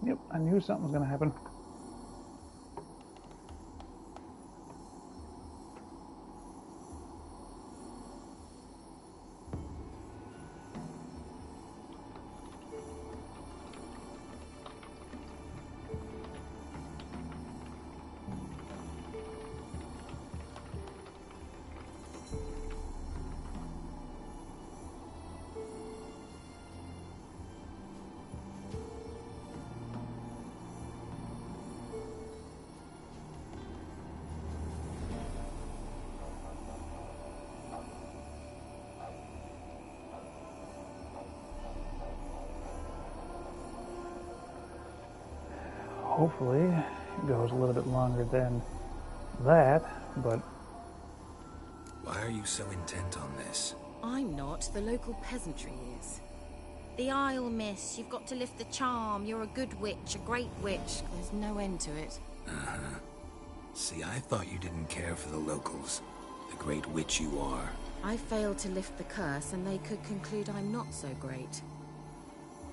Yep, I knew something was going to happen. Hopefully it goes a little bit longer than that, but... Why are you so intent on this? I'm not. The local peasantry is. The Isle, miss. You've got to lift the charm. You're a good witch, a great witch. There's no end to it. Uh-huh. See, I thought you didn't care for the locals. The great witch you are. I failed to lift the curse, and they could conclude I'm not so great.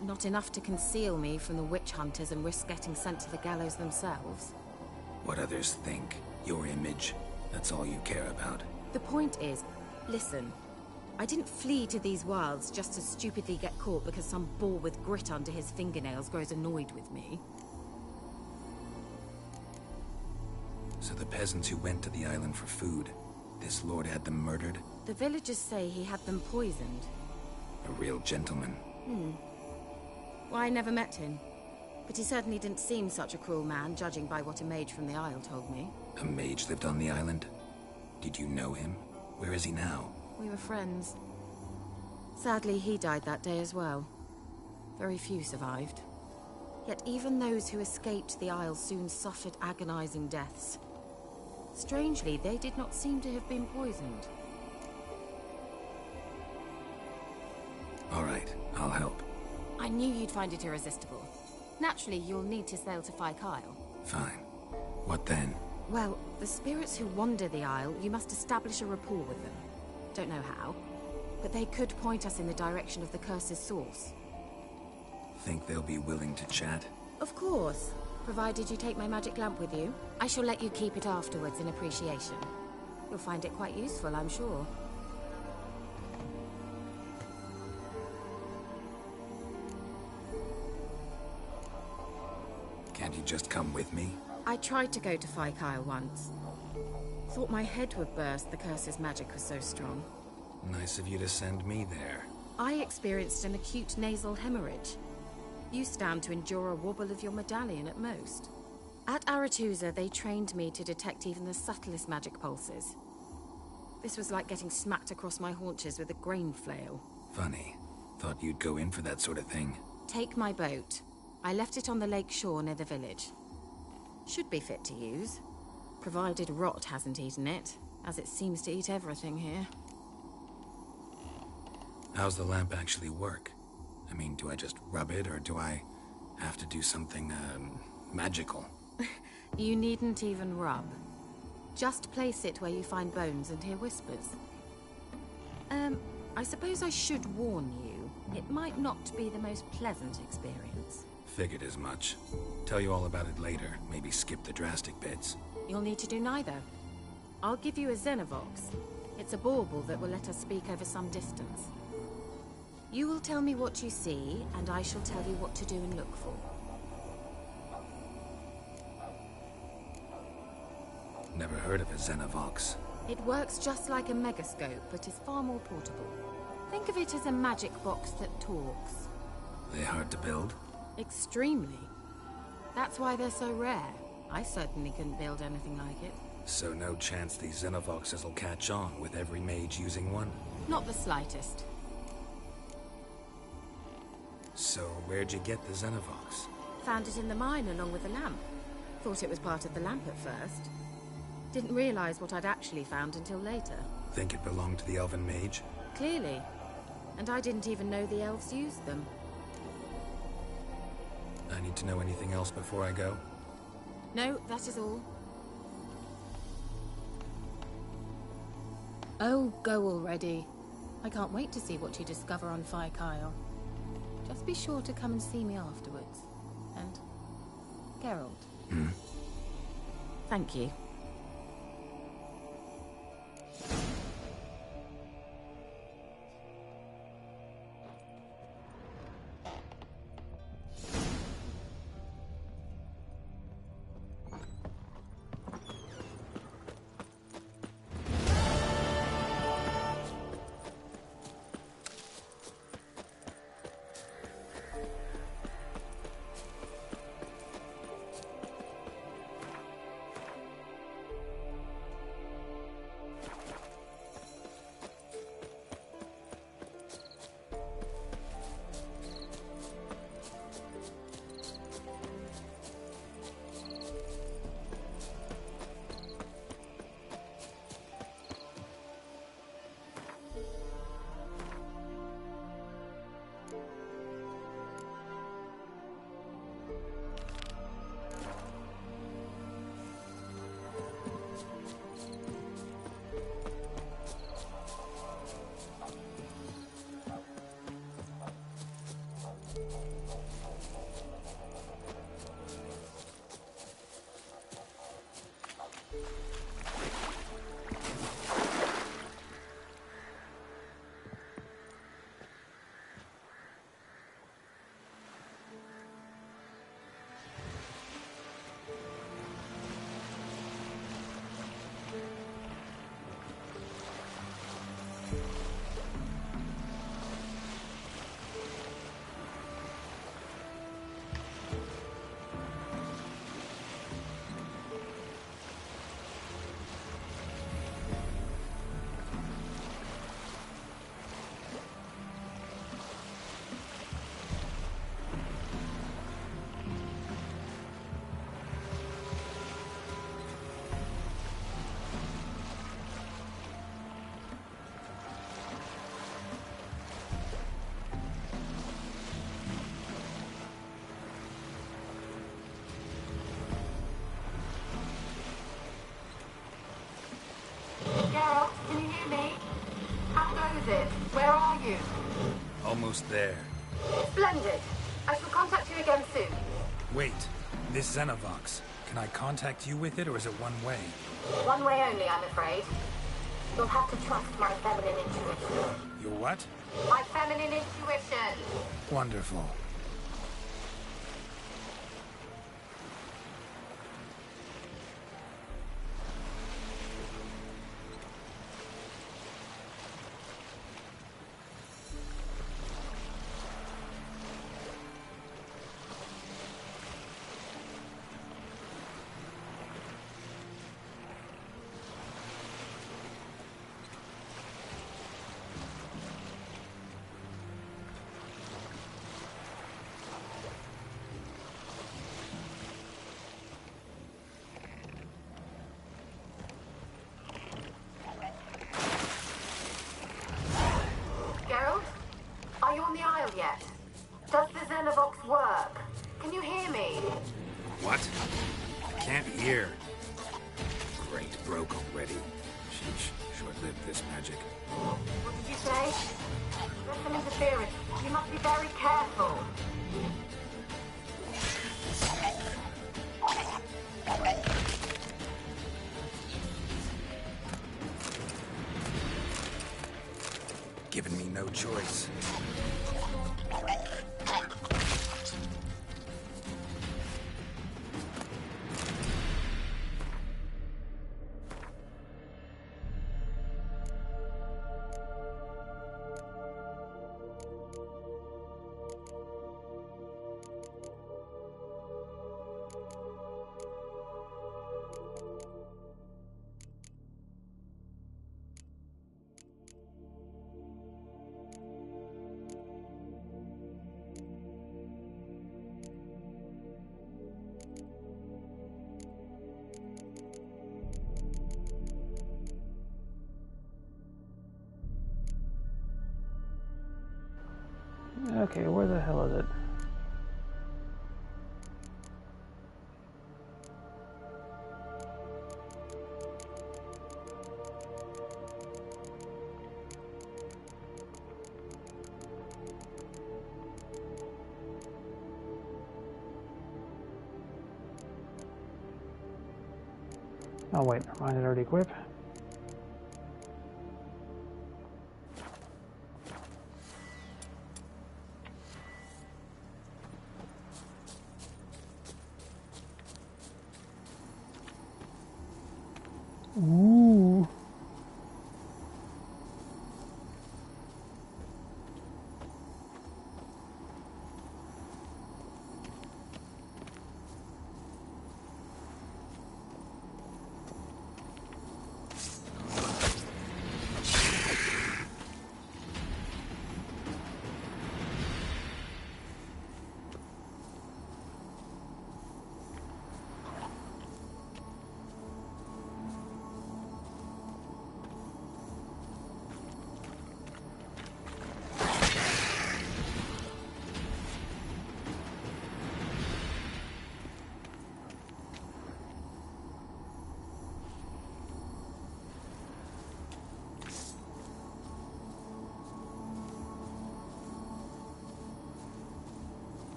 Not enough to conceal me from the witch hunters and risk getting sent to the gallows themselves. What others think, your image, that's all you care about. The point is, listen, I didn't flee to these wilds just to stupidly get caught because some boar with grit under his fingernails grows annoyed with me. So the peasants who went to the island for food, this lord had them murdered? The villagers say he had them poisoned. A real gentleman. Well, I never met him. But he certainly didn't seem such a cruel man, judging by what a mage from the Isle told me. A mage lived on the island? Did you know him? Where is he now? We were friends. Sadly, he died that day as well. Very few survived. Yet even those who escaped the Isle soon suffered agonizing deaths. Strangely, they did not seem to have been poisoned. All right, I'll help. I knew you'd find it irresistible. Naturally, you'll need to sail to Phi Kyle. Fine. What then? Well, the spirits who wander the Isle, you must establish a rapport with them. Don't know how, but they could point us in the direction of the curse's source. Think they'll be willing to chat? Of course, provided you take my magic lamp with you. I shall let you keep it afterwards in appreciation. You'll find it quite useful, I'm sure. Can't you just come with me? I tried to go to Phi Kyle once. Thought my head would burst, the curse's magic was so strong. Nice of you to send me there. I experienced an acute nasal hemorrhage. You stand to endure a wobble of your medallion at most. At Aretusa, they trained me to detect even the subtlest magic pulses. This was like getting smacked across my haunches with a grain flail. Funny. Thought you'd go in for that sort of thing. Take my boat. I left it on the lake shore near the village. Should be fit to use, provided rot hasn't eaten it, as it seems to eat everything here. How's the lamp actually work? I mean, do I just rub it, or do I have to do something, magical? You needn't even rub. Just place it where you find bones and hear whispers. I suppose I should warn you, it might not be the most pleasant experience. Figured as much. Tell you all about it later, maybe skip the drastic bits. You'll need to do neither. I'll give you a Xenovox. It's a bauble that will let us speak over some distance. You will tell me what you see, and I shall tell you what to do and look for. Never heard of a Xenovox. It works just like a megascope, but is far more portable. Think of it as a magic box that talks. They hard to build? Extremely. That's why they're so rare. I certainly couldn't build anything like it. So no chance these Xenovoxes will catch on with every mage using one? Not the slightest. So where'd you get the Xenovox? Found it in the mine along with the lamp. Thought it was part of the lamp at first. Didn't realize what I'd actually found until later. Think it belonged to the elven mage? Clearly. And I didn't even know the elves used them. I need to know anything else before I go? No, that is all. Oh, go already. I can't wait to see what you discover on Phi Kyle. Just be sure to come and see me afterwards. And Geralt. Thank you. Geralt, can you hear me? How goes it? Where are you? Almost there. Splendid. I shall contact you again soon. Wait, this Xenovox. Can I contact you with it, or is it one way? One way only, I'm afraid. You'll have to trust my feminine intuition. Your what? My feminine intuition. Wonderful. Geralt? Are you on the Isle yet? Does the Xenovox work? Can you hear me? What? I can't hear. Great, broke already. Sheesh, short-lived this magic. What did you say? There's some interference. You must be very careful. Given me no choice. Okay, where the hell is it? Oh wait, mine is already equipped. Ooh.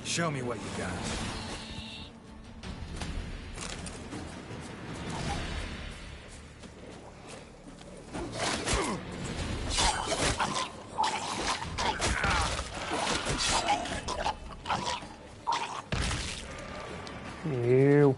Show me what you got. Ew.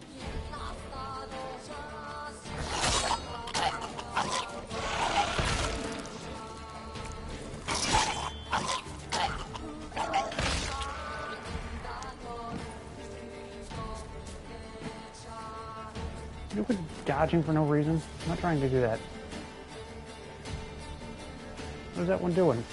You quit dodging for no reason. I'm not trying to do that. What is that one doing?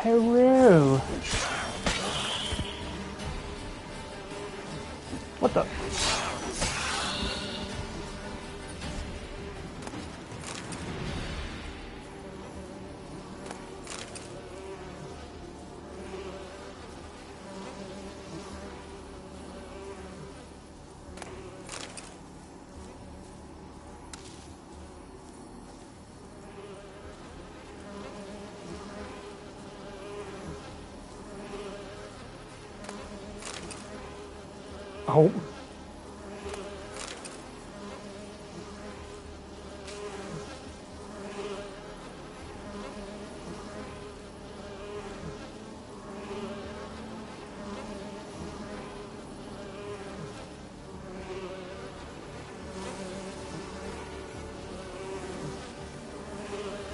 Hello. What the? Oh.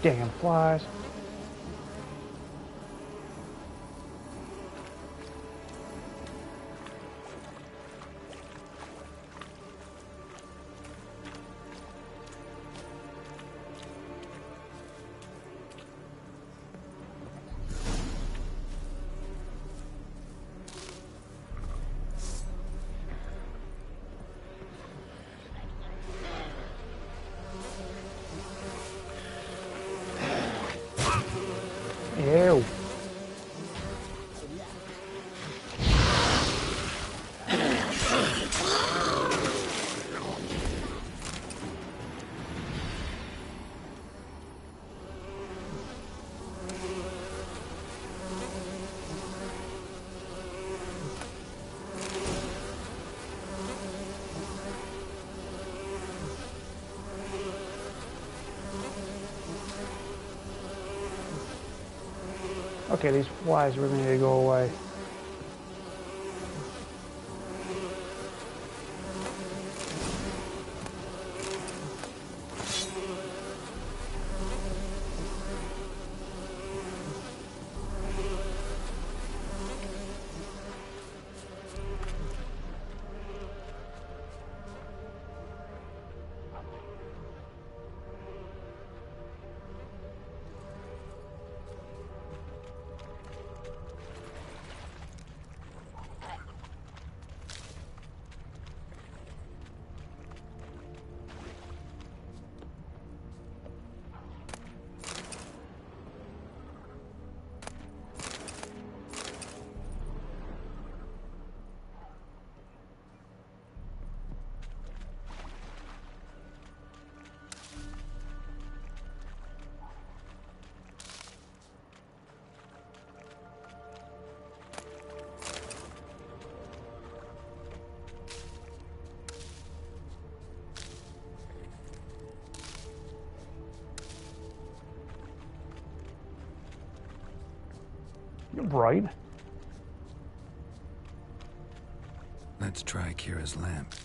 Damn flies. Okay, these flies really need to go away. You're right. Let's try Kira's lamp.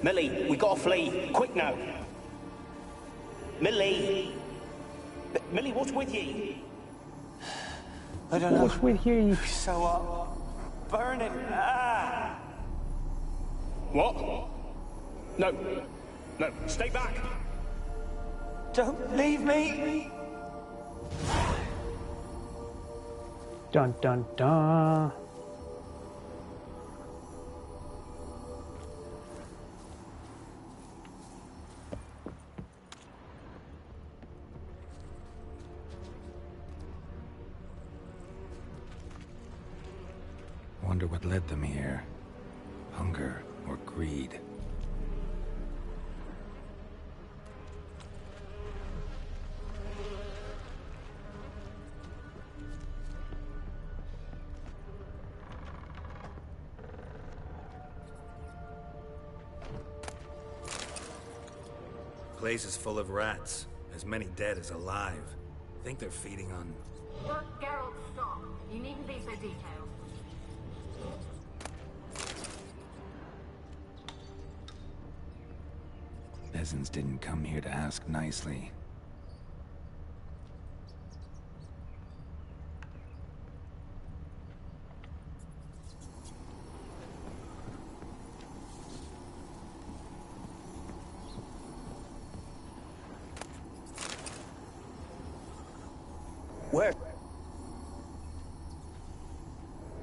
Millie, we gotta flee. Quick now. Millie! Millie, what's with you? I don't know. What's with you? So, burning. Ah! What? No. No, stay back. Don't leave me. Dun dun dun. Wonder what led them here. Hunger or greed. Place is full of rats. As many dead as alive. Think they're feeding on... Geralt, stop. You needn't be so detailed. Peasants didn't come here to ask nicely.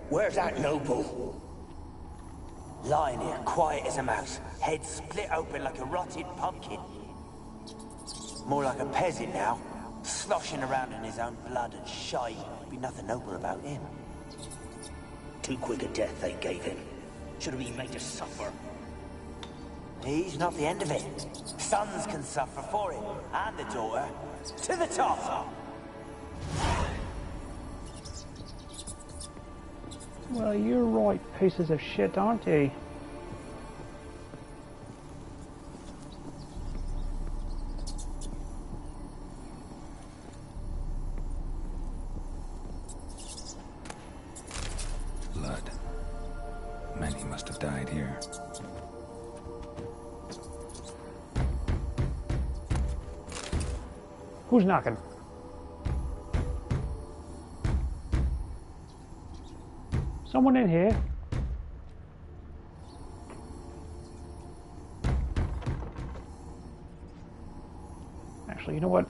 Where's that noble? Lying here, quiet as a mouse, head split open like a rotted pumpkin. More like a peasant now, sloshing around in his own blood and shite. Be nothing noble about him. Too quick a death they gave him. Should have been made to suffer. He's not the end of it. Sons can suffer for it, and the daughter. To the top! Well, you're right, pieces of shit, aren't you? Blood. Many must have died here. Who's knocking? Someone in here? Actually, you know what?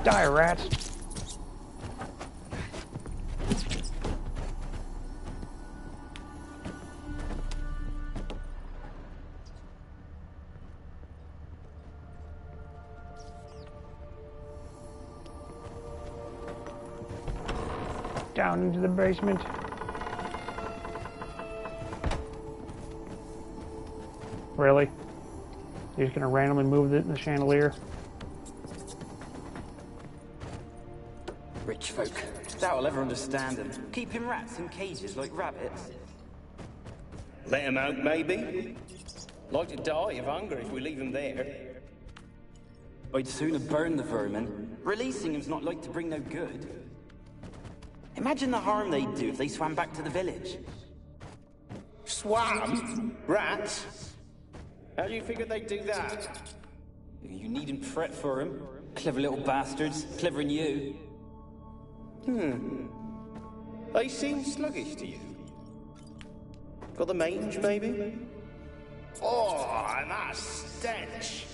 Die, rats. Down into the basement. Really? You're just gonna randomly move it in the chandelier? Rich folk. Doubt I'll ever understand them. Keeping rats in cages like rabbits. Let them out, maybe? Like to die of hunger if we leave them there. I'd sooner burn the vermin. Releasing them's not like to bring no good. Imagine the harm they'd do if they swam back to the village. Swam? Rats? How do you figure they'd do that? You needn't fret for them. Clever little bastards. Clever than you. They seem sluggish to you. Got the mange, maybe? Oh, and that stench!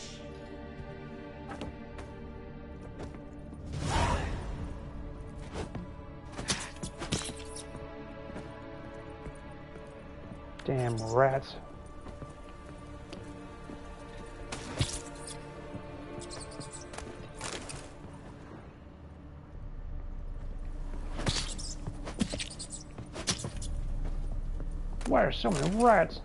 Damn rats. Why are so many rats?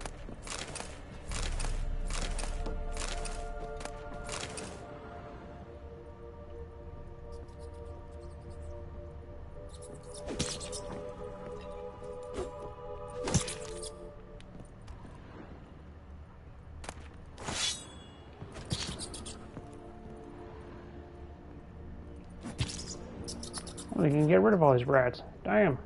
We can get rid of all these rats. Damn.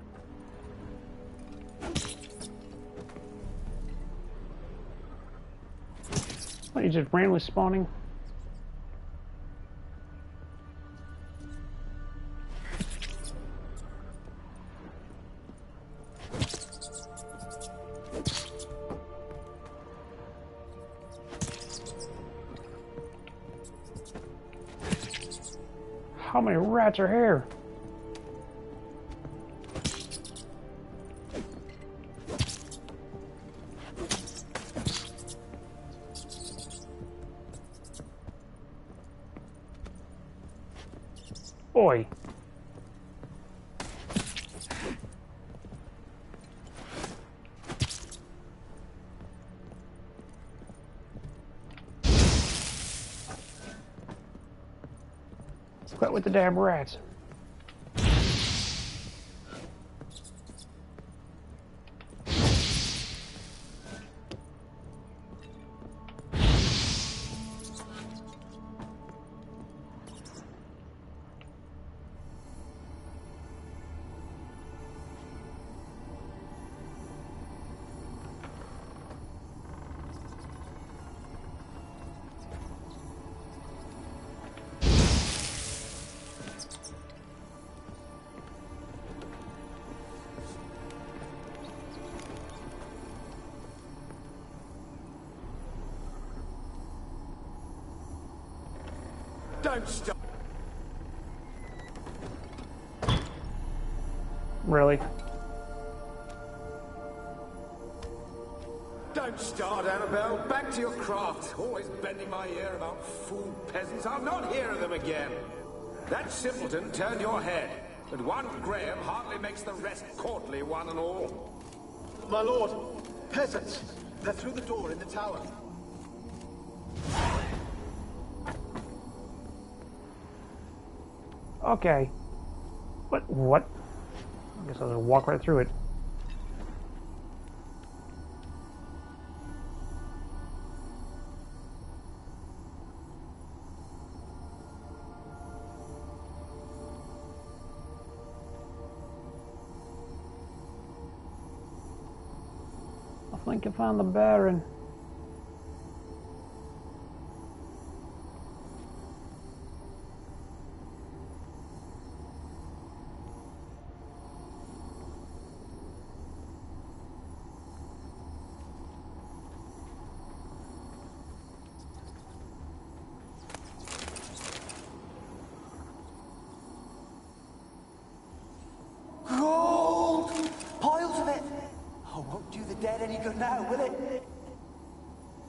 What, you just randomly spawning? How many rats are here? Boy. Quit with the damn rats. Don't stop. Really? Don't start, Annabelle. Back to your craft. Always bending my ear about fool peasants. I'll not hear of them again. That simpleton turned your head, but one Graham hardly makes the rest courtly, one and all. My lord, peasants. They're through the door in the tower. Okay. What? I guess I'll just walk right through it. I think I found the Baron. dead any good now, will it?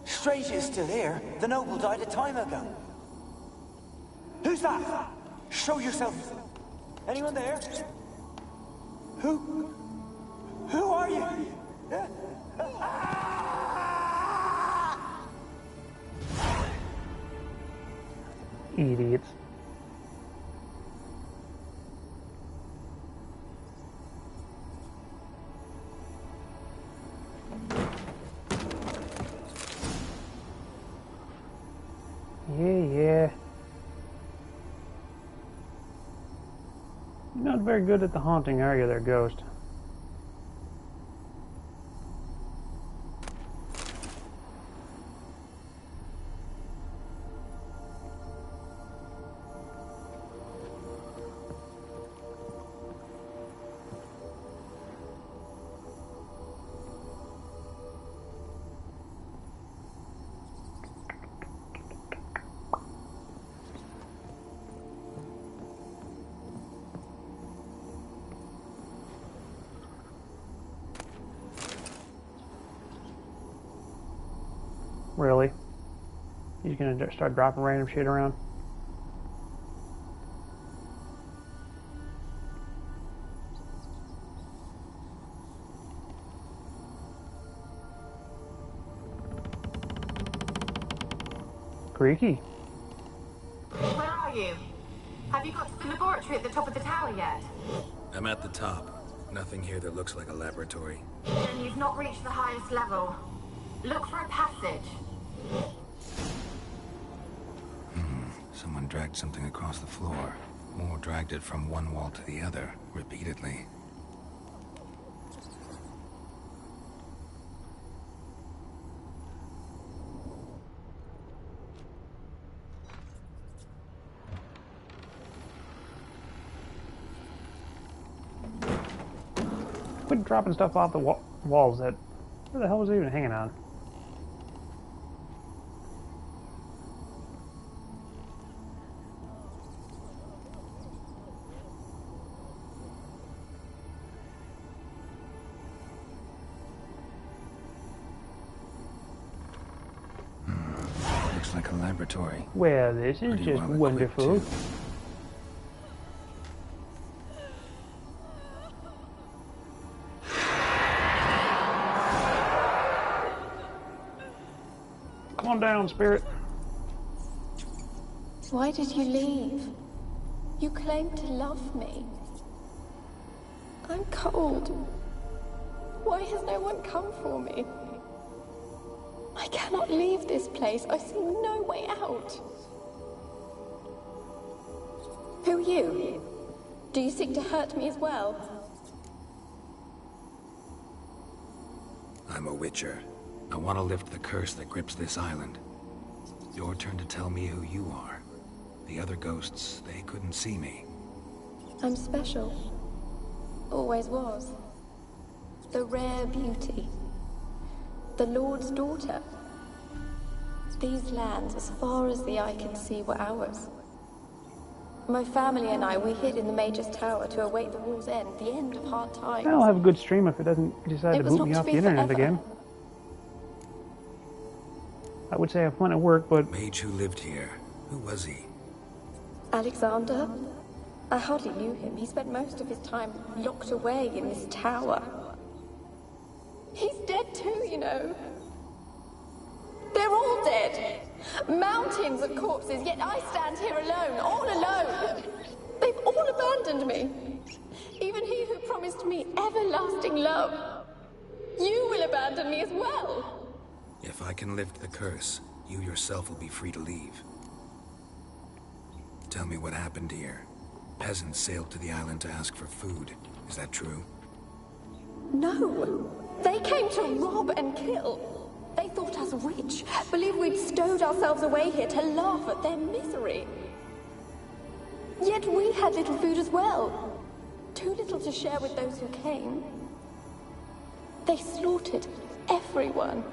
Strange it's still here. The noble died a time ago. Who's that? Show yourself. Anyone there? Who are you? Idiots. Yeah. You're not very good at the haunting, are you there, Ghost? Really? He's gonna start dropping random shit around? Creaky. Where are you? Have you got to the laboratory at the top of the tower yet? I'm at the top. Nothing here that looks like a laboratory. Then you've not reached the highest level. Look for a passage. Someone dragged something across the floor. Or dragged it from one wall to the other, repeatedly. Quit dropping stuff off the walls. Where the hell was it even hanging on? Looks like a laboratory. Well, this is Pretty just well equipped, wonderful. too. Come on down, Spirit. Why did you leave? You claimed to love me. I'm cold. Why has no one come for me? I cannot leave this place. I see no way out. Who are you? Do you seek to hurt me as well? I'm a Witcher. I want to lift the curse that grips this island. Your turn to tell me who you are. The other ghosts, they couldn't see me. I'm special. Always was. The rare beauty. The Lord's daughter. These lands, as far as the eye can see, were ours. My family and I, we hid in the Mage's Tower to await the war's end, the end of hard times. I'll have a good stream if it doesn't decide to boot me off the internet again. I would say I find it work, but... Mage who lived here. Who was he? Alexander? I hardly knew him. He spent most of his time locked away in this tower. He's dead too, you know. They're all dead. Mountains of corpses, yet I stand here alone, all alone. They've all abandoned me. Even he who promised me everlasting love. You will abandon me as well. If I can lift the curse, you yourself will be free to leave. Tell me what happened here. Peasants sailed to the island to ask for food. Is that true? No. They came to rob and kill. They thought us rich, believed we'd stowed ourselves away here to laugh at their misery. Yet we had little food as well. Too little to share with those who came. They slaughtered everyone.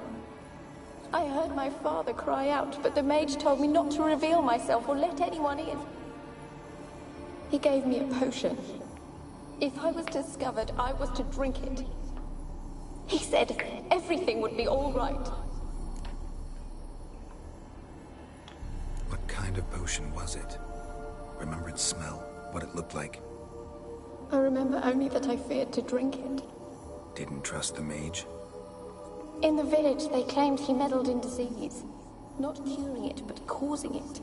I heard my father cry out, but the mage told me not to reveal myself or let anyone in. He gave me a potion. If I was discovered, I was to drink it. He said everything would be all right. What kind of potion was it? Remember its smell? What it looked like? I remember only that I feared to drink it. Didn't trust the mage? In the village, they claimed he meddled in disease. Not curing it, but causing it.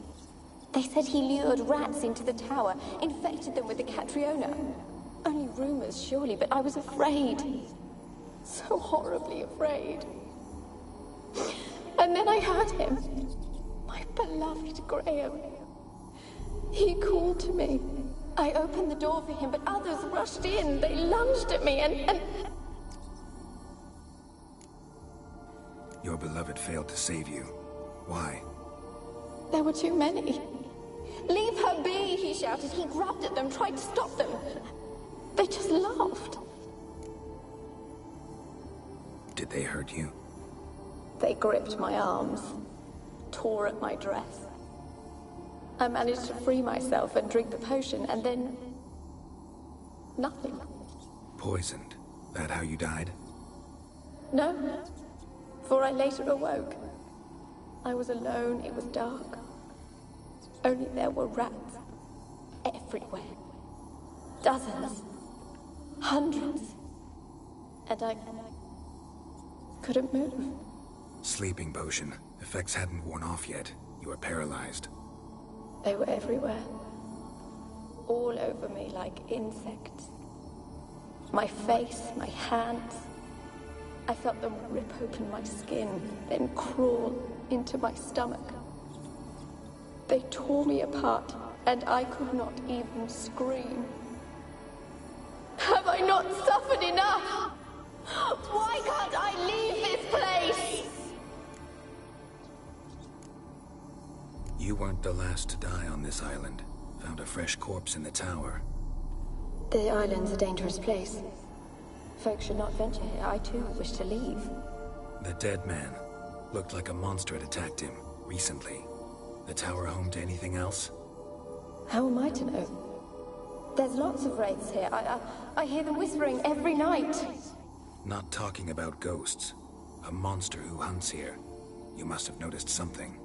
They said he lured rats into the tower, infected them with the Catriona. Only rumors, surely, but I was afraid. So horribly afraid. And then I heard him. My beloved Graham. He called to me. I opened the door for him, but others rushed in. They lunged at me and... Your beloved failed to save you. Why? There were too many. Leave her be, he shouted. He grabbed at them, tried to stop them. They just laughed. Did they hurt you? They gripped my arms, tore at my dress. I managed to free myself and drink the potion, and then... nothing. Poisoned? That how you died? No, for I later awoke. I was alone, it was dark. Only there were rats everywhere. Dozens. Hundreds. And I couldn't move. Sleeping potion. Effects hadn't worn off yet. You were paralyzed. They were everywhere. All over me like insects. My face, my hands. I felt them rip open my skin, then crawl into my stomach. They tore me apart, and I could not even scream. Have I not suffered enough? Why can't I leave this place? You weren't the last to die on this island. Found a fresh corpse in the tower. The island's a dangerous place. Folks should not venture here. I too wish to leave. The dead man. Looked like a monster had attacked him, recently. The tower home to anything else? How am I to know? There's lots of wraiths here. I hear them whispering every night. Not talking about ghosts. A monster who hunts here. You must have noticed something.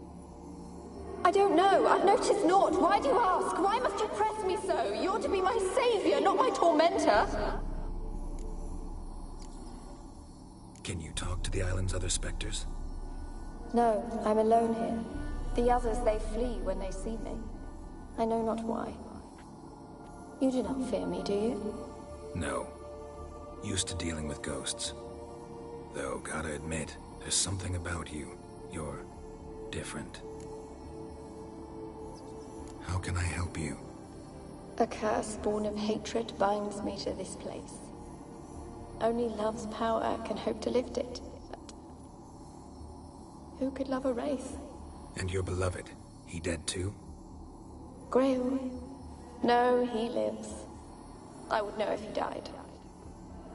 I don't know. I've noticed naught. Why do you ask? Why must you press me so? You're to be my savior, not my tormentor. Can you talk to the island's other specters? No, I'm alone here. The others, they flee when they see me. I know not why. You do not fear me, do you? No. Used to dealing with ghosts. Though, gotta admit, there's something about you. You're different. How can I help you? A curse born of hatred binds me to this place. Only love's power can hope to lift it. But who could love a wraith? And your beloved, he dead too? Graham? No, he lives. I would know if he died.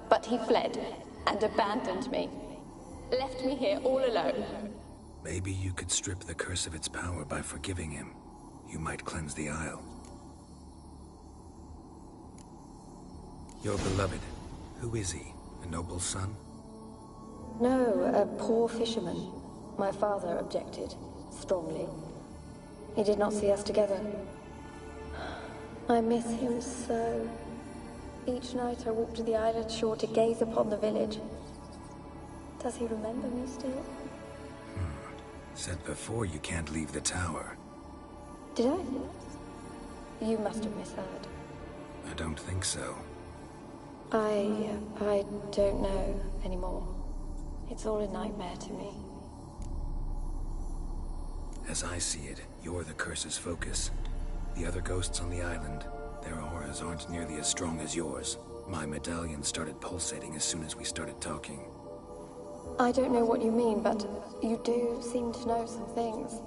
But he fled and abandoned me. Left me here all alone. Maybe you could strip the curse of its power by forgiving him. You might cleanse the Isle. Your beloved, who is he? A noble son? No, a poor fisherman. My father objected, strongly. He did not see us together. I miss him so. Each night I walk to the island shore to gaze upon the village. Does he remember me still? Said before you can't leave the tower. Did I? You must have misheard. I don't think so. I don't know anymore. It's all a nightmare to me. As I see it, you're the curse's focus. The other ghosts on the island, their auras aren't nearly as strong as yours. My medallion started pulsating as soon as we started talking. I don't know what you mean, but you do seem to know some things.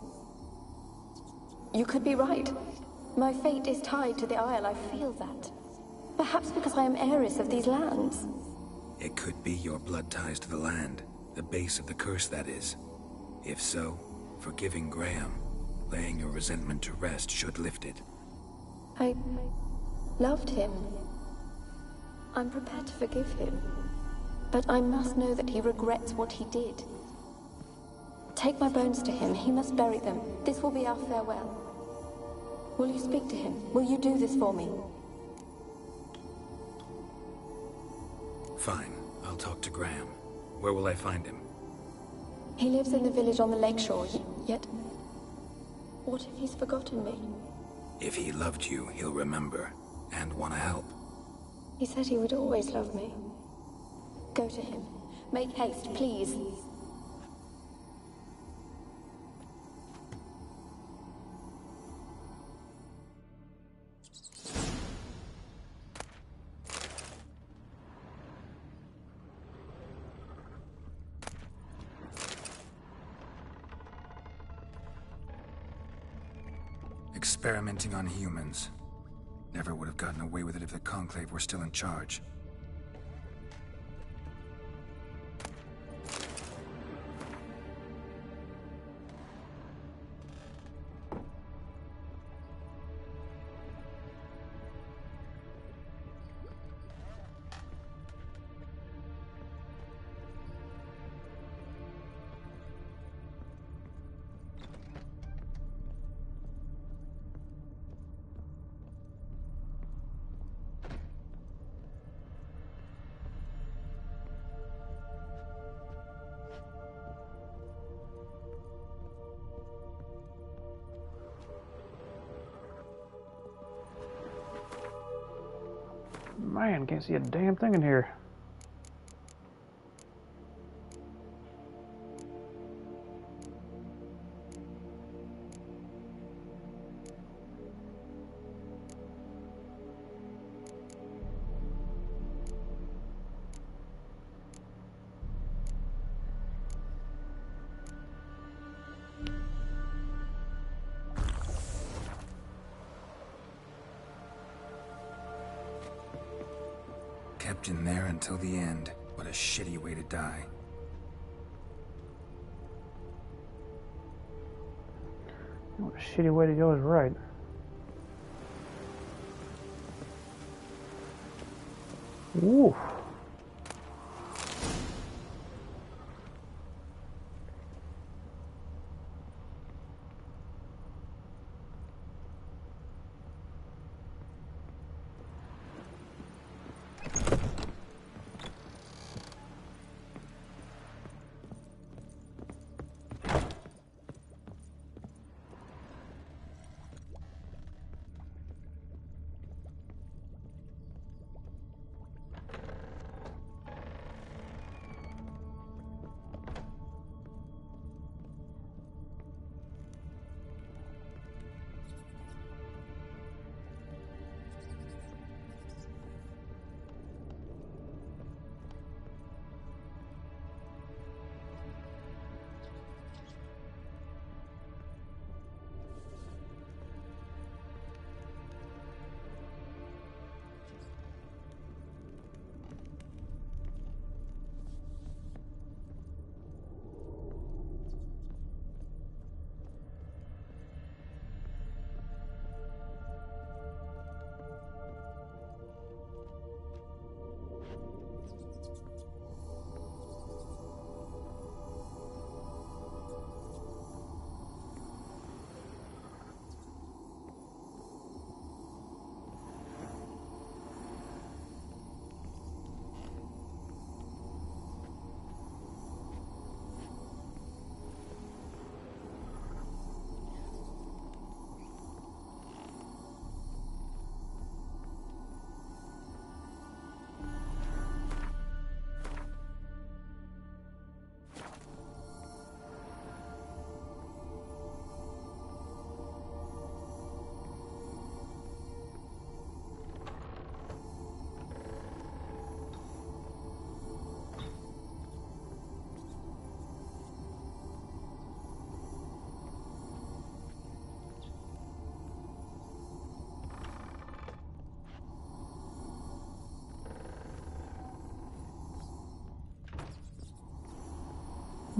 You could be right. My fate is tied to the Isle, I feel that. Perhaps because I am heiress of these lands. It could be your blood ties to the land, the base of the curse, that is. If so, forgiving Graham, laying your resentment to rest should lift it. I loved him. I'm prepared to forgive him. But I must know that he regrets what he did. Take my bones to him. He must bury them. This will be our farewell. Will you speak to him? Will you do this for me? Fine. I'll talk to Graham. Where will I find him? He lives in the village on the lakeshore, yet... What if he's forgotten me? If he loved you, he'll remember, and want to help. He said he would always love me. Go to him. Make haste, please. Experimenting on humans. Never would have gotten away with it if the Conclave were still in charge. Man, can't see a damn thing in here. Kept in there until the end. What a shitty way to die. What a shitty way to go is right. Oof.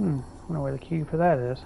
I don't know where the key for that is.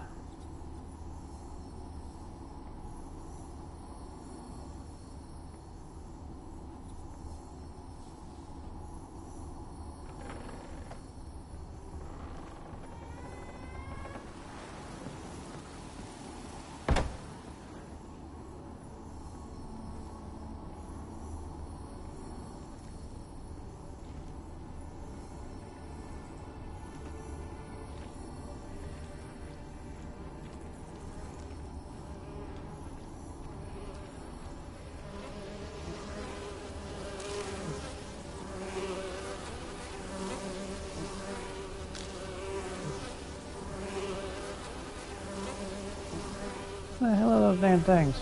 The hell are those damn things?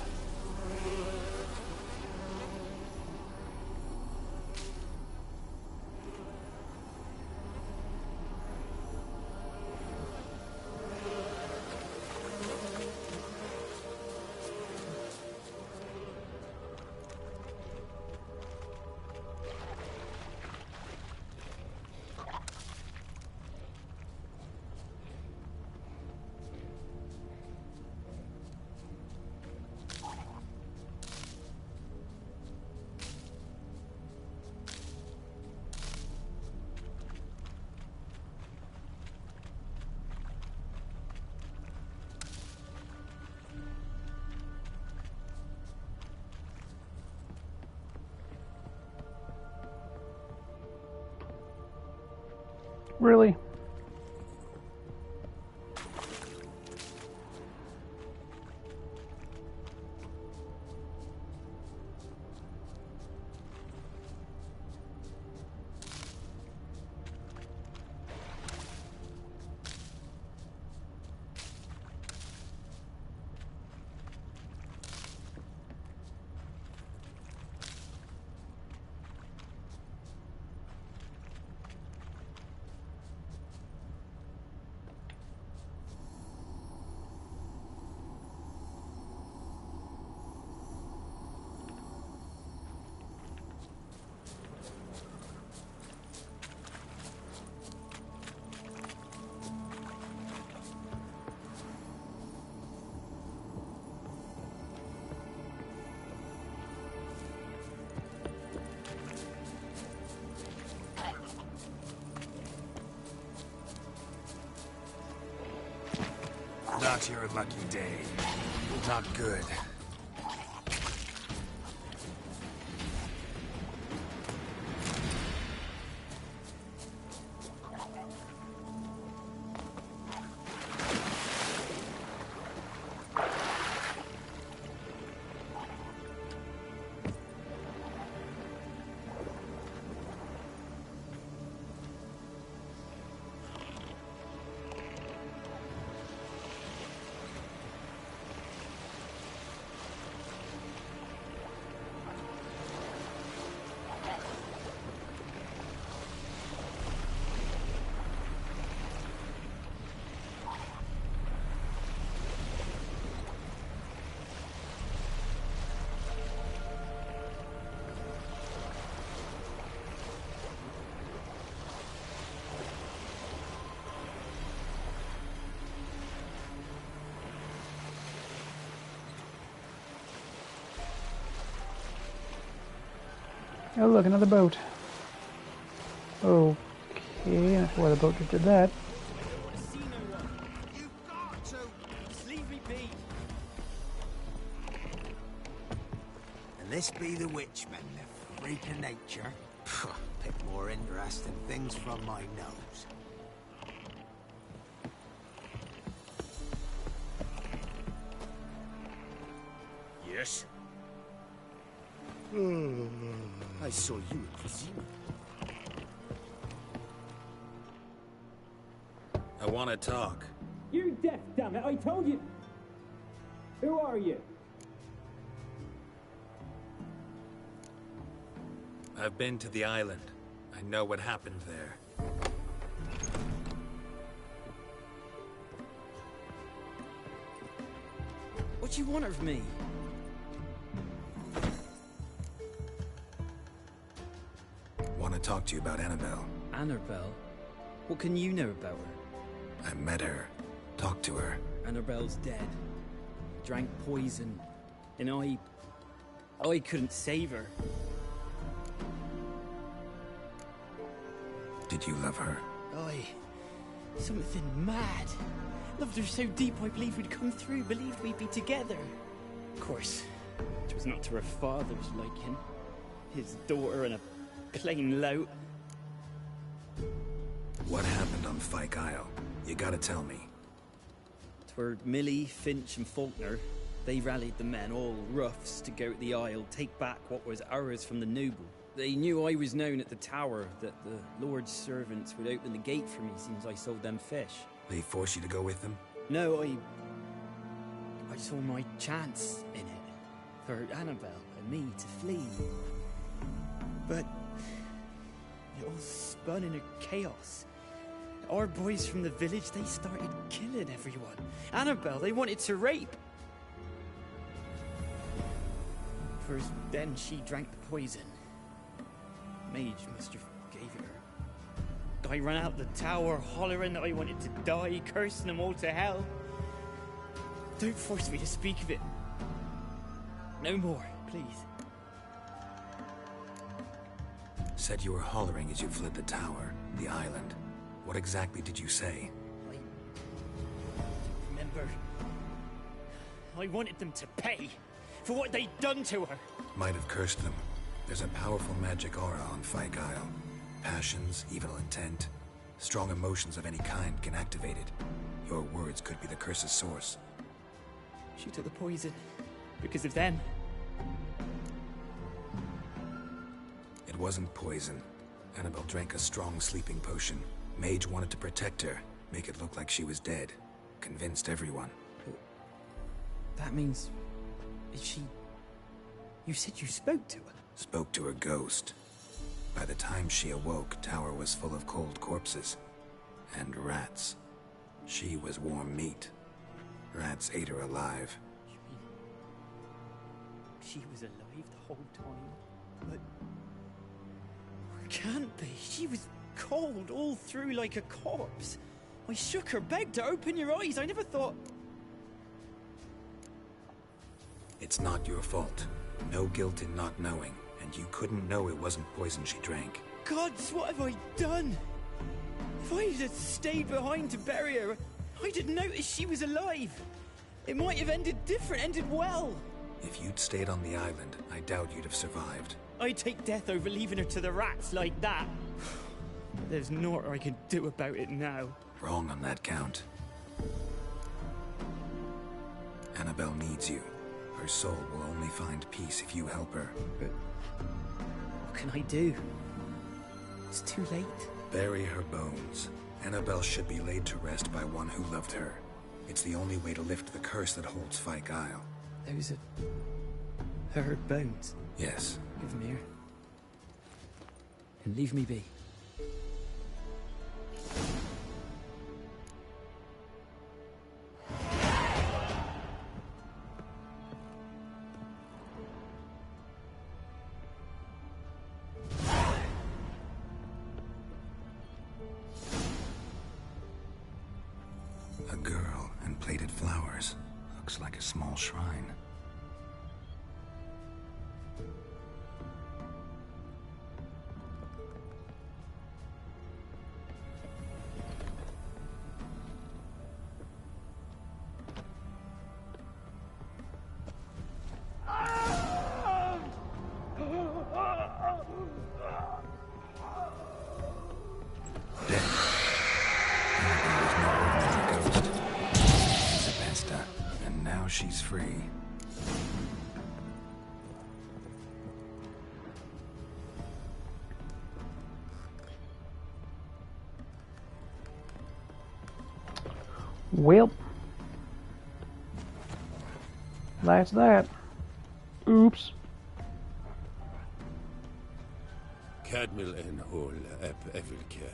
Really? Not your lucky day. Not good. Oh look, another boat. Okay, that's why the boat just did that. I see no one. You've got to. Just leave me be. And this be the Witchmen, the freak of nature. Pick more interesting things from my nose. Yes? I saw you in Vizima. I want to talk. You're deaf, damn it! I told you. Who are you? I've been to the island. I know what happened there. What do you want of me? Want to talk to you about Annabelle. Annabelle? What can you know about her? I met her. Talked to her. Annabelle's dead. Drank poison. And I couldn't save her. Did you love her? Something mad. Loved her so deep I believed we'd come through, believed we'd be together. Of course, it was not to her father's liking. His daughter and a plain lout. What happened on Fyke Isle? You gotta tell me. Twere Millie, Finch and Faulkner. They rallied the men, all roughs, to go to the Isle, take back what was ours from the noble. They knew I was known at the tower, that the Lord's servants would open the gate for me since I sold them fish. They force you to go with them? No, I saw my chance in it, for Annabelle and me to flee. But it all spun into chaos. Our boys from the village, they started killing everyone. Annabelle, they wanted to rape. First, then she drank the poison. Mage must have gave it her. I ran out the tower, hollering that I wanted to die, cursing them all to hell. Don't force me to speak of it. No more, please. Said you were hollering as you fled the tower, the island. What exactly did you say? I remember. I wanted them to pay for what they'd done to her. Might have cursed them. There's a powerful magic aura on Fyke Isle. Passions, evil intent, strong emotions of any kind can activate it. Your words could be the curse's source. She took the poison because of them. It wasn't poison. Annabelle drank a strong sleeping potion. Mage wanted to protect her, make it look like she was dead. Convinced everyone. That means... is she... You said you spoke to her? Spoke to her ghost. By the time she awoke, Tower was full of cold corpses. And rats. She was warm meat. Rats ate her alive. You mean... she was alive the whole time? But... can't be. She was cold all through like a corpse. I shook her, begged her, open your eyes. I never thought... It's not your fault. No guilt in not knowing, and you couldn't know it wasn't poison she drank. Gods, what have I done? If I had stayed behind to bury her, I'd have noticed she was alive. It might have ended different, ended well. If you'd stayed on the island, I doubt you'd have survived. I'd take death over leaving her to the rats like that. There's naught I can do about it now. Wrong on that count. Annabelle needs you. Her soul will only find peace if you help her. But what can I do? It's too late. Bury her bones. Annabelle should be laid to rest by one who loved her. It's the only way to lift the curse that holds Fyke Isle. Those are... her bones? Yes. Give them here. And leave me be. A girl and plated flowers. Looks like a small shrine. She's free. Well, that's that. Oops. Cadmil en hol ep evilker.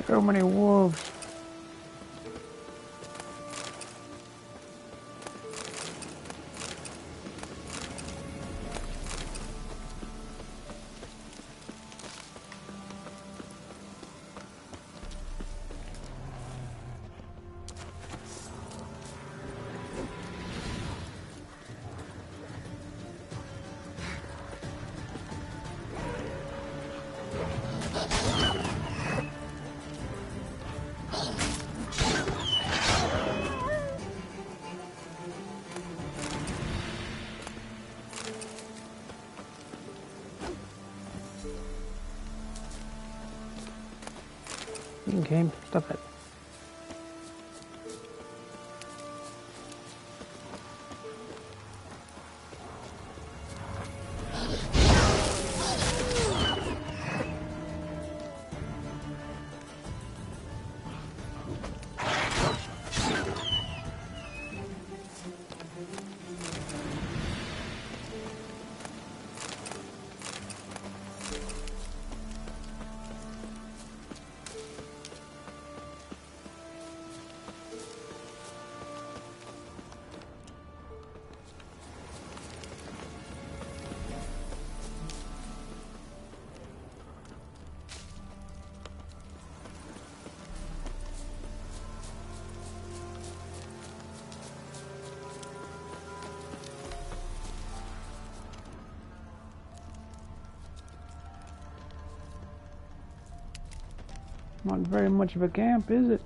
So many wolves. Game, stop it. Not very much of a camp, is it?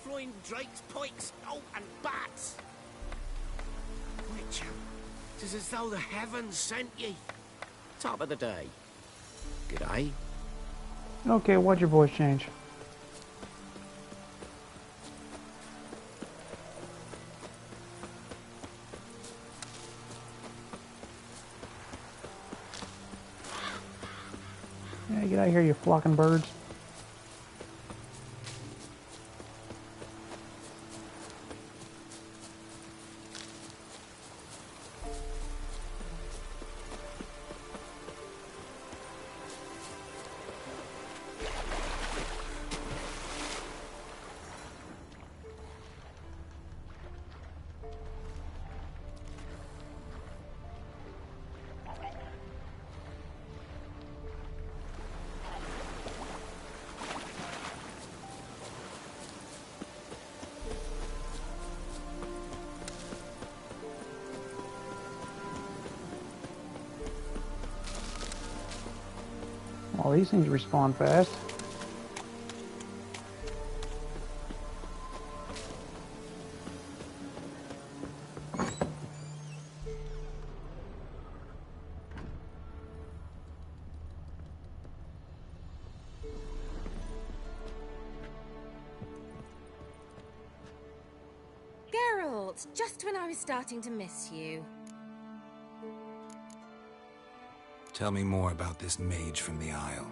Flying drakes, pikes, oh, and bats. Witcher, 'tis as though the heavens sent ye. Top of the day. G'day. Okay, why'd your voice change? Yeah, get out of here, you flocking birds. Well, these things respawn fast. Geralt, just when I was starting to miss you. Tell me more about this mage from the Isle.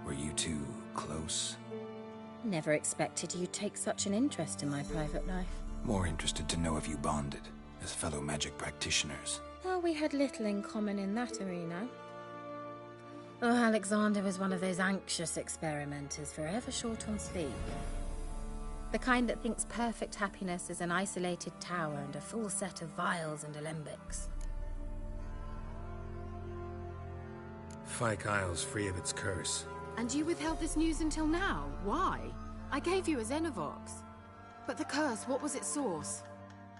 Were you two close? Never expected you'd take such an interest in my private life. More interested to know if you bonded as fellow magic practitioners. Oh, we had little in common in that arena. Oh, Alexander was one of those anxious experimenters, forever short on sleep. The kind that thinks perfect happiness is an isolated tower and a full set of vials and alembics. Fyke Isle's free of its curse. And you withheld this news until now? Why? I gave you a Xenovox. But the curse, what was its source?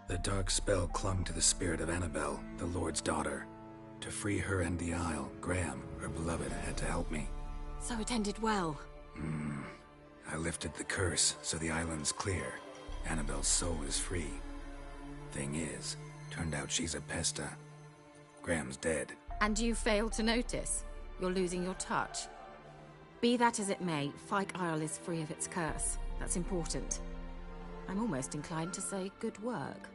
The dark spell clung to the spirit of Annabelle, the Lord's daughter. To free her and the Isle, Graham, her beloved, had to help me. So it ended well. I lifted the curse, so the island's clear. Annabelle's soul is free. Thing is, turned out she's a Pesta. Graham's dead. And you failed to notice? You're losing your touch. Be that as it may, Fyke Isle is free of its curse. That's important. I'm almost inclined to say good work.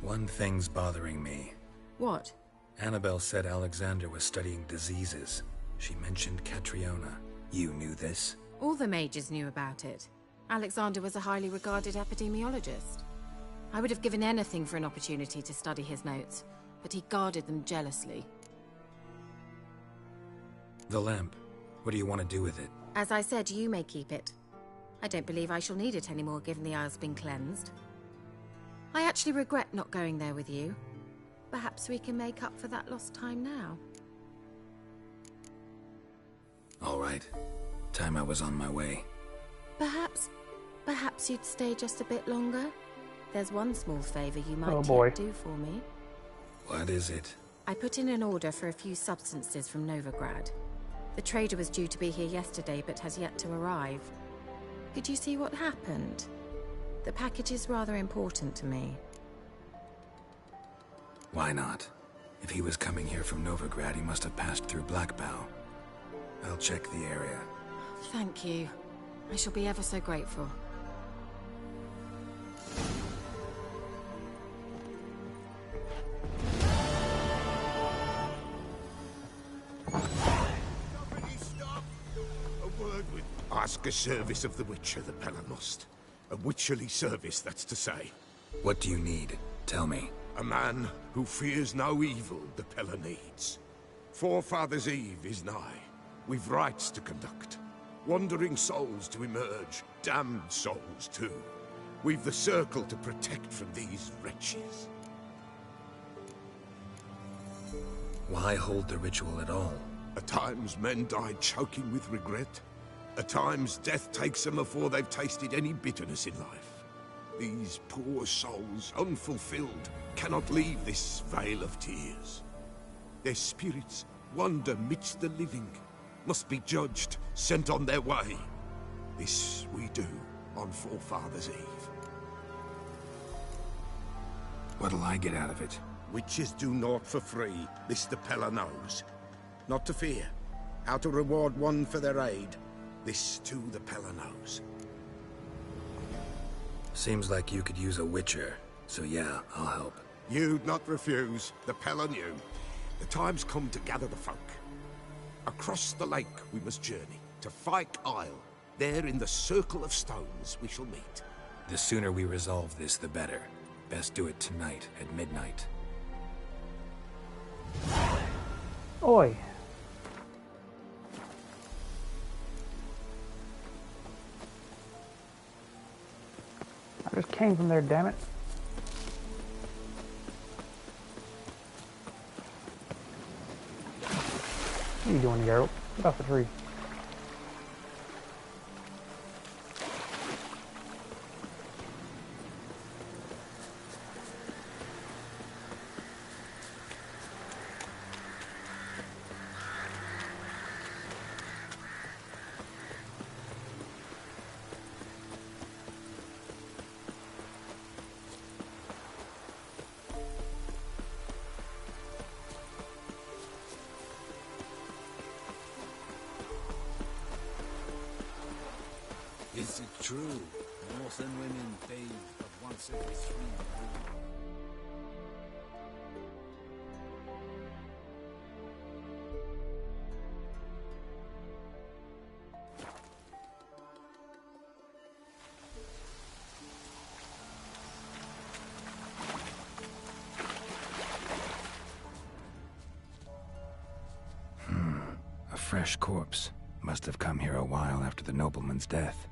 One thing's bothering me. What? Annabelle said Alexander was studying diseases. She mentioned Catriona. You knew this? All the mages knew about it. Alexander was a highly regarded epidemiologist. I would have given anything for an opportunity to study his notes, but he guarded them jealously. The lamp. What do you want to do with it? As I said, you may keep it. I don't believe I shall need it anymore, given the Isle's been cleansed. I actually regret not going there with you. Perhaps we can make up for that lost time now. All right. Time I was on my way. Perhaps you'd stay just a bit longer? There's one small favor you might yet do for me. What is it? I put in an order for a few substances from Novigrad. The trader was due to be here yesterday, but has yet to arrive. Could you see what happened? The package is rather important to me. Why not? If he was coming here from Novigrad, he must have passed through Blackbough. I'll check the area. Thank you. I shall be ever so grateful. Ask a service of the Witcher, the Pella must. A witcherly service, that's to say. What do you need? Tell me. A man who fears no evil the Pella needs. Forefathers' Eve is nigh. We've rites to conduct. Wandering souls to emerge. Damned souls, too. We've the circle to protect from these wretches. Why hold the ritual at all? At times men die choking with regret. At times death takes them before they've tasted any bitterness in life. These poor souls, unfulfilled, cannot leave this vale of tears. Their spirits wander midst the living, must be judged, sent on their way. This we do on Forefathers' Eve. What'll I get out of it? Witches do naught for free, this the Pella knows. Not to fear. How to reward one for their aid, this too the Pella knows. Seems like you could use a witcher, so yeah, I'll help. You'd not refuse, the Pella knew. The time's come to gather the folk. Across the lake we must journey, to Fyke Isle. There in the Circle of Stones we shall meet. The sooner we resolve this, the better. Best do it tonight, at midnight. Oi! I just came from there, damn it. What are you doing, Geralt? Get off the tree. Is it true? North and women bathe but once every 3 years. A fresh corpse. Must have come here a while after the nobleman's death.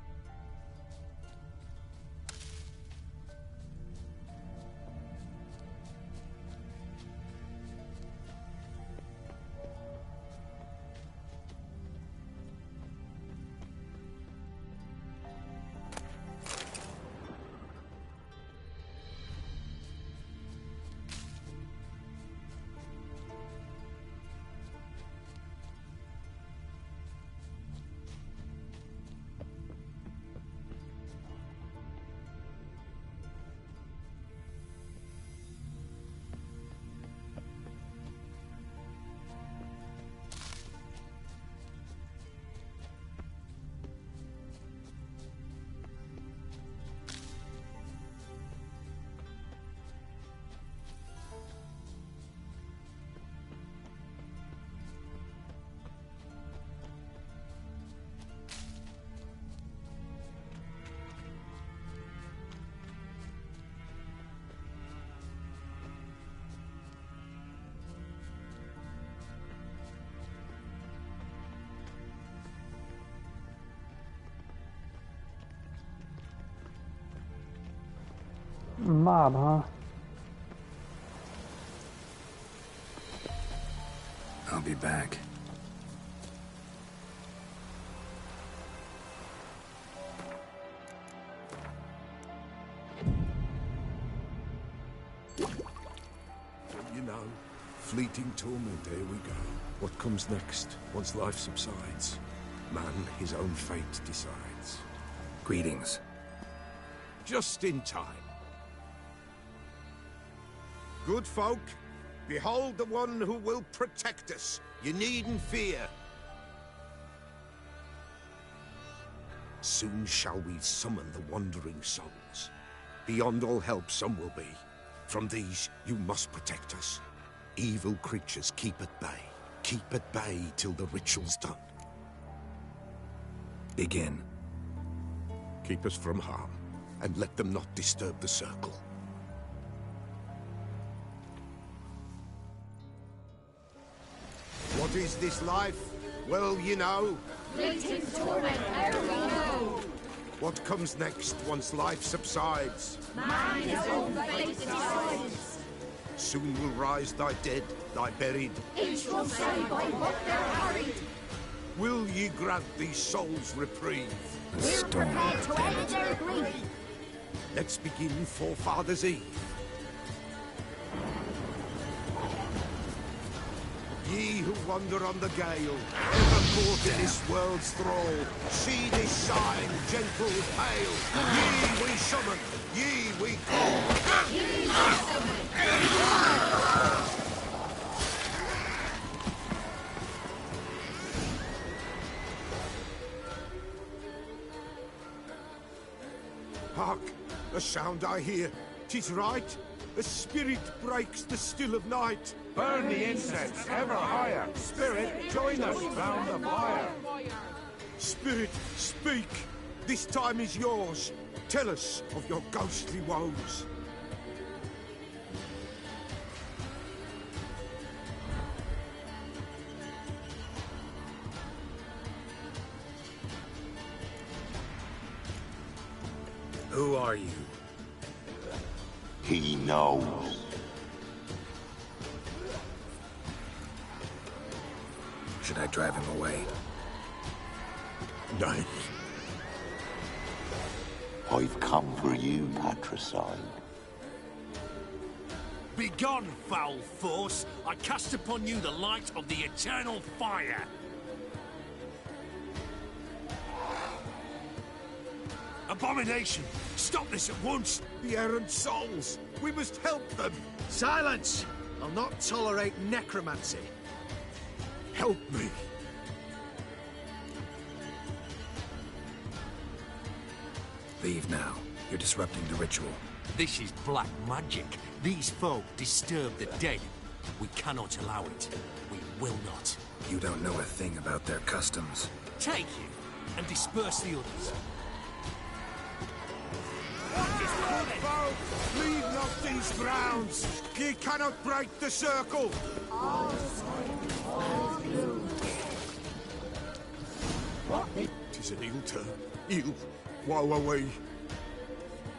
Mob, huh? I'll be back. You know, fleeting torment, there we go. What comes next, once life subsides? Man, his own fate decides. Greetings. Just in time. Good folk, behold the one who will protect us. You needn't fear. Soon shall we summon the wandering souls. Beyond all help some will be. From these, you must protect us. Evil creatures keep at bay. Keep at bay till the ritual's done. Begin. Keep us from harm, and let them not disturb the circle. What is this life? Well, you know. Fleeting torment, ere we know. What comes next once life subsides? Man his own fate decides. Soon will rise thy dead, thy buried. Each will say by what they're harried. Will ye grant these souls reprieve? We're prepared to end their grief. Let's begin Forefathers' Eve. Ye who wander on the gale, ever caught in this world's thrall, see this sign, gentle, pale. Ye we summon, ye we call. Ye we summon. Hark, a sound I hear. 'Tis right. A spirit breaks the still of night. Burn the incense ever higher. Spirit, join us round the fire. Spirit, speak. This time is yours. Tell us of your ghostly woes. Who are you? He knows. Should I drive him away? Nay. I've come for you, patricide. Begone, foul force! I cast upon you the light of the eternal fire! Abomination! Stop this at once! The errant souls! We must help them! Silence! I'll not tolerate necromancy. Help me! Leave now. You're disrupting the ritual. This is black magic. These folk disturb the dead. We cannot allow it. We will not. You don't know a thing about their customs. Take him and disperse the others. Leave not these grounds! Ye cannot break the circle! Tis an ill turn. Ill. Woe away.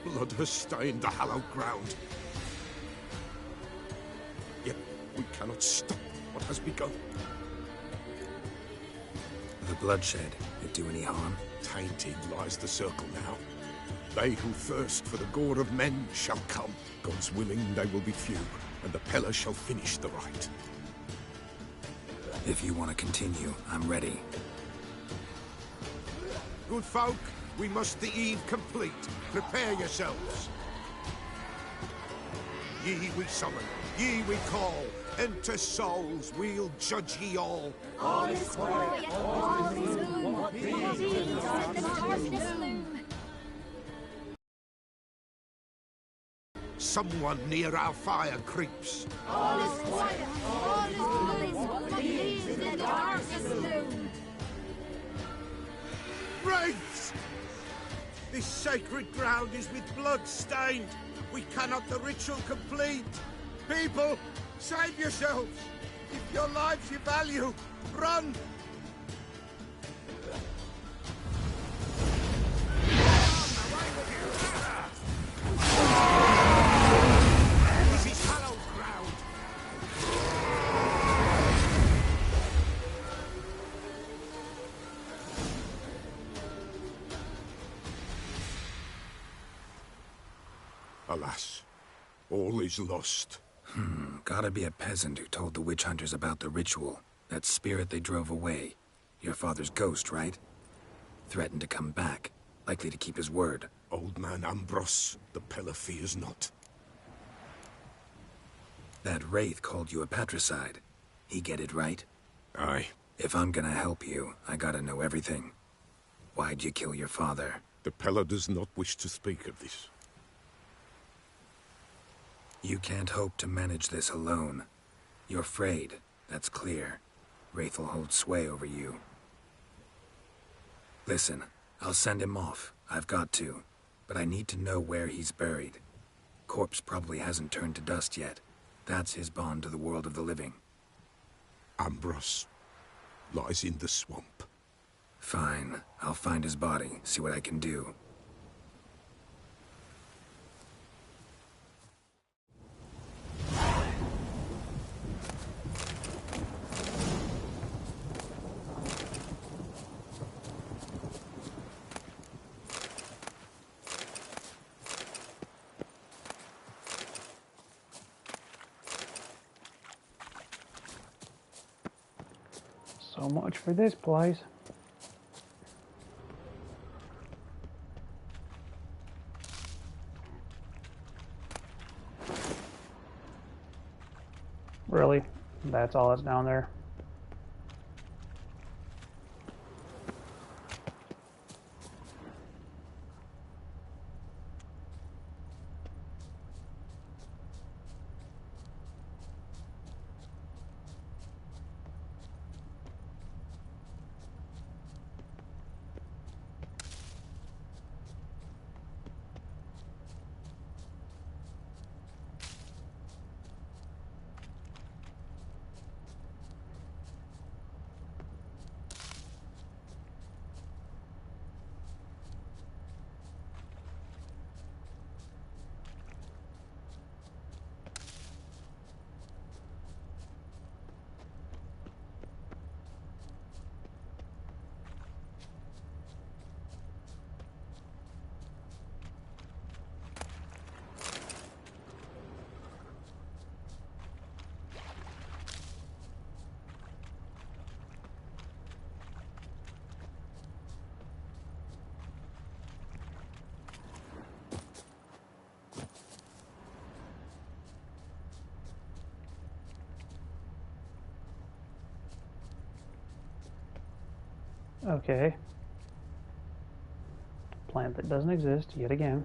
Blood has stained the hallowed ground. Yet we cannot stop what has begun. The bloodshed, it do any harm? Tainted lies the circle now. They who thirst for the gore of men shall come. God's willing, they will be few, and the Peller shall finish the rite. If you want to continue, I'm ready. Good folk, we must the eve complete. Prepare yourselves. Ye we summon, ye we call. Enter souls, we'll judge ye all. All is quiet, all is gloom. What deeds in the darkness loom? Someone near our fire creeps. All is quiet, all is gloom. What deeds in the darkness loom? Wraiths! This sacred ground is with blood stained. We cannot the ritual complete. People, save yourselves. If your lives you value, run! All is lost. Gotta be a peasant who told the witch hunters about the ritual. That spirit they drove away. Your father's ghost, right? Threatened to come back. Likely to keep his word. Old man Ambros, the Pella fears not. That wraith called you a patricide. He get it right? Aye. If I'm gonna help you, I gotta know everything. Why'd you kill your father? The Pella does not wish to speak of this. You can't hope to manage this alone. You're afraid, that's clear. Wraith will hold sway over you. Listen, I'll send him off. I've got to. But I need to know where he's buried. Corpse probably hasn't turned to dust yet. That's his bond to the world of the living. Ambros lies in the swamp. Fine. I'll find his body, see what I can do. So much for this place. Really? That's all that's down there? Okay. Plant that doesn't exist yet again.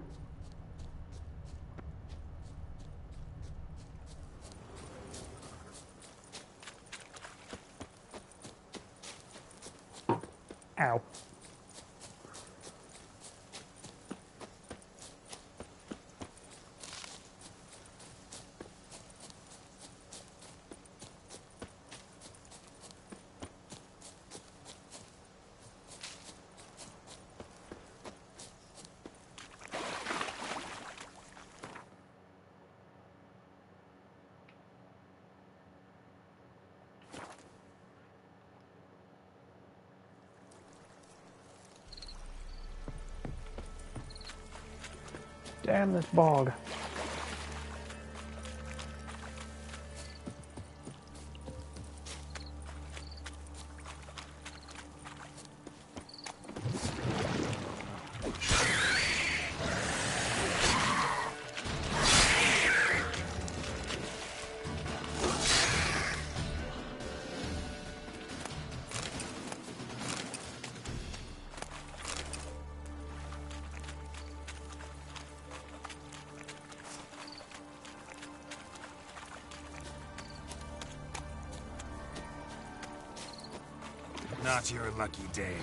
Ow. Damn this bog. Not your lucky day.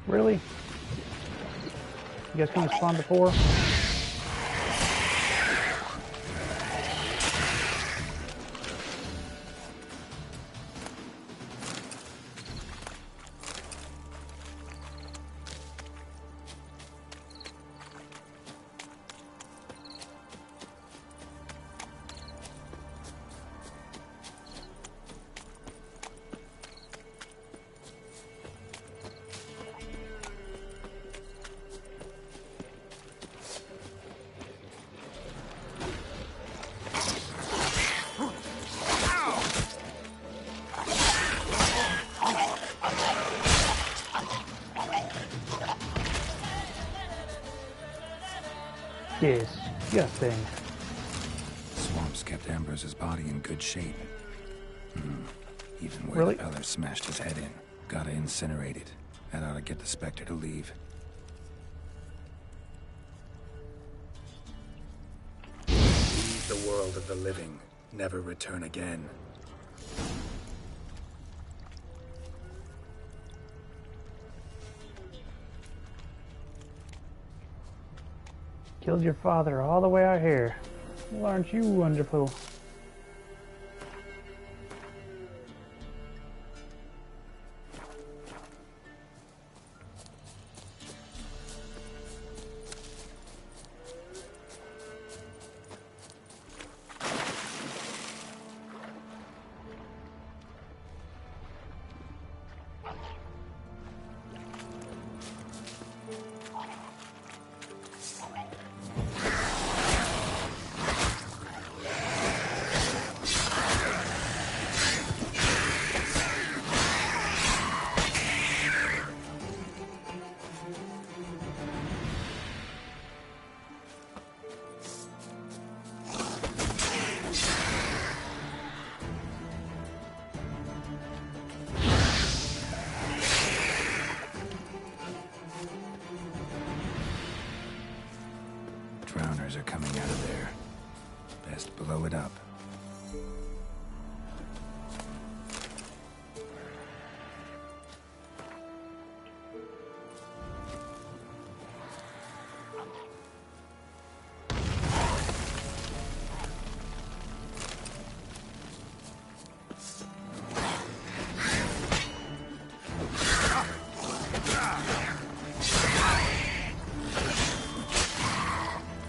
Really? You guys couldn't spawn before? Disgusting. Swamps kept Ambrose's body in good shape. Even where Really? the Peller smashed his head in. Gotta incinerate it. That ought to get the Spectre to leave. Leave the world of the living. Never return again. Killed your father all the way out here. Well, aren't you wonderful? Drowners are coming out of there. Best blow it up.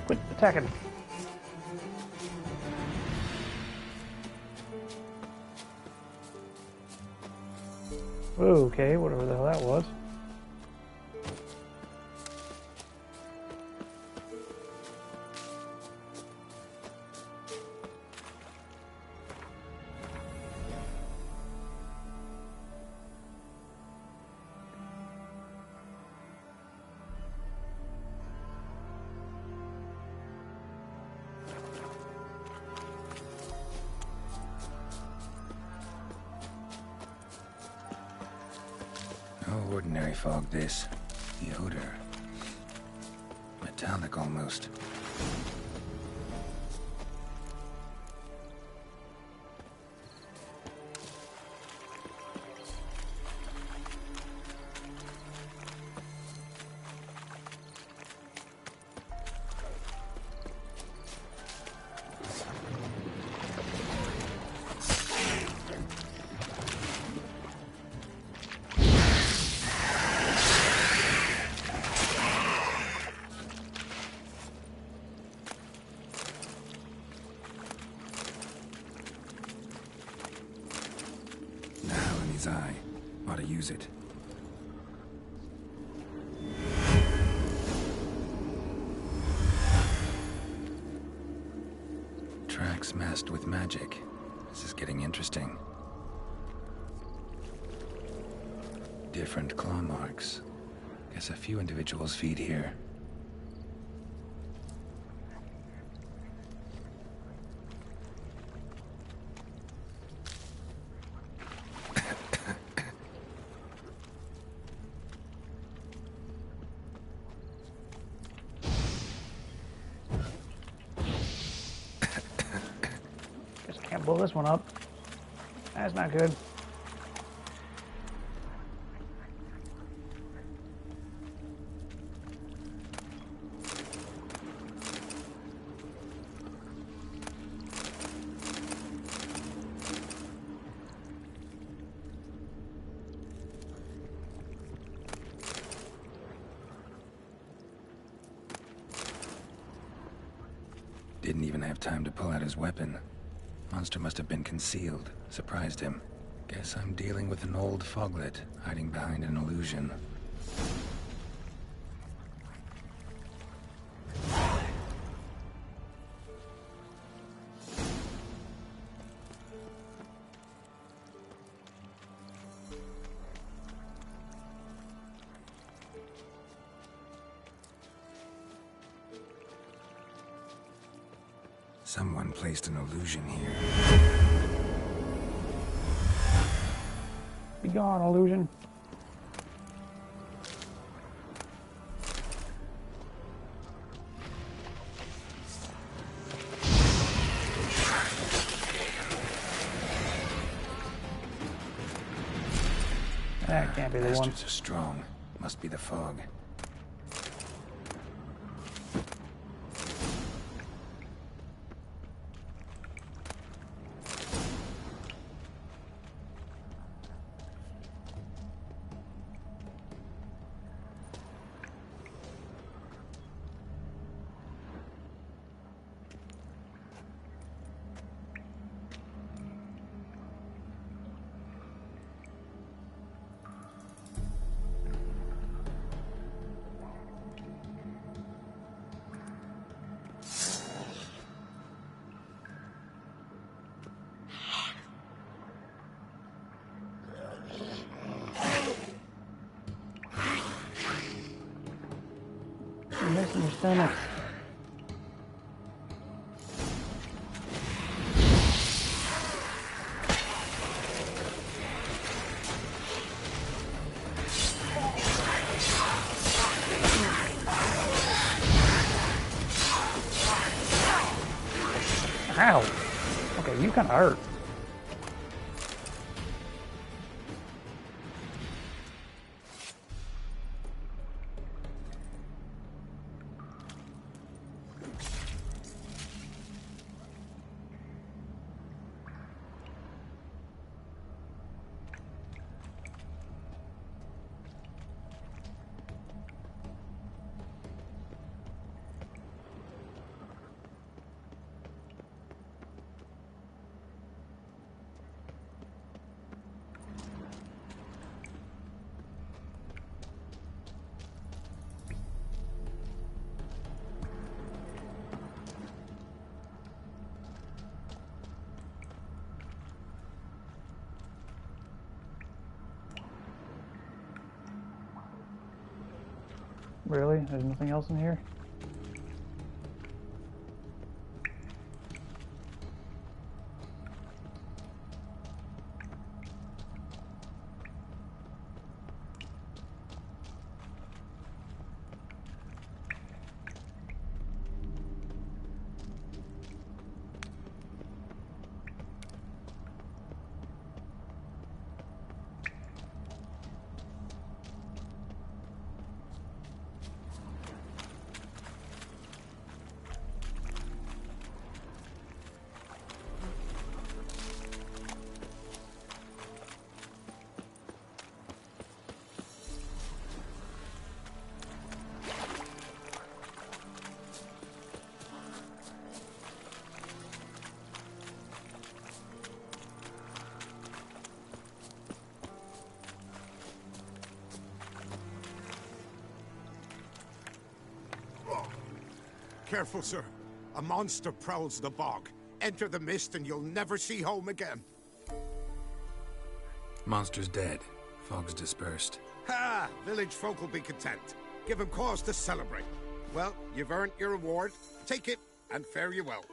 Quit attacking. Okay, whatever the hell that was. No ordinary fog, this. The odor. Metallic almost. Eye. Ought to use it. Tracks masked with magic. This is getting interesting. Different claw marks. Guess a few individuals feed here. Can't blow this one up. That's not good. Didn't even have time to pull out his weapon. Monster must have been concealed. Surprised him. Guess I'm dealing with an old foglet, hiding behind an illusion. Someone placed an illusion here. Be gone, illusion. That can't be the one. Bastards are strong. Must be the fog. You're missing your stomach. Ow! Okay, you kinda hurt. Really? There's nothing else in here? Careful, sir. A monster prowls the bog. Enter the mist and you'll never see home again. Monster's dead. Fog's dispersed. Ha! Village folk will be content. Give them cause to celebrate. Well, you've earned your reward. Take it, and fare you well.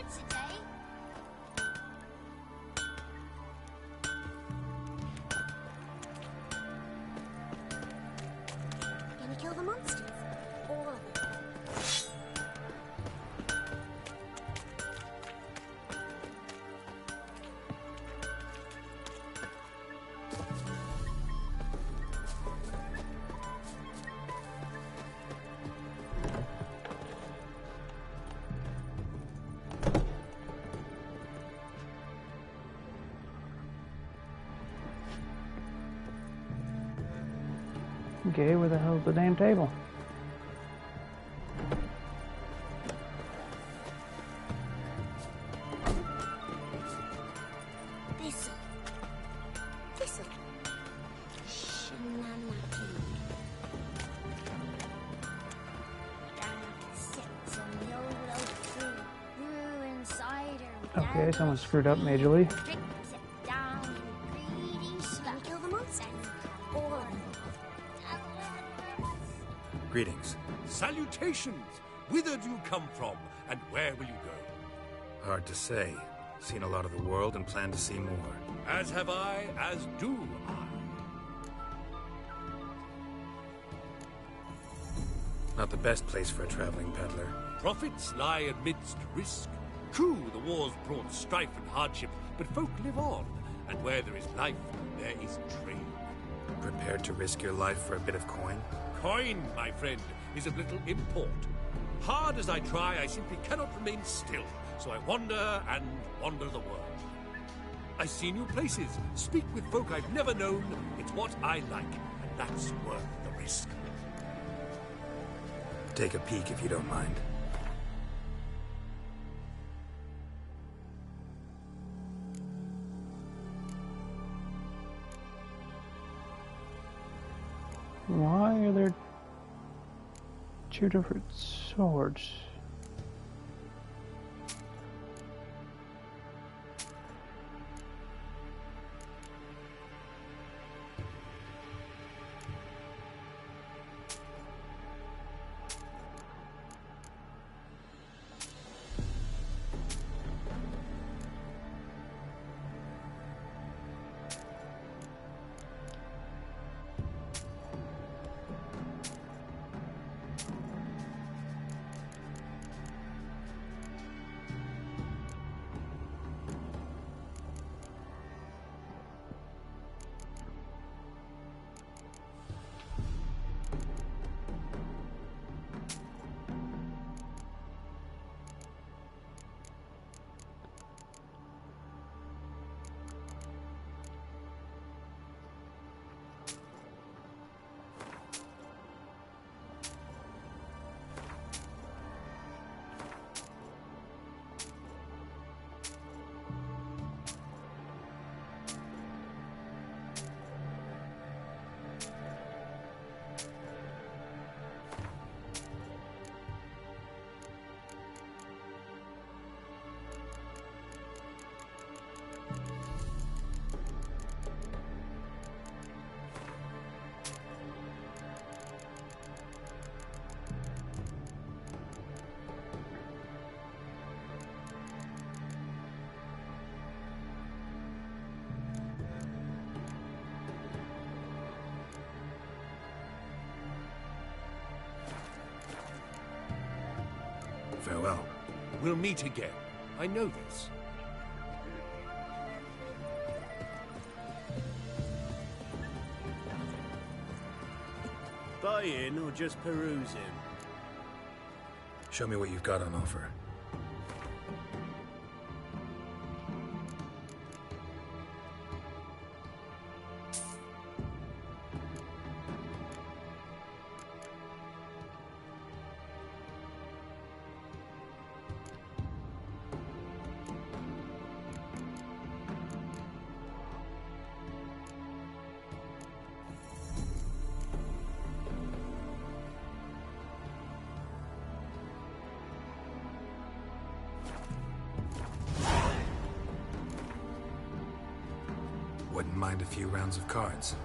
starts it, eh? Gonna kill the monsters? All of them. Okay, where the hell's the damn table? This'll. Shenanigans. Sits on the old oak tree. Brew inside her. Okay, someone screwed up majorly. Drips it down in greedy slush. Kill the monsters. All of them. Greetings. Salutations! Whither do you come from, and where will you go? Hard to say. Seen a lot of the world and plan to see more. As have I, as do I. Not the best place for a traveling peddler. Profits lie amidst risk. True, the war's brought strife and hardship, but folk live on, and where there is life, there is trade. Prepared to risk your life for a bit of coin? Coin, my friend, is of little import. Hard as I try, I simply cannot remain still, so I wander and wander the world. I see new places, speak with folk I've never known. It's what I like, and that's worth the risk. Take a peek if you don't mind. Why are there two different swords? Farewell. We'll meet again. I know this. Buy in or just peruse him? Show me what you've got on offer. Wouldn't mind a few rounds of cards.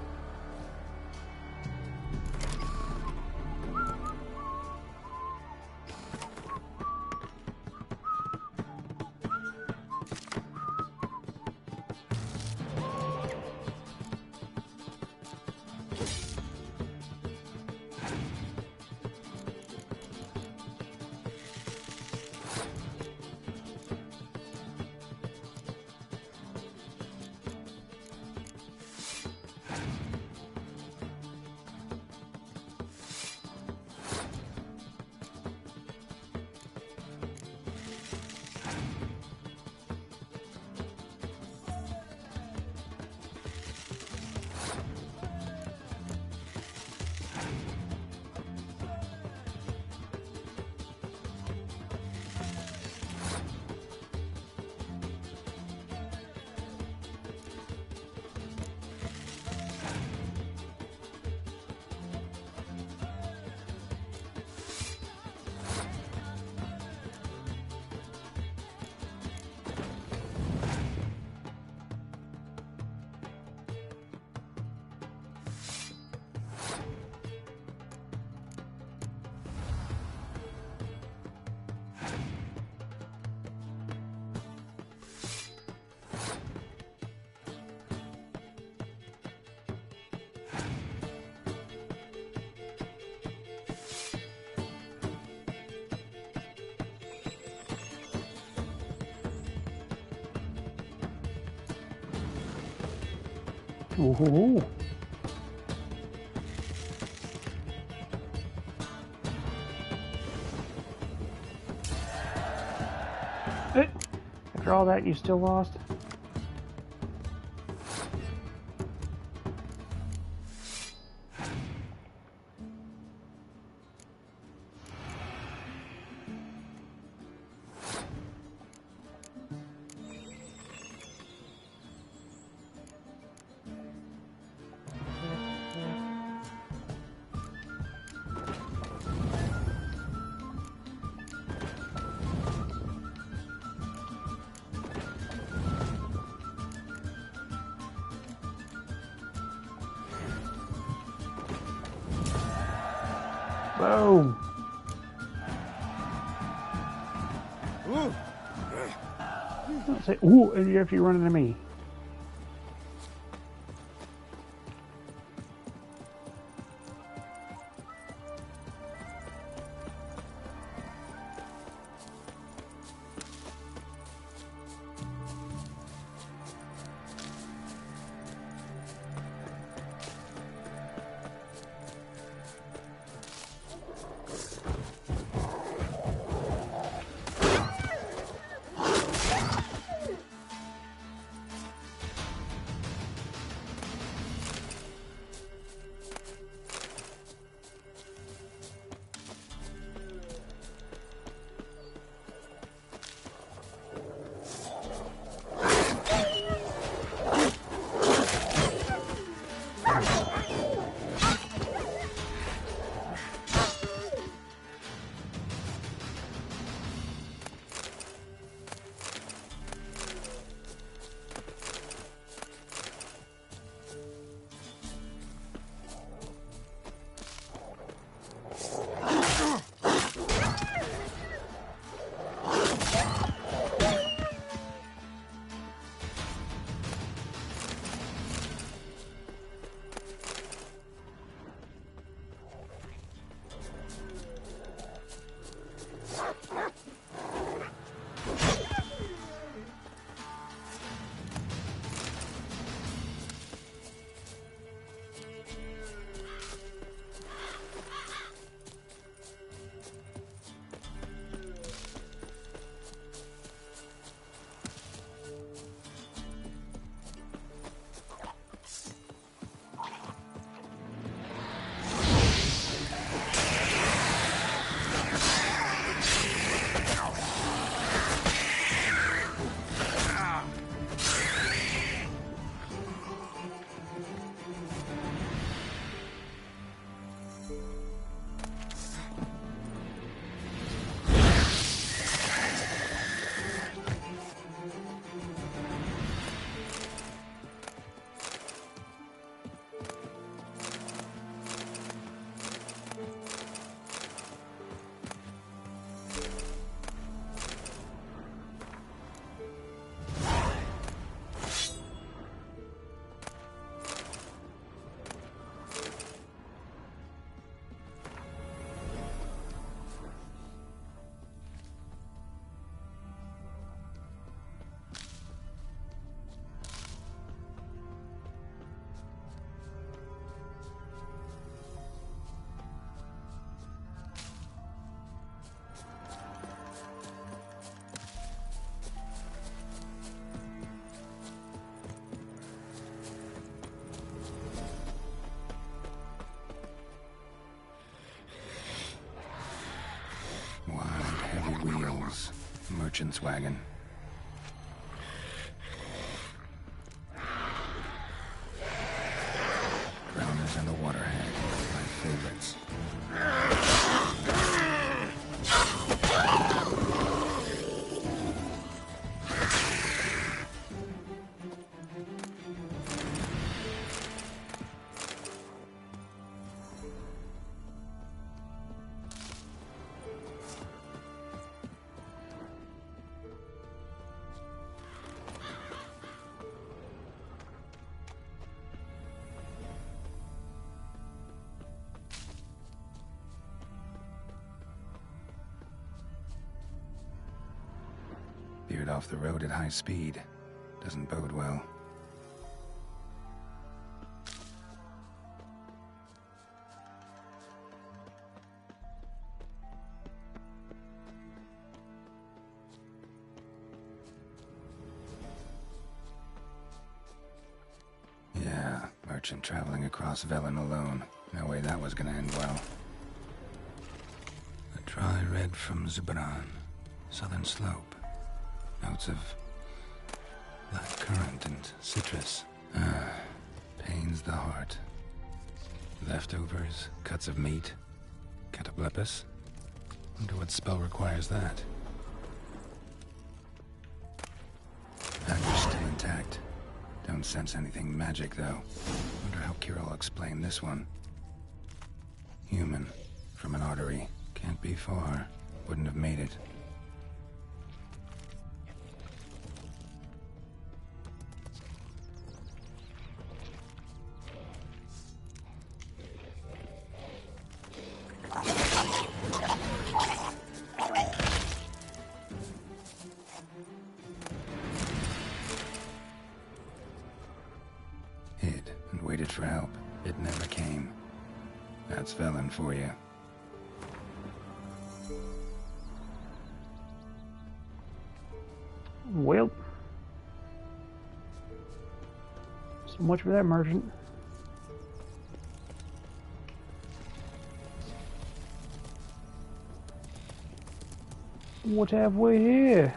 Ooh. After all that, you still lost? Boom. Don't say ooh if you run into me. Merchant's wagon. Drowners and the water hag, my favorites. Veered off the road at high speed. Doesn't bode well. merchant traveling across Velen alone. No way that was gonna end well. A dry red from Zubran. Southern slope. Notes of black currant and citrus. Pains the heart. Leftovers, cuts of meat. Catoblepis? Wonder what spell requires that. Factors stay intact. Don't sense anything magic, though. Wonder how Kira will explain this one. Human. From an artery. Can't be far. Wouldn't have made it. Hid and waited for help. It never came. That's Velen for you. Well, so much for that merchant. What have we here?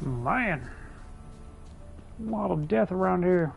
Man, a lot of death around here.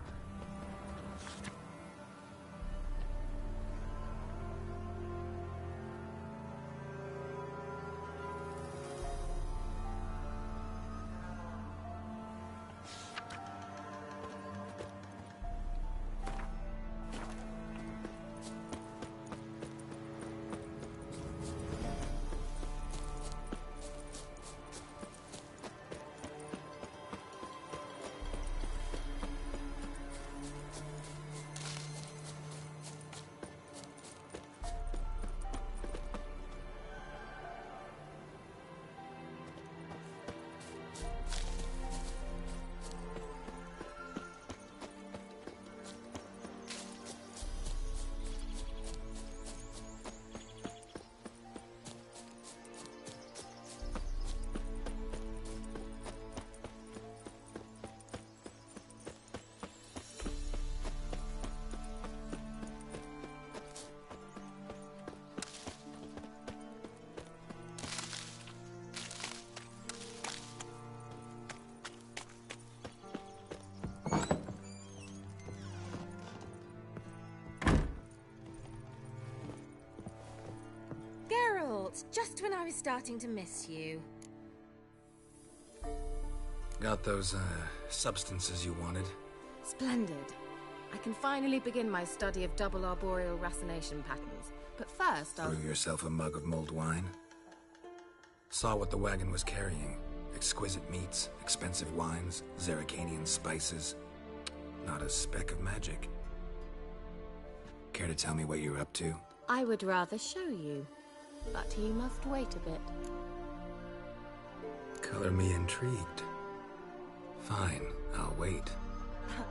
Geralt, just when I was starting to miss you. Got those, substances you wanted? Splendid. I can finally begin my study of double arboreal racination patterns. But first, I'll... Brew yourself a mug of mulled wine? Saw what the wagon was carrying. Exquisite meats, expensive wines, Zerrikanian spices. Not a speck of magic. Care to tell me what you're up to? I would rather show you, but you must wait a bit. Color me intrigued. Fine, I'll wait.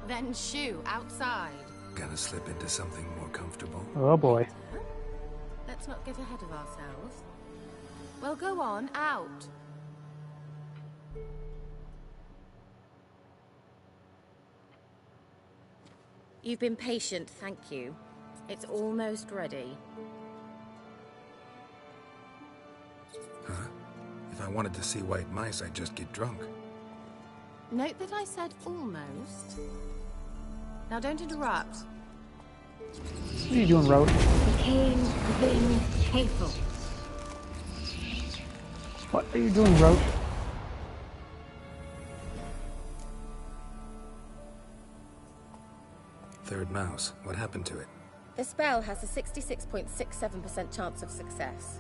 Then shoo, outside. Gonna slip into something more comfortable? Oh boy. Let's not get ahead of ourselves. Well, go on, out. You've been patient, thank you. It's almost ready. If I wanted to see white mice, I'd just get drunk. Note that I said almost. Now don't interrupt. What are you doing, Road? Became then hateful. What are you doing, Road? Third mouse. What happened to it? The spell has a 66.67% chance of success.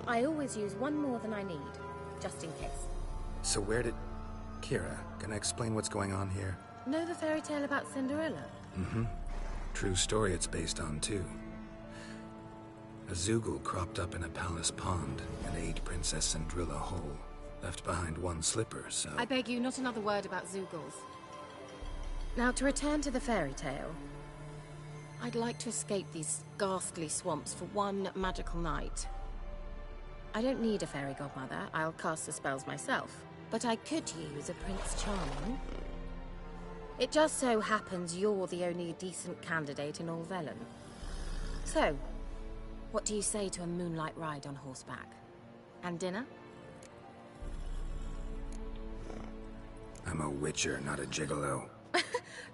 I always use one more than I need, just in case. So where did... Kira, can I explain what's going on here? Know the fairy tale about Cinderella? Mm-hmm. True story it's based on, too. A Zoogle cropped up in a palace pond and ate Princess Cinderella whole. Left behind one slipper, so... I beg you, not another word about Zoogles. Now, to return to the fairy tale, I'd like to escape these ghastly swamps for one magical night. I don't need a fairy godmother, I'll cast the spells myself. But I could use a Prince Charming. It just so happens you're the only decent candidate in all Velen. So, what do you say to a moonlight ride on horseback? And dinner? I'm a witcher, not a gigolo.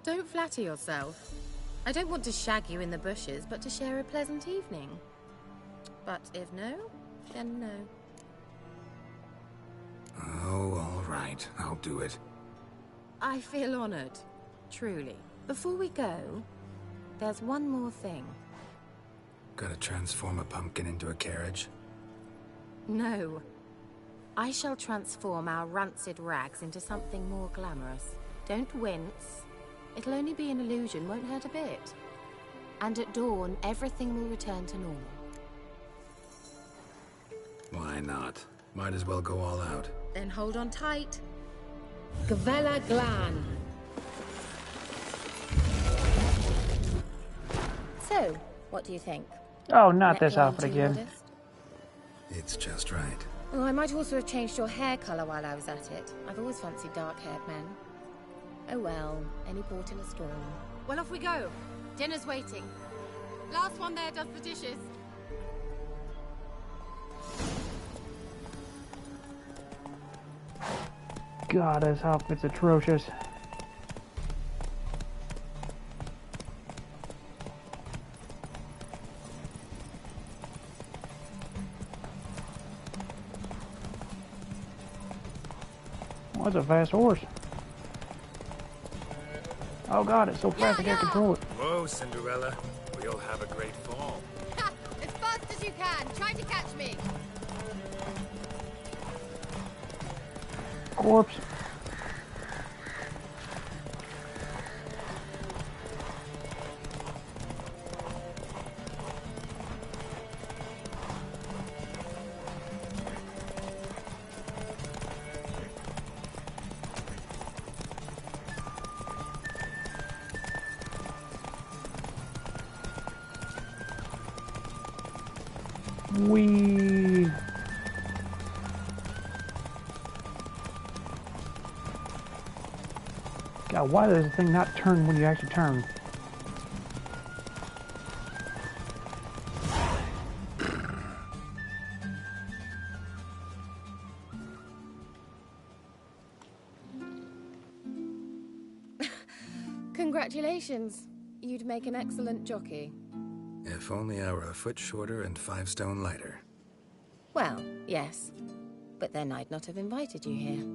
Don't flatter yourself. I don't want to shag you in the bushes, but to share a pleasant evening. But if no, then no. Oh, all right. I'll do it. I feel honored. Truly. Before we go, there's one more thing. Gotta transform a pumpkin into a carriage? No. I shall transform our rancid rags into something more glamorous. Don't wince. It'll only be an illusion, won't hurt a bit. And at dawn, everything will return to normal. Why not? Might as well go all out. Then hold on tight. Gavella Glan. So, what do you think? Oh, not Neckline this outfit too again. modest? It's just right. Oh, I might also have changed your hair colour while I was at it. I've always fancied dark-haired men. Oh well, any port in a storm. Well, off we go. Dinner's waiting. Last one there does the dishes. God, this outfit's atrocious. Oh, it's a fast horse. Oh God, it's so fast I can't control it. Whoa, Cinderella. We'll have a great fall. Ha! As fast as you can. Try to catch me. Corpse. Wee. God, why does the thing not turn when you actually turn? Congratulations. You'd make an excellent jockey. If only I were a foot shorter and 5 stone lighter. Well, yes. But then I'd not have invited you here.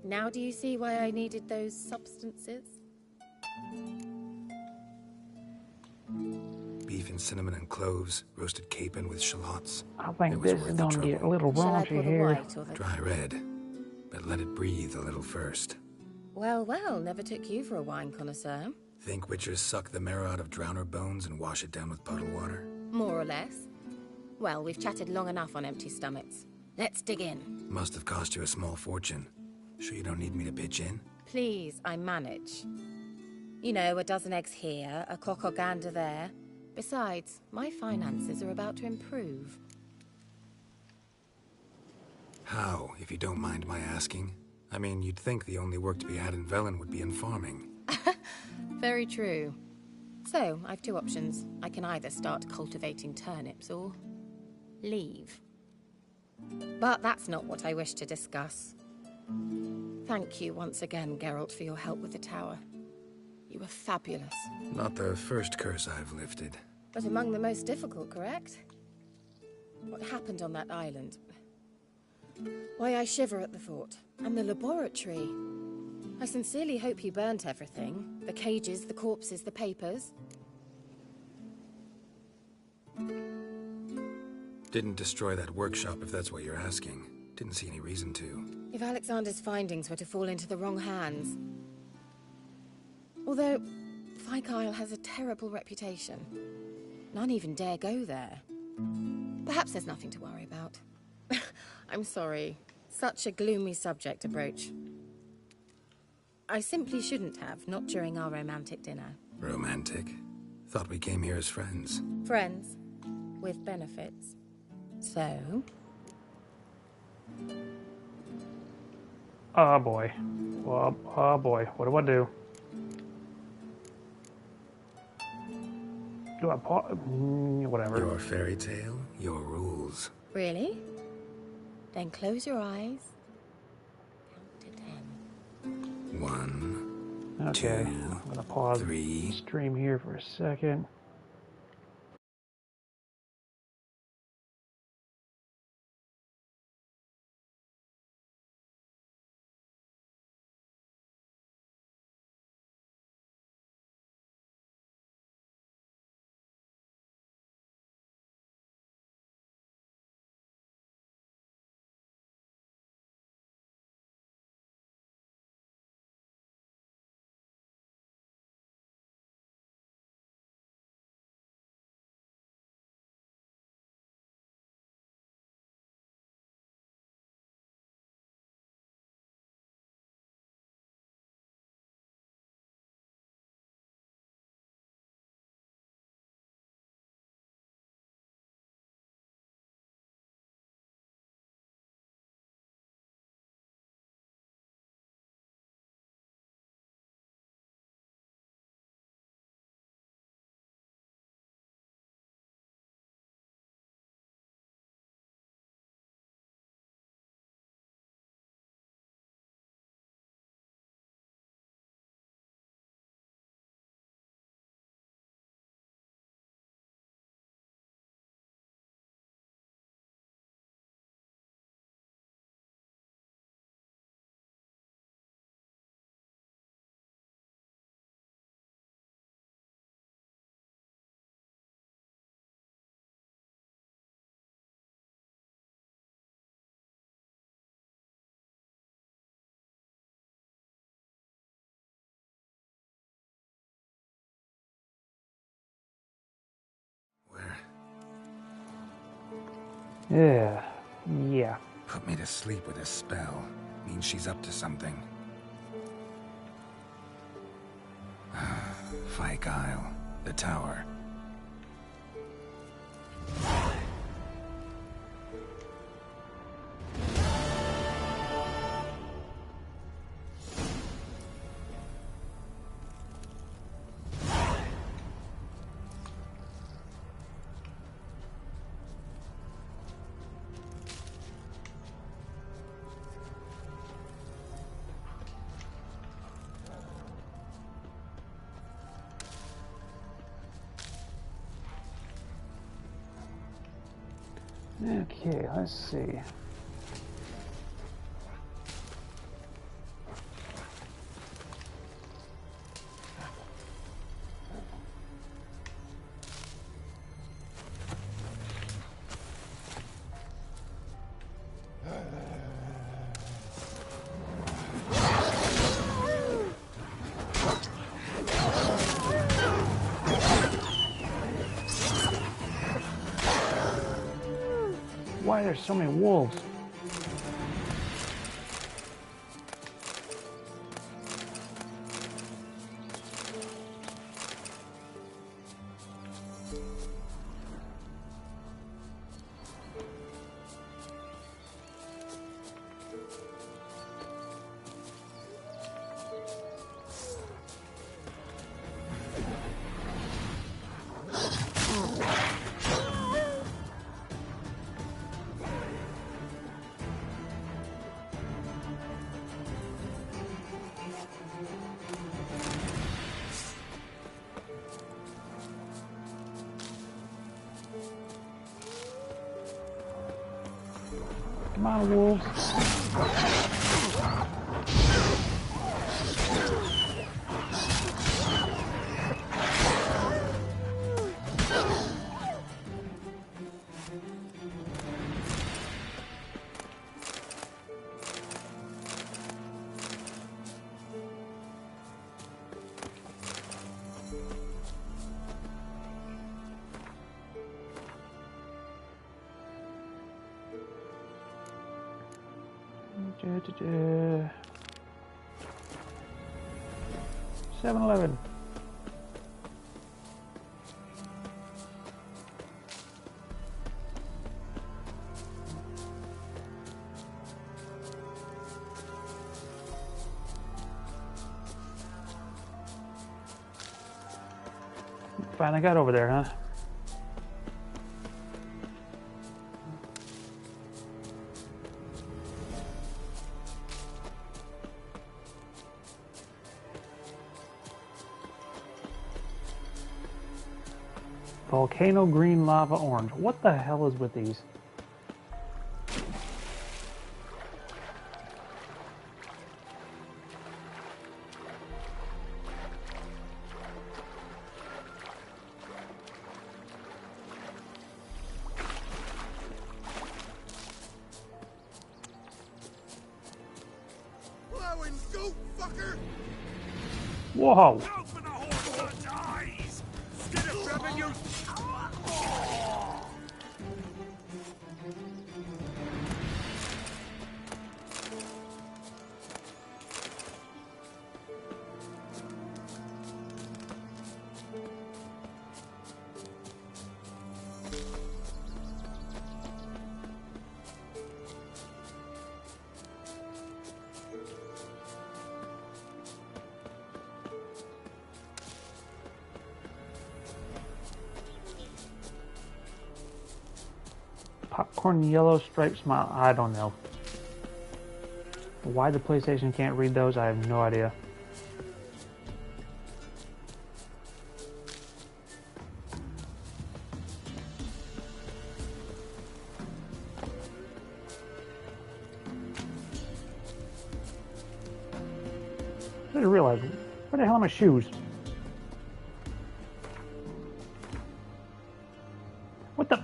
Now do you see why I needed those substances? Beef and cinnamon and cloves, roasted capon with shallots. I think this is gonna get a little raunchy here. Dry red, but let it breathe a little first. Well, well, never took you for a wine connoisseur. Think witchers suck the marrow out of drowner bones and wash it down with puddle water? More or less. Well, we've chatted long enough on empty stomachs. Let's dig in. Must have cost you a small fortune. Sure you don't need me to pitch in? Please, I manage. You know, a dozen eggs here, a cock or gander there. Besides, my finances are about to improve. How, if you don't mind my asking? I mean, you'd think the only work to be had in Velen would be in farming. Very true. So, I've 2 options. I can either start cultivating turnips or leave. But that's not what I wish to discuss. Thank you once again, Geralt, for your help with the tower. You were fabulous. Not the first curse I've lifted. But among the most difficult, correct? What happened on that island? Why, I shiver at the thought. And the laboratory. I sincerely hope you burnt everything. The cages, the corpses, the papers. Didn't destroy that workshop, if that's what you're asking. Didn't see any reason to. If Alexander's findings were to fall into the wrong hands... Although, Fyke Isle has a terrible reputation. None even dare go there. Perhaps there's nothing to worry about. I'm sorry. Such a gloomy subject to broach. I simply shouldn't have, not during our romantic dinner. Romantic? Thought we came here as friends. Friends. With benefits. So? Oh boy. Well, oh boy. What do I do? Do I pause? Whatever. Your fairy tale, your rules. Really? Then close your eyes. Count to 10. 1, Okay. 2, I'm gonna pause 3. the stream here for a second. Yeah. Put me to sleep with a spell. Means she's up to something. Fyke Isle. The tower. Okay, let's see. Why there's so many wolves? Come on, wolves. Da-da-da. 7-Eleven. Finally got over there, huh? Volcano green, lava orange. What the hell is with these? Blowing goat fucker! Whoa! Open the horse's eyes! Skin of revenue! Popcorn yellow striped smile. I don't know. Why the PlayStation can't read those, I have no idea. I didn't realize. Where the hell are my shoes? What the?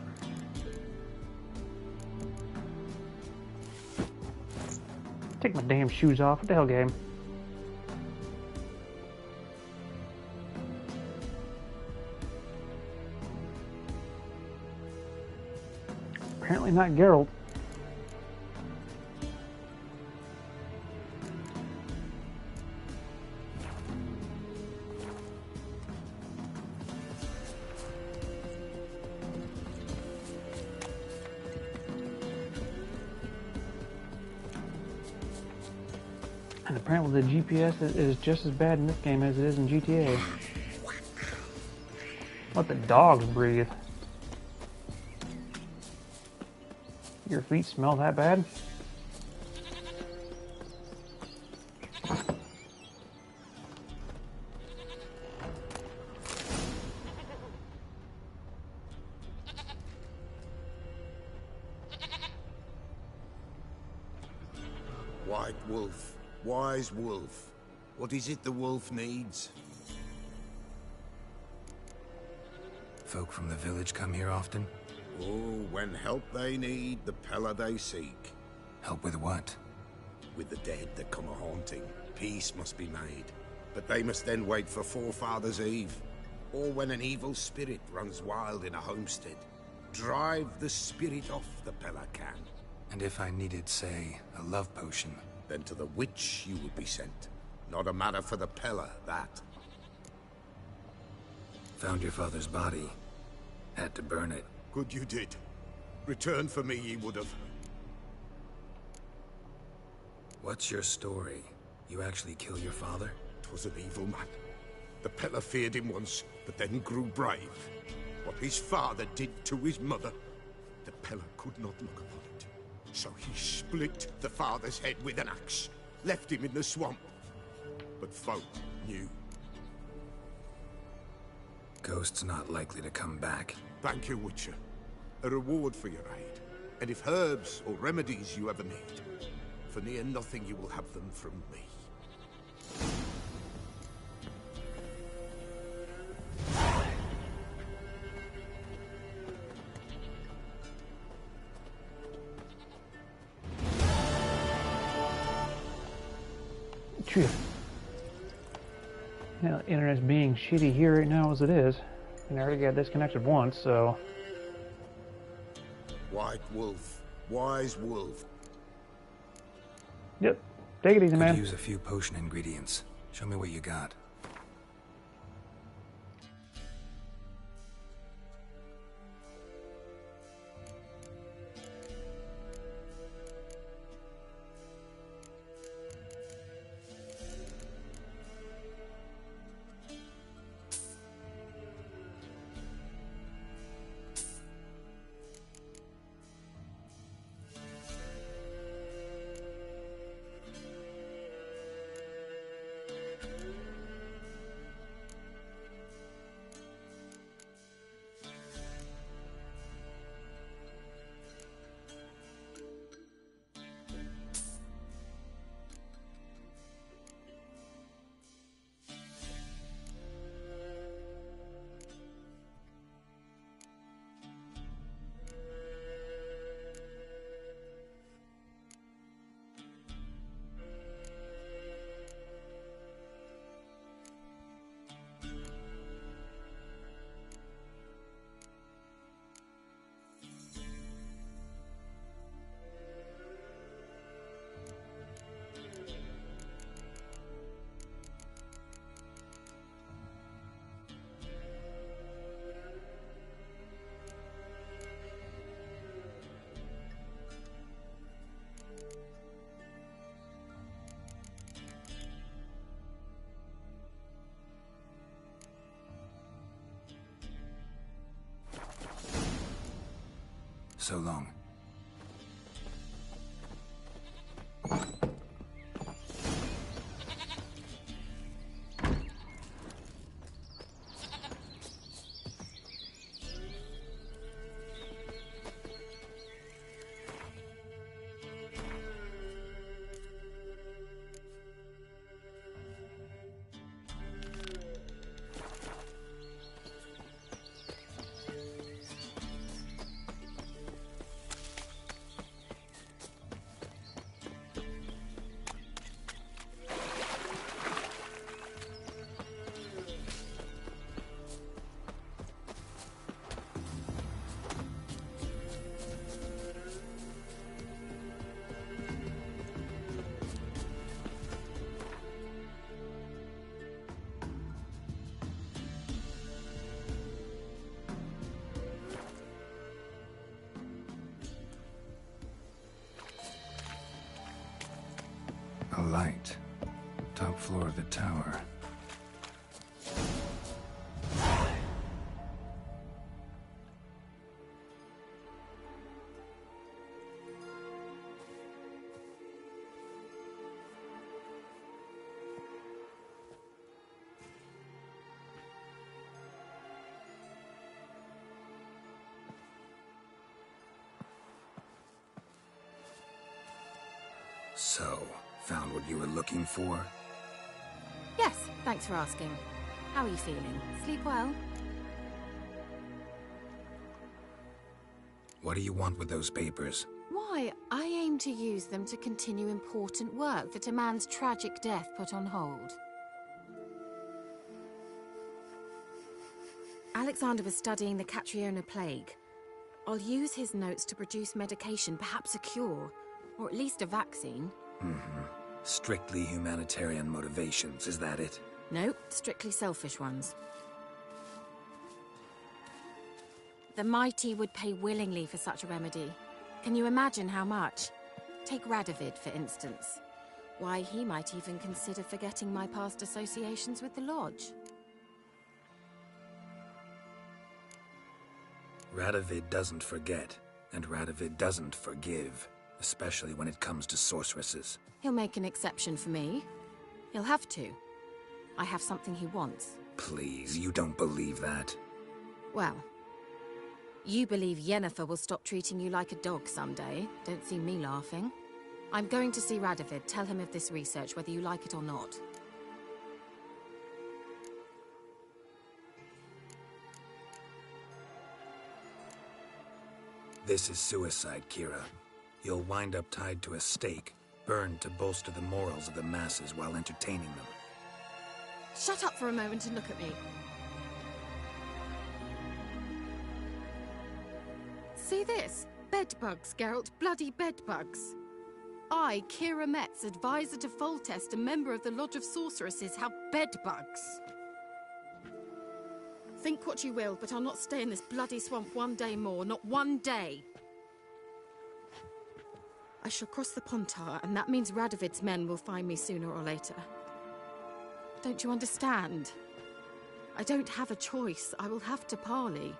Take my damn shoes off. What the hell, game? Apparently not Geralt. And apparently the GPS is just as bad in this game as it is in GTA. Let the dogs breathe. Your feet smell that bad? White wolf. Wise wolf. What is it the wolf needs? Folk from the village come here often? Oh, when help they need, the Pella they seek. Help with what? With the dead that come a-haunting, peace must be made. But they must then wait for Forefathers' Eve, or when an evil spirit runs wild in a homestead. Drive the spirit off, the Pella can. And if I needed, say, a love potion? Then to the witch you would be sent. Not a matter for the Pella, that. Found your father's body. Had to burn it. Good you did. Return for me ye would have. What's your story? You actually kill your father? 'Twas an evil man. The Pella feared him once, but then grew brave. What his father did to his mother, the Pella could not look upon it. So he split the father's head with an axe, left him in the swamp. But folk knew. Ghost's not likely to come back. Thank you, Witcher. A reward for your aid. And if herbs or remedies you ever need, for near nothing you will have them from me. Phew. Yeah, the internet's being shitty here right now as it is. And I already got disconnected once, so... White wolf. Wise wolf. Yep. Take it easy, man. Could use a few potion ingredients. Show me what you got. So long. A light. Top floor of the tower. So, found what you were looking for? Yes, thanks for asking. How are you feeling? Sleep well? What do you want with those papers? Why, I aim to use them to continue important work that a man's tragic death put on hold. Alexander was studying the Catriona plague. I'll use his notes to produce medication, perhaps a cure, or at least a vaccine. Mm-hmm. Strictly humanitarian motivations, is that it? No, strictly selfish ones. The mighty would pay willingly for such a remedy. Can you imagine how much? Take Radovid, for instance. Why, he might even consider forgetting my past associations with the Lodge. Radovid doesn't forget, and Radovid doesn't forgive, especially when it comes to sorceresses. He'll make an exception for me. He'll have to. I have something he wants. Please, you don't believe that. Well, You believe Yennefer will stop treating you like a dog someday. Don't see me laughing. I'm going to see Radovid. Tell him of this research, whether you like it or not. This is suicide, Kira. You'll wind up tied to a stake, burned to bolster the morals of the masses while entertaining them. Shut up for a moment and look at me. See this? Bedbugs, Geralt. Bloody bedbugs. I, Kira Metz, advisor to Foltest, a member of the Lodge of Sorceresses, have bedbugs. Think what you will, but I'll not stay in this bloody swamp one day more. Not one day. I shall cross the Pontar, and that means Radovid's men will find me sooner or later. Don't you understand? I don't have a choice. I will have to parley.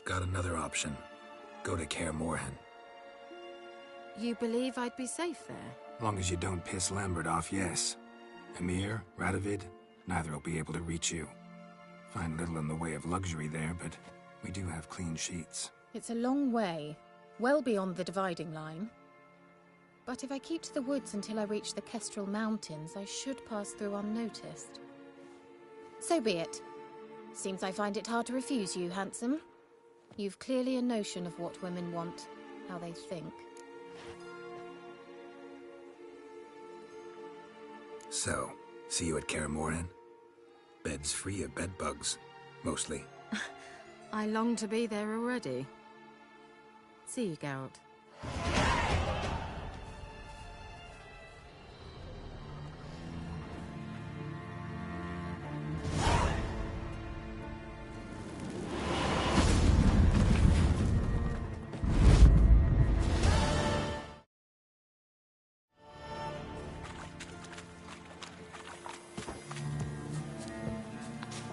Got another option. Go to Kaer Morhen. You believe I'd be safe there? Long as you don't piss Lambert off, yes. Emir, Radovid, neither will be able to reach you. Find little in the way of luxury there, but we do have clean sheets. It's a long way, well beyond the dividing line. But if I keep to the woods until I reach the Kestrel Mountains, I should pass through unnoticed. So be it. Seems I find it hard to refuse you, handsome. You've clearly a notion of what women want, how they think. So, see you at Kaer Morhen? Beds free of bedbugs, mostly. I long to be there already. See you, Geralt.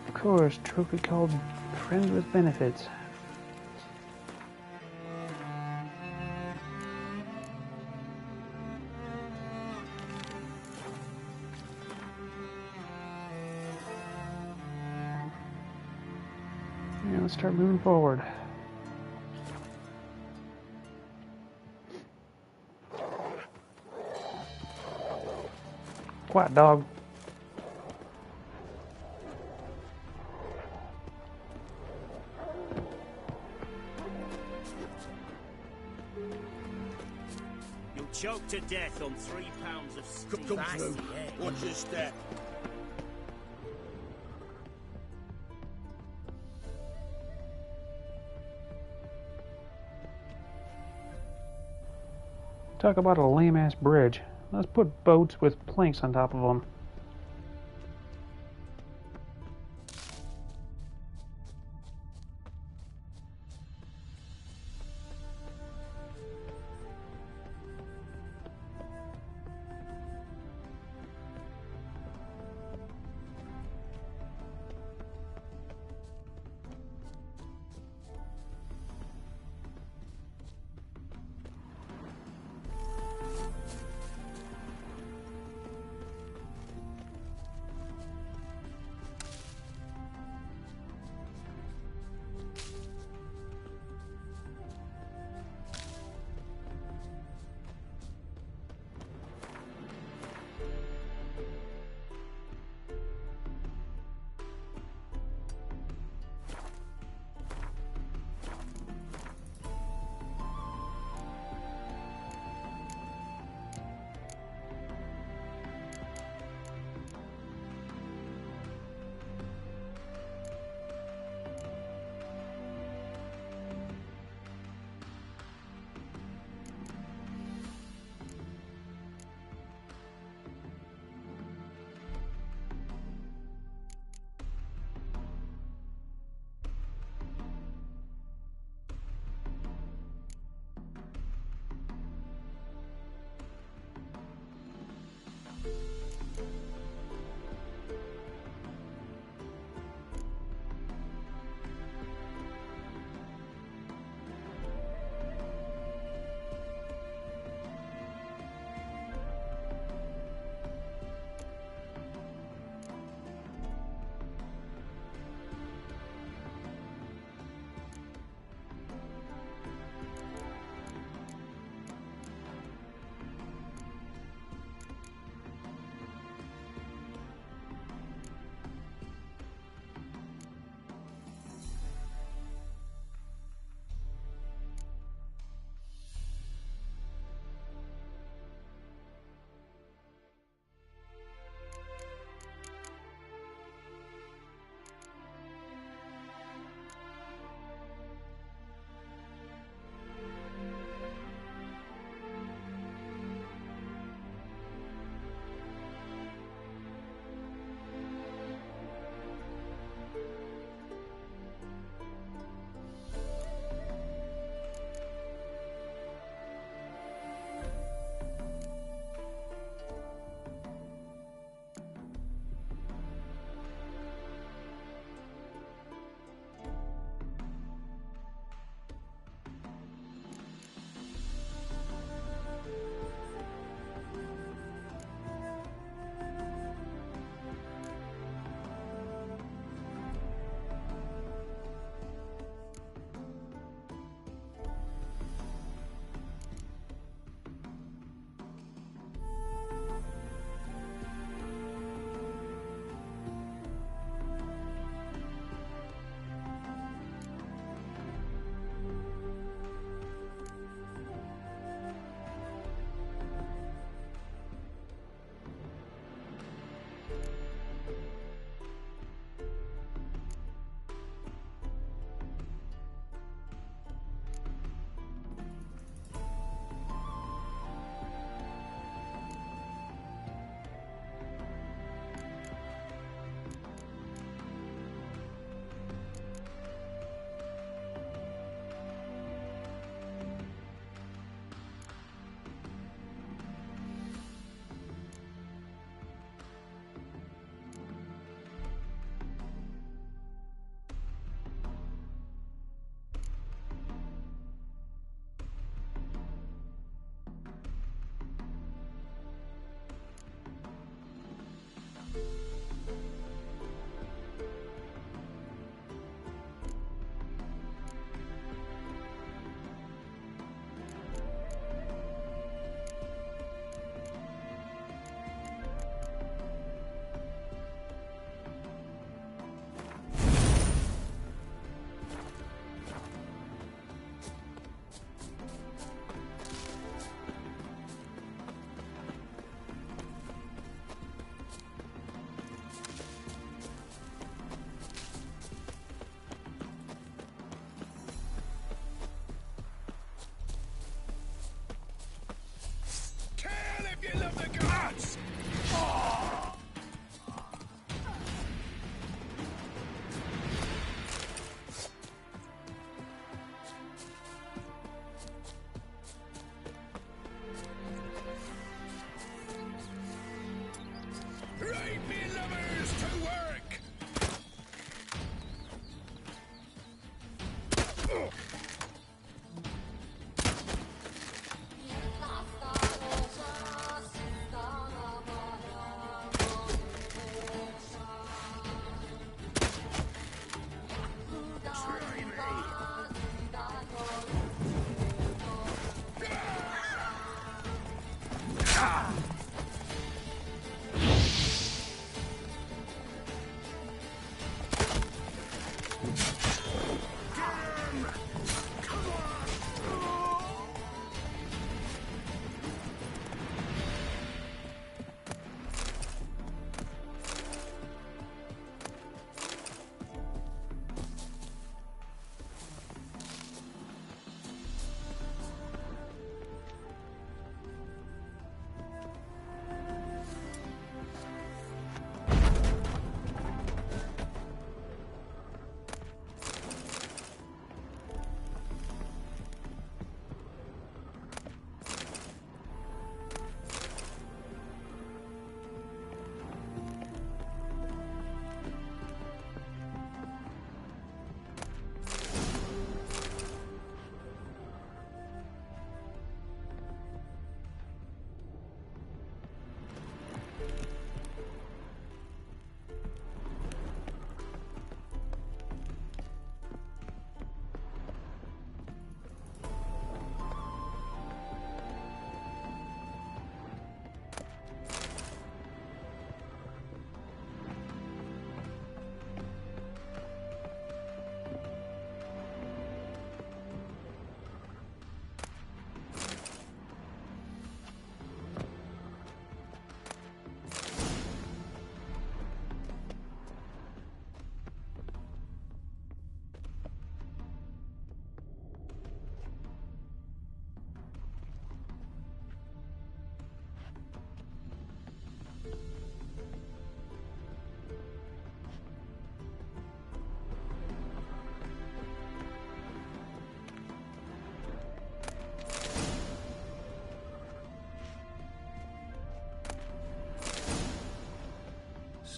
Of course, trophy called Friends with Benefits. Yeah, let's start moving forward. Quiet, dog. Choked to death on 3 pounds of steam. Come through. Watch your step. Talk about a lame-ass bridge. Let's put boats with planks on top of them.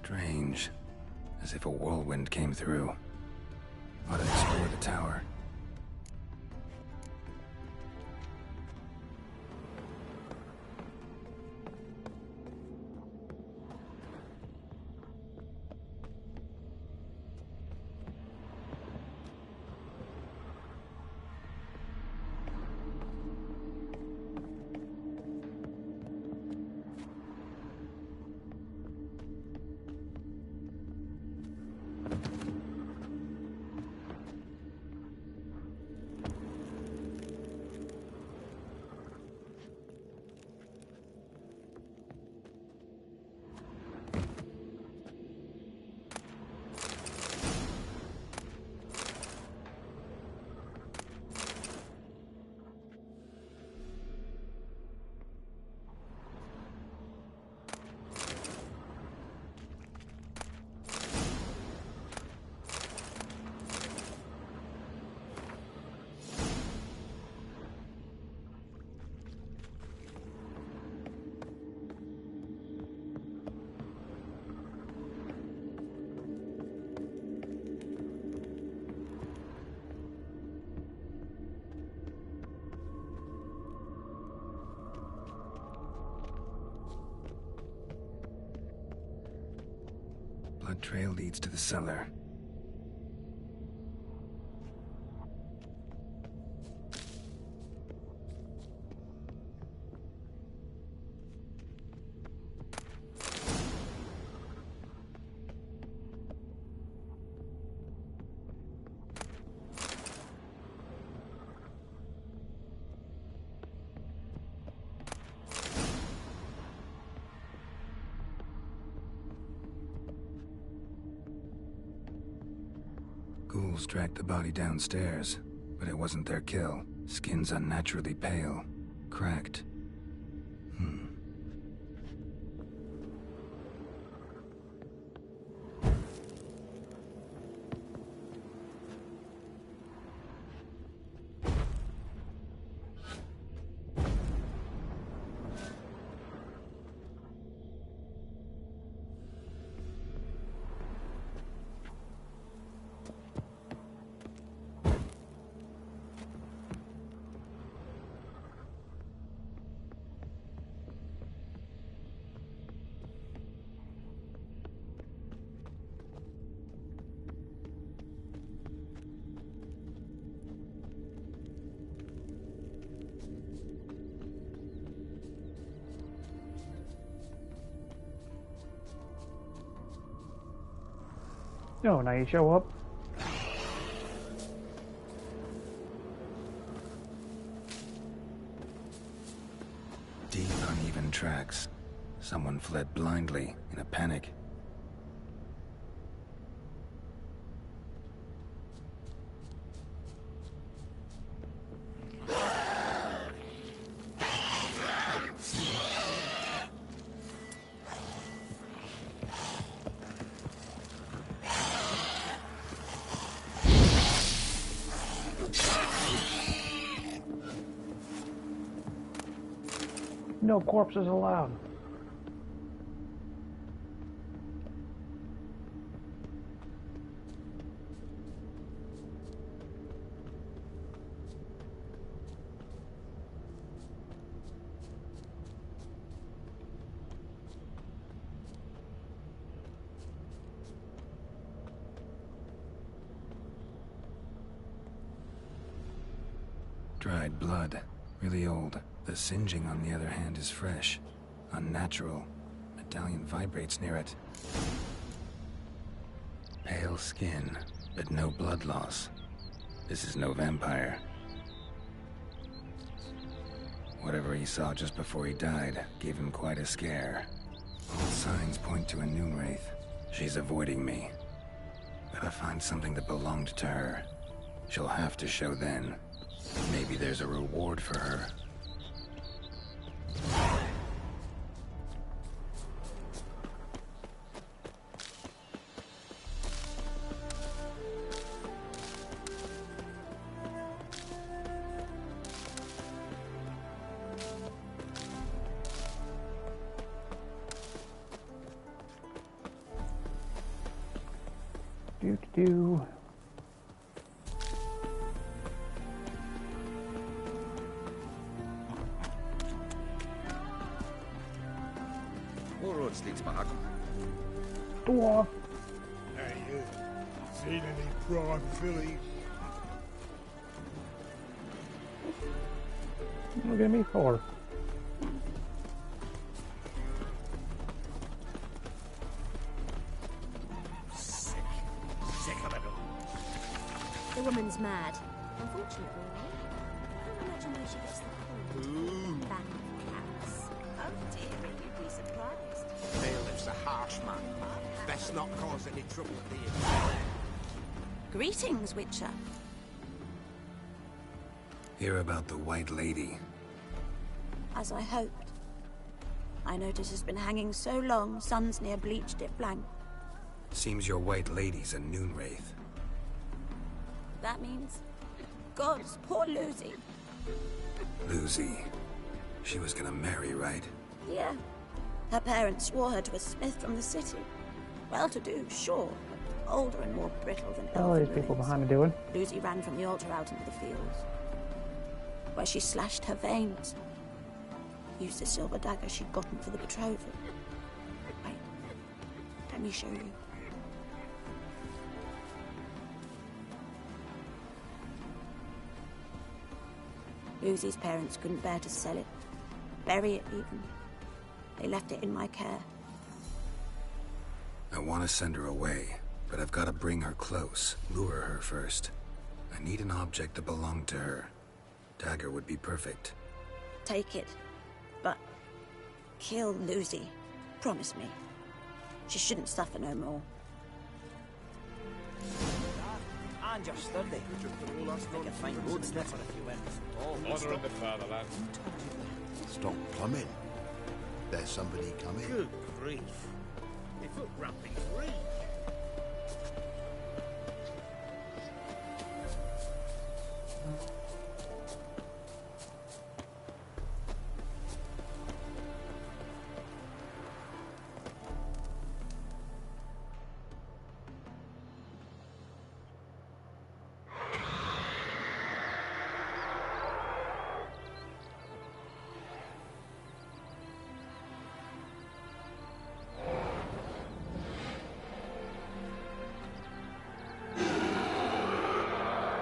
Strange. As if a whirlwind came through. Ought to explore the tower. Blood trail leads to the cellar. Ghouls dragged the body downstairs, but it wasn't their kill. Skin's unnaturally pale, cracked. No, now you show up. Deep, uneven tracks. Someone fled blindly, in a panic. No corpses allowed. Dried blood. Really old. The singeing, on the other hand, is fresh. Unnatural. Medallion vibrates near it. Pale skin, but no blood loss. This is no vampire. Whatever he saw just before he died gave him quite a scare. All signs point to a Noonwraith. She's avoiding me. Gotta find something that belonged to her. She'll have to show then. Maybe there's a reward for her. Do. What roads lead to Mahagam? Dwarf. Hey, you. Seen any prime fillies? Look at me for. Sick of it all. The woman's mad. Unfortunately, I don't imagine where she gets the cold. Back of the house. Oh dear, you'd be surprised. Bailiff's a harsh man. Best not cause any trouble at the inn. Greetings, Witcher. Hear about the White Lady. As I hoped. I notice it's been hanging so long, sun's near bleached it blank. Seems your White Lady's a noon wraith. That means... Gods, poor Lucy. Lucy. She was gonna marry, right? Yeah. Her parents swore her to a smith from the city. Well-to-do, sure, but older and more brittle than What are all these people behind me doing? Lucy ran from the altar out into the fields, where she slashed her veins. Used the silver dagger she'd gotten for the betrothal. Wait, let me show you. Lucy's parents couldn't bear to sell it, bury it even. They left it in my care. I want to send her away, but I've got to bring her close, lure her first. I need an object to belong to her. Dagger would be perfect. Take it, but kill Lucy. Promise me. She shouldn't suffer no more. And you're sturdy. Like a fine woodsmith if you went. Honor in the fatherland. Stop plumbing. There's somebody coming. Good grief. They look ramping free.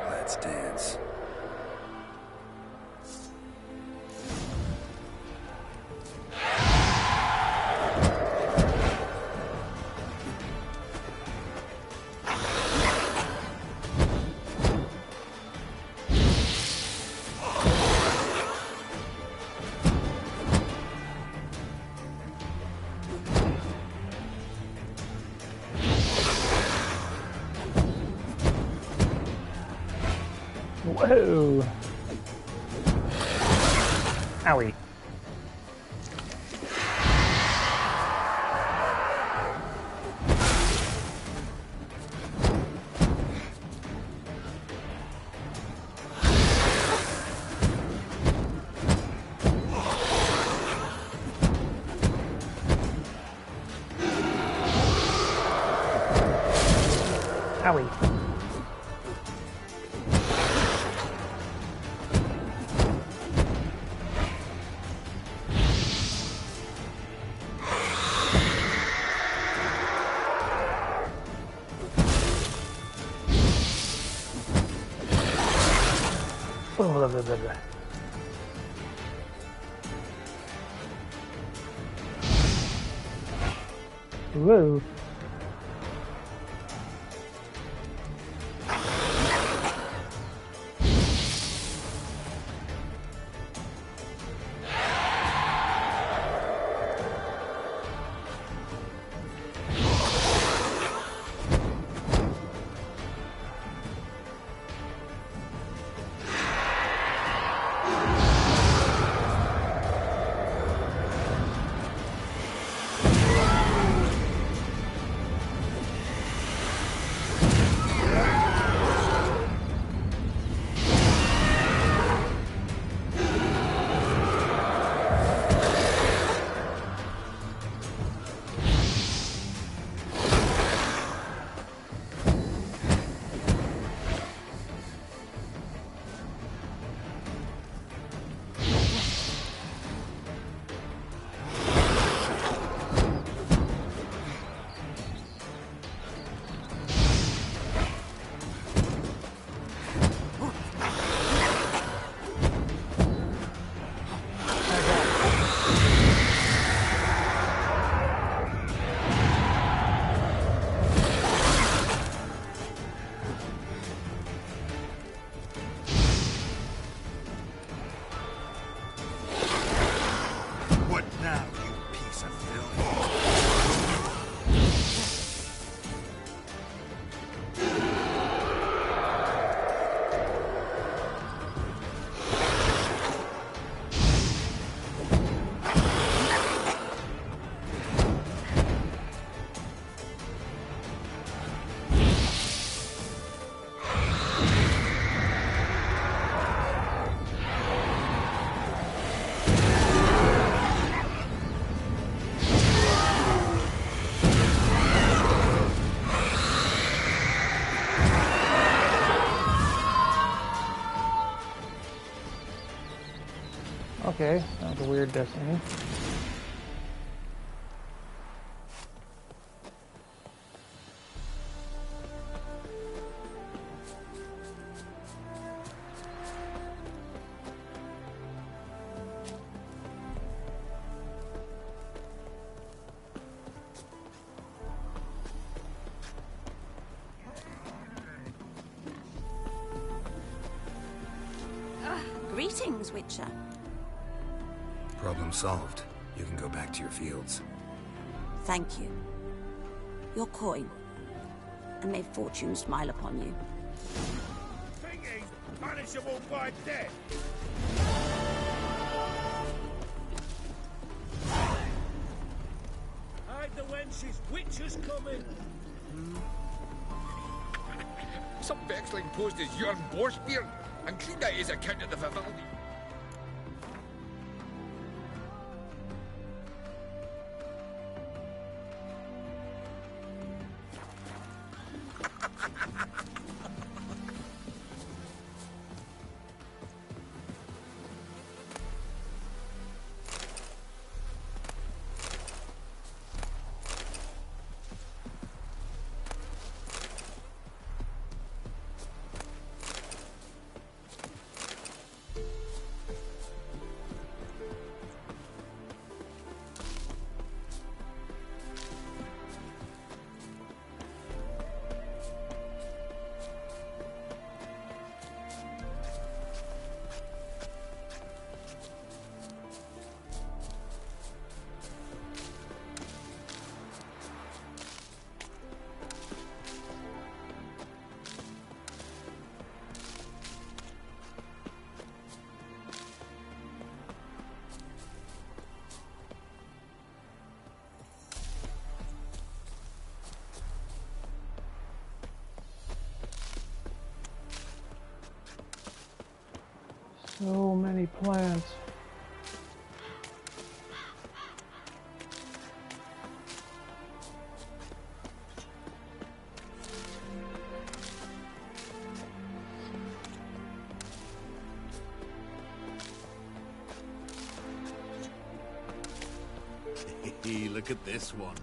Let's dance. Whoa! Owie. Owie. Blah, blah, blah, blah. Whoa. Okay, that was a weird destiny. Greetings, Witcher. Problem solved. You can go back to your fields. Thank you. Your coin. And may fortune smile upon you. Thinking punishable by death. Hide the wenches, Witcher's coming. Some Vexling posed as Jörn Borstbeard and cleaned out his account of the Vivaldi. So many plants. Look at this one.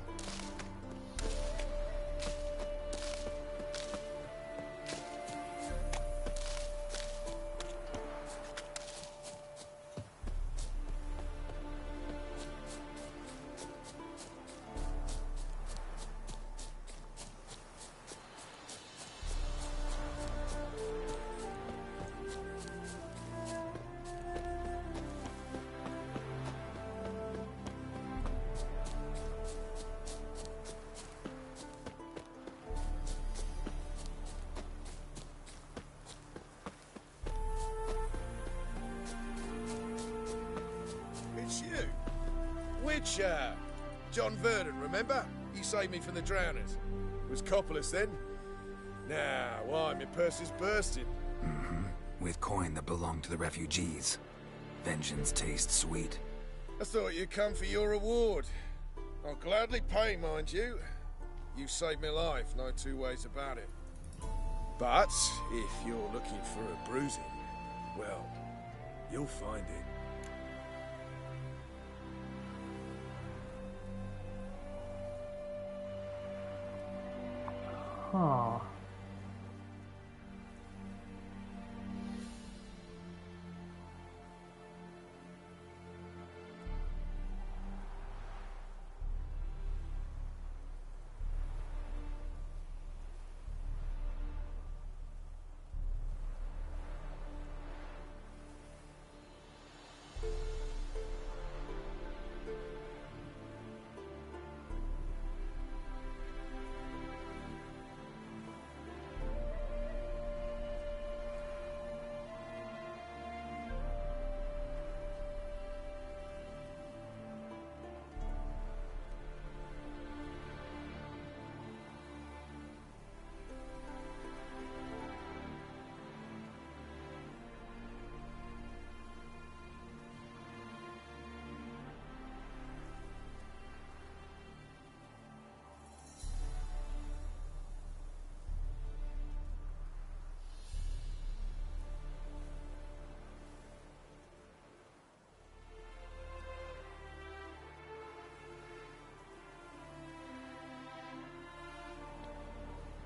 Witcher! John Verdon, remember? You saved me from the drowners. Was Coppolis then? Now, why, my purse is bursting. Mm-hmm. With coin that belonged to the refugees. Vengeance tastes sweet. I thought you'd come for your reward. I'll gladly pay, mind you. You saved my life, no two ways about it. But, if you're looking for a bruising, well, you'll find it. Huh.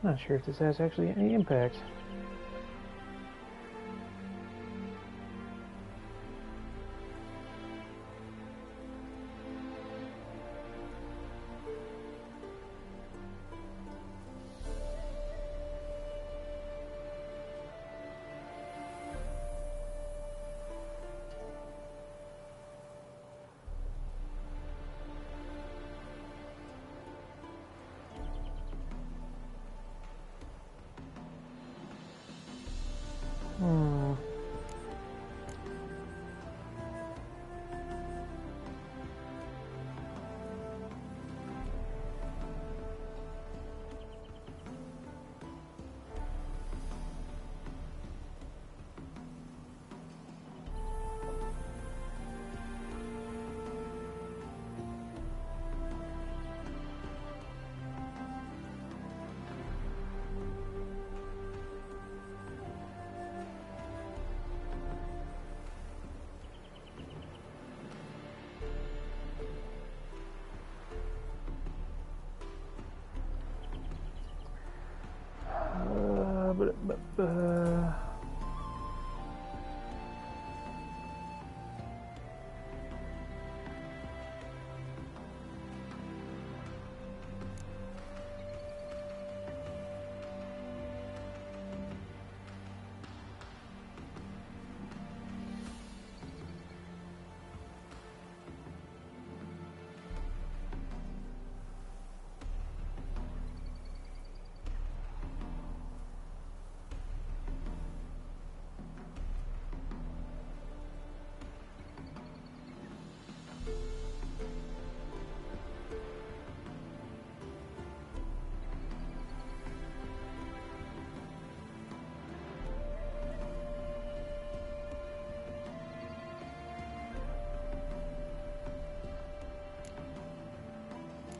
Not sure if this has actually any impact.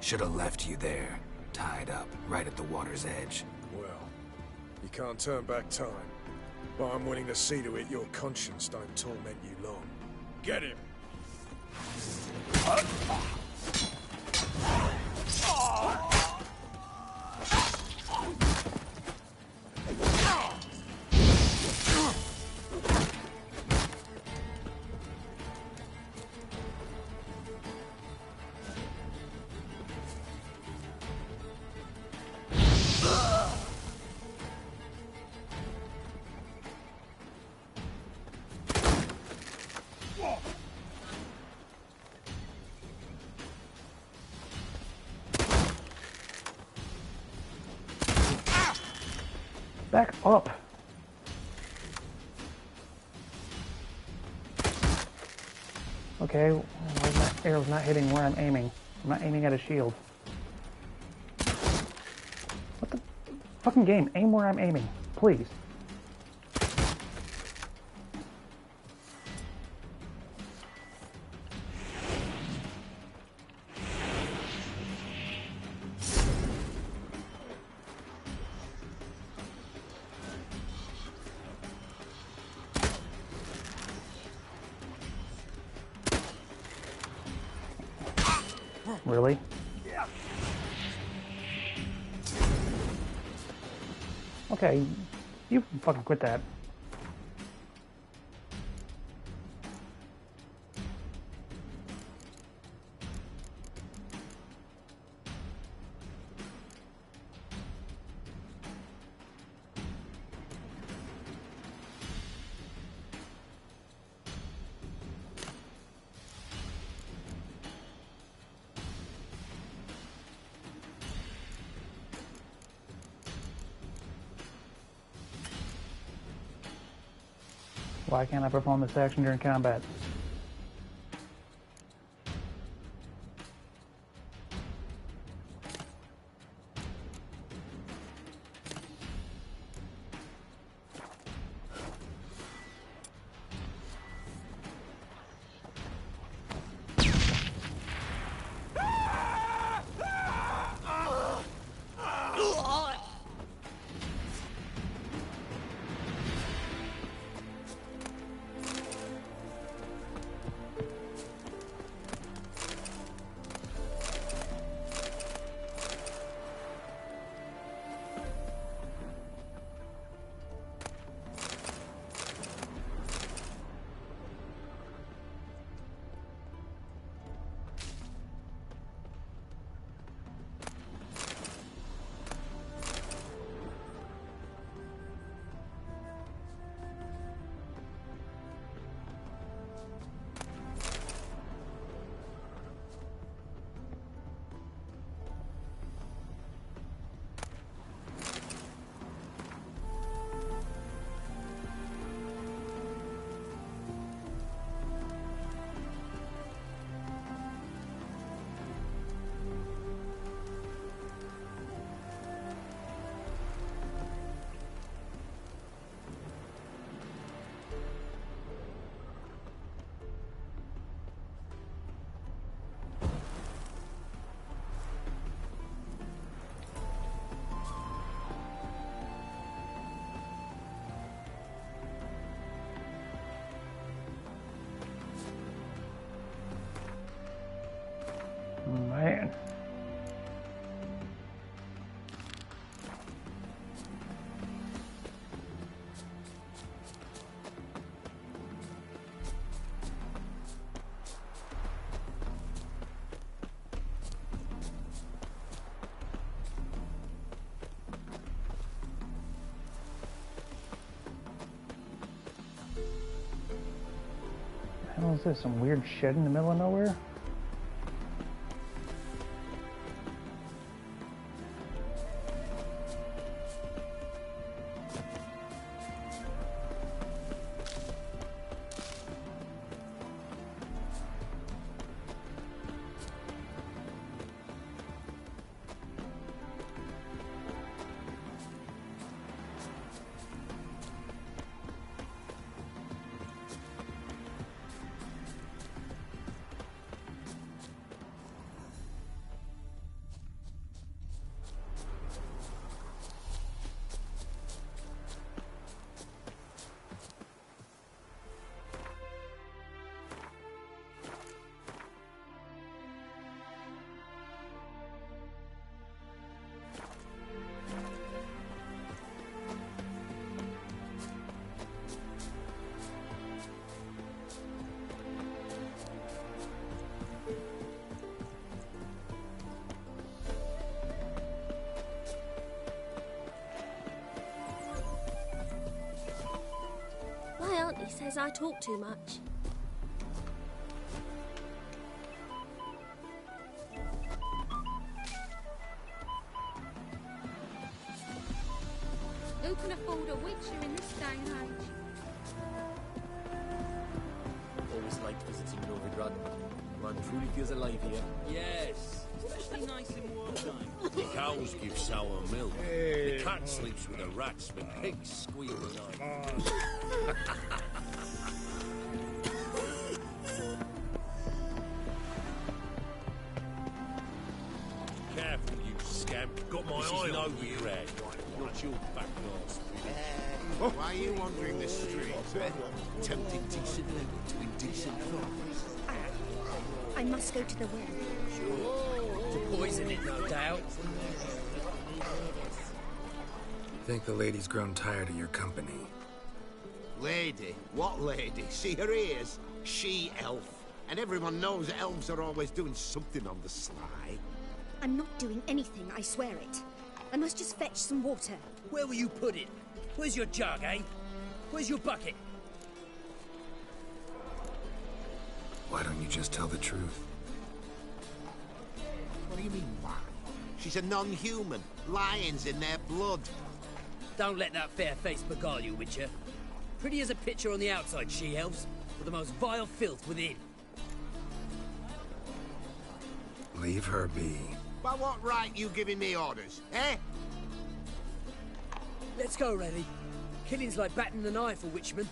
Should have left you there, tied up, right at the water's edge. Well, you can't turn back time. But I'm willing to see to it your conscience don't torment you long. Get him! Back up! Okay, where's my arrow's not hitting where I'm aiming? I'm not aiming at a shield. What the fucking game? Aim where I'm aiming, please. Really? Okay, you can fucking quit that. Why can't I perform this action during combat? What is this, some weird shed in the middle of nowhere? My auntie says I talk too much. Who can afford a Witcher in this day and age? Always liked visiting Novigrad. One truly feels alive here. Yes, especially nice in wartime. The cows give sour milk. The cat sleeps with the rats. The pigs squeal at night. Careful, you scamp. Got my eye on you, Red. Not your back last. Why are you wandering the streets, eh? Tempting decent men to indecent crimes. I must go to the well. Sure. To poison it, no doubt. Think the lady's grown tired of your company. Lady? What lady? See her ears? She-elf. And everyone knows that elves are always doing something on the sly. I'm not doing anything, I swear it. I must just fetch some water. Where will you put it? Where's your jug, eh? Where's your bucket? Why don't you just tell the truth? What do you mean, why? She's a non-human. Lions in their blood. Don't let that fair face beguile you, Witcher. Pretty as a picture on the outside, she-elves, but the most vile filth within. Leave her be. By what right you giving me orders, eh? Let's go, Rennie. Killing's like batting an eye for Witchman.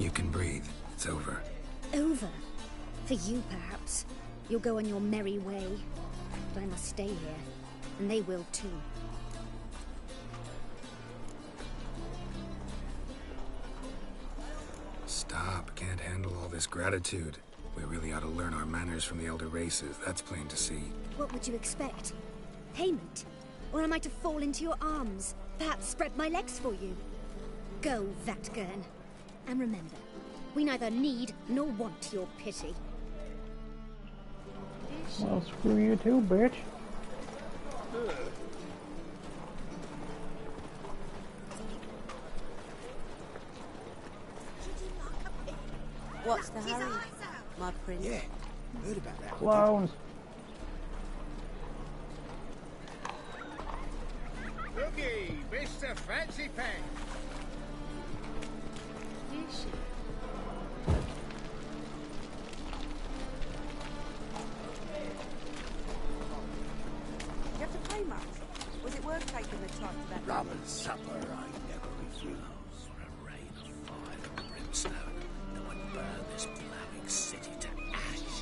You can breathe. It's over. Over? For you, perhaps. You'll go on your merry way. But I must stay here. And they will, too. Stop. Can't handle all this gratitude. We really ought to learn our manners from the elder races. That's plain to see. What would you expect? Payment? Or am I to fall into your arms? Perhaps spread my legs for you? Go, Vatgern. And remember, we neither need nor want your pity. Well, screw you too, bitch. What's the hurry, my prince? Yeah, heard about that. Clowns. Looky, Mr. Fancy Pants. Is she? Did you have to pay much? Was it worth taking the time to that? Rum and supper I never refuse. For a rain of fire and brimstone that would burn this ploughing city to ash.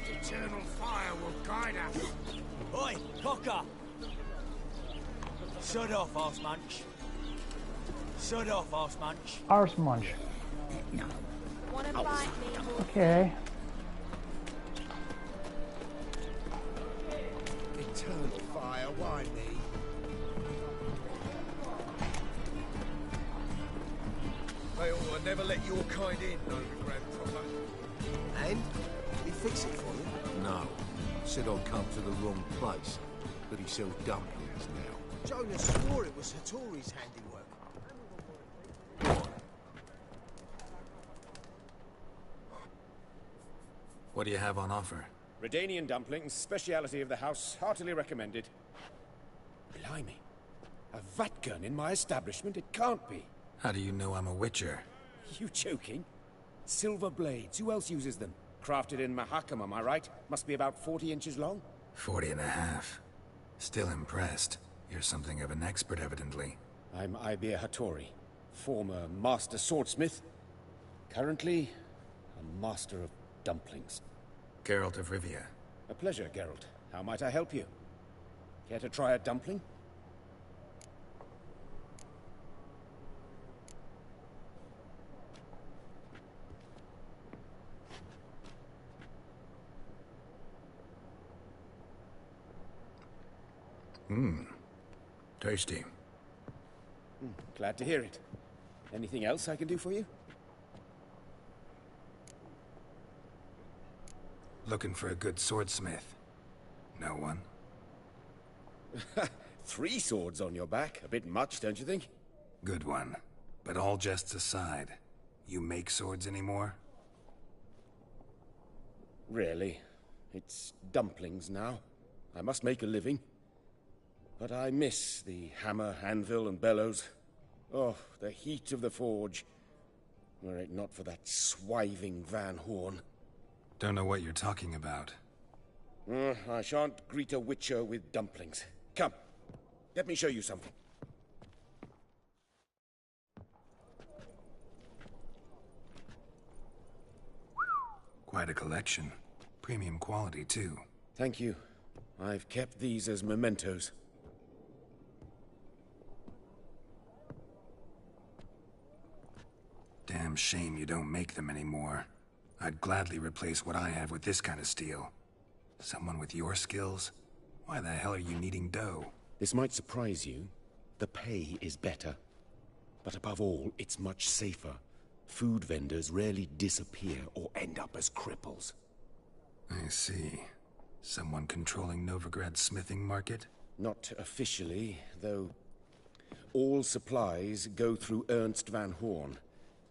Eternal fire will guide us. Oi, Cocker! Shut off, arse munch. Shut off, arse munch. Arse munch. Wanna bite me? Okay. Eternal fire, why me? They ought to never let your kind in, Novigrad proper. And? He fix it for you? No. Said I'd come to the wrong place. But he sells dumplings now. Jonah swore it was Hattori's handiwork. What do you have on offer? Redanian dumplings, speciality of the house, heartily recommended. Blimey. A vatgun in my establishment? It can't be. How do you know I'm a witcher? You joking? Silver blades, who else uses them? Crafted in Mahakam, am I right? Must be about 40 inches long? 40 and a half. Still impressed. You're something of an expert, evidently. I'm Ibir Hattori, former master swordsmith. Currently, a master of dumplings. Geralt of Rivia. A pleasure, Geralt. How might I help you? Care to try a dumpling? Tasty. Glad to hear it. Anything else I can do for you? Looking for a good swordsmith. No one? 3 swords on your back. A bit much, don't you think? Good one. But all jests aside, you make swords anymore? Really. It's dumplings now. I must make a living. But I miss the hammer, anvil, and bellows. Oh, the heat of the forge. Were it not for that swiving Van Horn. Don't know what you're talking about. I shan't greet a witcher with dumplings. Come, let me show you something. Quite a collection. Premium quality, too. Thank you. I've kept these as mementos. Damn shame you don't make them anymore. I'd gladly replace what I have with this kind of steel. Someone with your skills? Why the hell are you needing dough? This might surprise you. The pay is better. But above all, it's much safer. Food vendors rarely disappear or end up as cripples. I see. Someone controlling Novigrad's smithing market? Not officially, though all supplies go through Ernst Van Horn.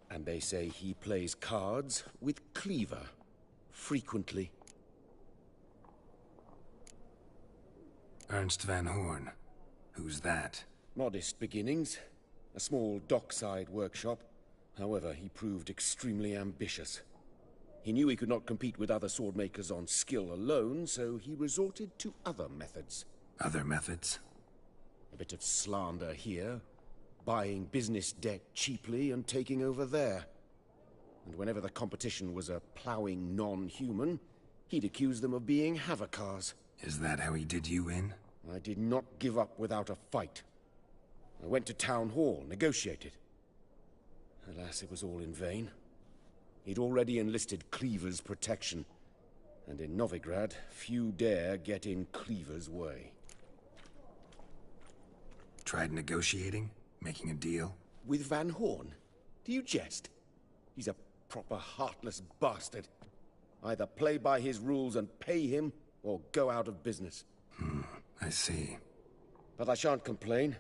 And they say he plays cards with Cleaver. Frequently. Ernst Van Horn. Who's that? Modest beginnings. A small dockside workshop. However, he proved extremely ambitious. He knew he could not compete with other swordmakers on skill alone, so he resorted to other methods. Other methods? A bit of slander here. Buying business debt cheaply and taking over there. And whenever the competition was a ploughing non-human, he'd accuse them of being Havakars. Is that how he did you in? I did not give up without a fight. I went to Town Hall, negotiated. Alas, it was all in vain. He'd already enlisted Cleaver's protection. And in Novigrad, few dare get in Cleaver's way. Tried negotiating? Making a deal? With Van Horn? Do you jest? He's a proper heartless bastard. Either play by his rules and pay him, or go out of business. I see. But I shan't complain.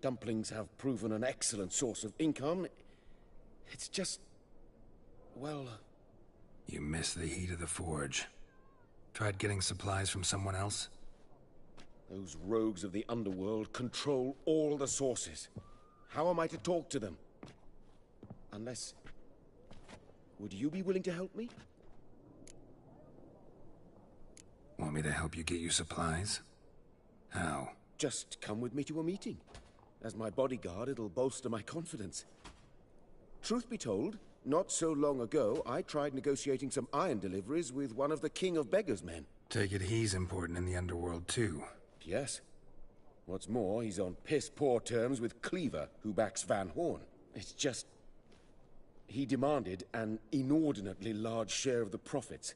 Dumplings have proven an excellent source of income. It's just... well... You miss the heat of the forge. Tried getting supplies from someone else? Those rogues of the underworld control all the sources. How am I to talk to them? Unless... would you be willing to help me? Want me to help you get you supplies? How? Just come with me to a meeting. As my bodyguard, it'll bolster my confidence. Truth be told, not so long ago, I tried negotiating some iron deliveries with one of the King of Beggars' men. Take it he's important in the underworld, too. Yes. What's more, he's on piss-poor terms with Cleaver, who backs Van Horn. It's just... he demanded an inordinately large share of the profits.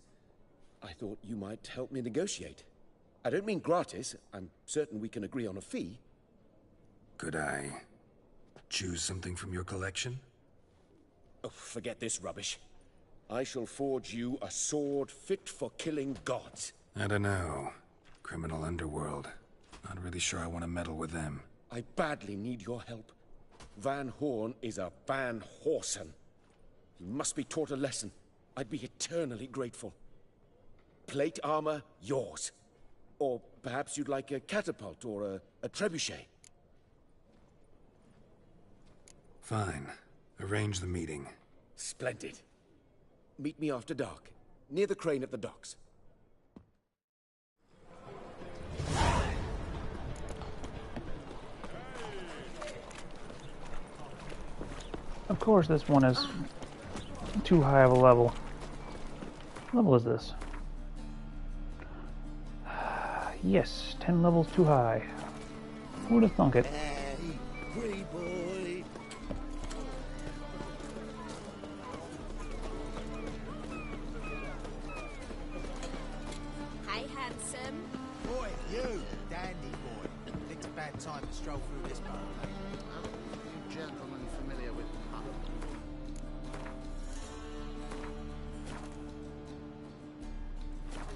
I thought you might help me negotiate. I don't mean gratis. I'm certain we can agree on a fee. Could I choose something from your collection? Oh, forget this rubbish. I shall forge you a sword fit for killing gods. I don't know. Criminal underworld. Not really sure I want to meddle with them. I badly need your help. Van Horn is a Van Horsen. He must be taught a lesson. I'd be eternally grateful. Plate armor, yours. Or perhaps you'd like a catapult or a trebuchet. Fine. Arrange the meeting. Splendid. Meet me after dark, near the crane at the docks. Of course, this one is too high of a level. What level is this? Yes, 10 levels too high. Who'd have thunk it? Hey, free boy. Hey, handsome. Boy, you, dandy boy. It's a bad time to stroll through this bar, mate. You gentlemen familiar with pub?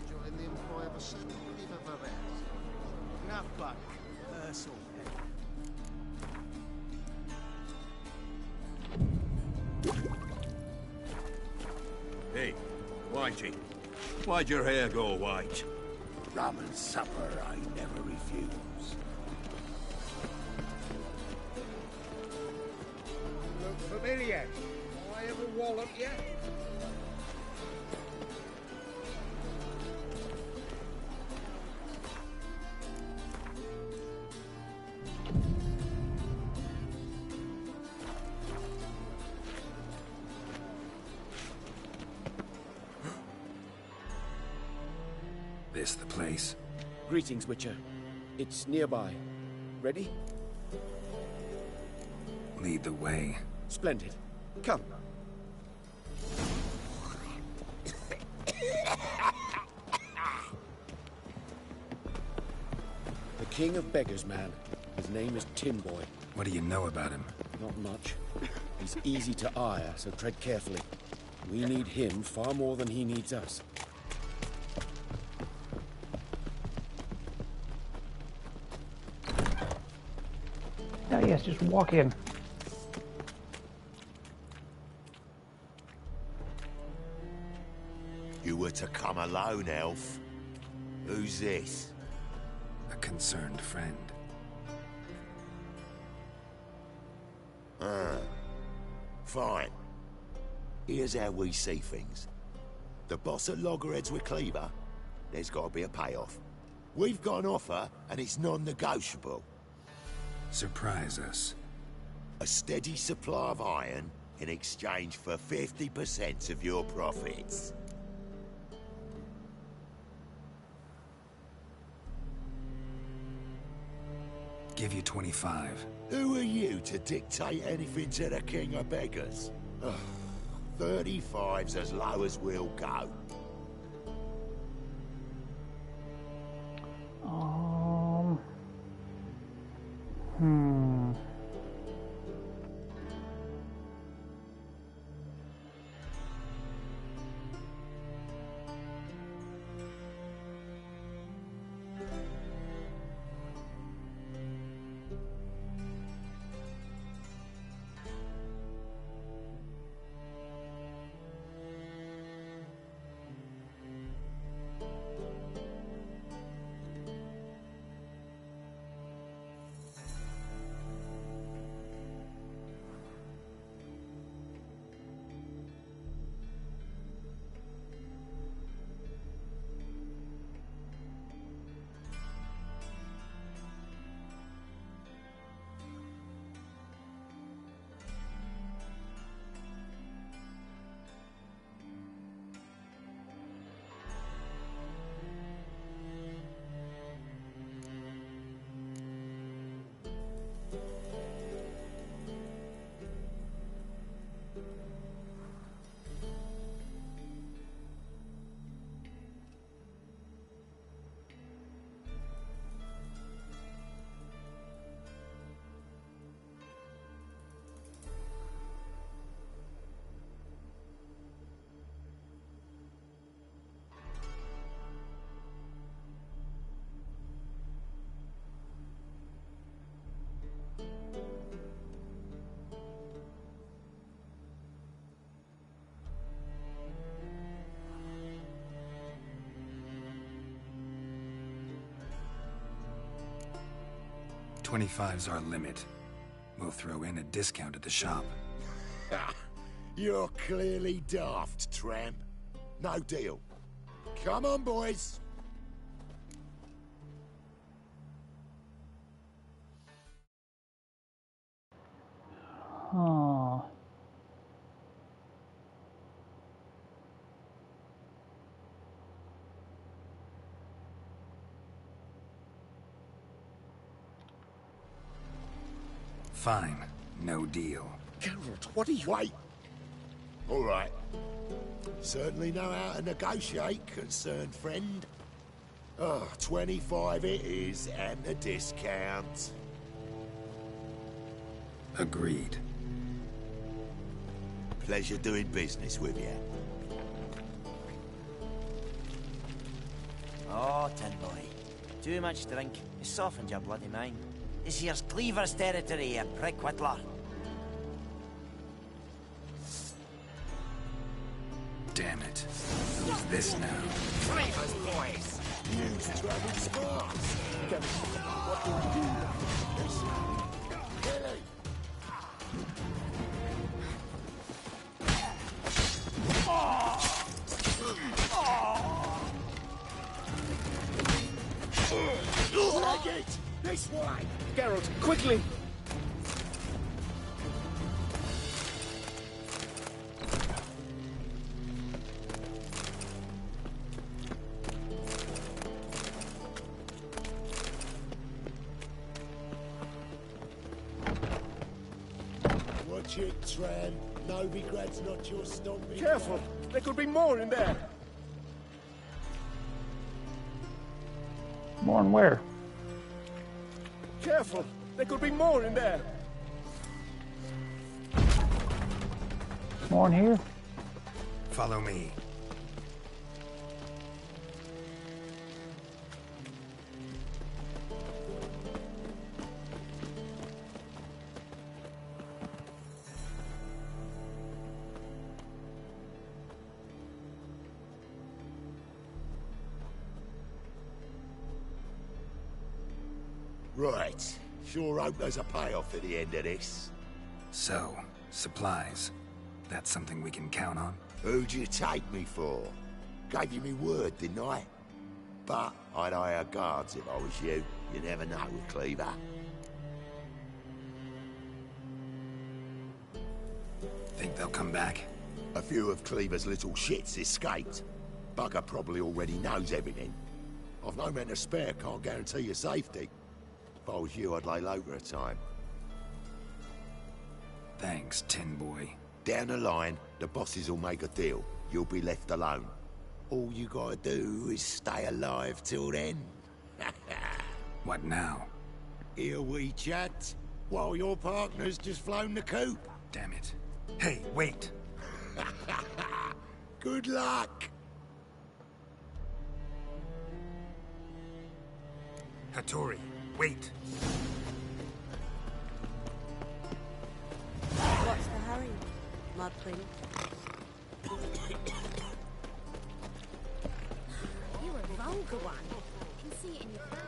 You're in the employ of a certain Oliver Varese. Enough, Buck. Ursel. Hey, Whitey. Why'd your hair go white? Rum and supper I never refuse. Look familiar. I ever wallop you? This the place? Greetings, Witcher. It's nearby. Ready? Lead the way. Splendid. Come. The King of Beggars, man. His name is Timboy. What do you know about him? Not much. He's easy to ire, so tread carefully. We need him far more than he needs us. Ah, yes, just walk in. You were to come alone, elf. Who's this? A concerned friend. Fine. Here's how we see things. The boss at Loggerheads with Cleaver, there's got to be a payoff. We've got an offer, and it's non-negotiable. Surprise us. A steady supply of iron in exchange for 50% of your profits. Give you 25. Who are you to dictate anything to the King of Beggars? Ugh, 35's as low as we'll go. $25's our limit. We'll throw in a discount at the shop. You're clearly daft, tramp. No deal. Come on, boys. Huh. Fine. No deal. Geralt, what are you... Wait. All right. Certainly know how to negotiate, concerned friend. Oh, 25 it is, and the discount. Agreed. Pleasure doing business with you. Oh, Tin Boy. Too much drink. You softened your bloody mind. This here's Cleaver's territory, you prick whittler. Damn it. Who's this now? Cleaver's boys! You travel smart! What do we do? Billy! Leg it! This way! Geralt, quickly! Watch it, Tran. Novigrad's not your stomping. Careful! There could be more in there! More and where? Careful! There could be more in there! More in here? Follow me. Right. Sure hope there's a payoff at the end of this. So, supplies. That's something we can count on? Who'd you take me for? Gave you me word, didn't I? But I'd hire guards if I was you. You never know with Cleaver. Think they'll come back? A few of Cleaver's little shits escaped. Bugger probably already knows everything. I've no men to spare, can't guarantee your safety. If I was you, I'd lay low for a time. Thanks, Tin Boy. Down the line, the bosses will make a deal. You'll be left alone. All you gotta do is stay alive till then. What now? Here we chat, while your partner's just flown the coop. Damn it. Hey, wait! Good luck! Hattori, wait! What's the hurry, Mud Prince? You're a vulgar one. I can see it in your face.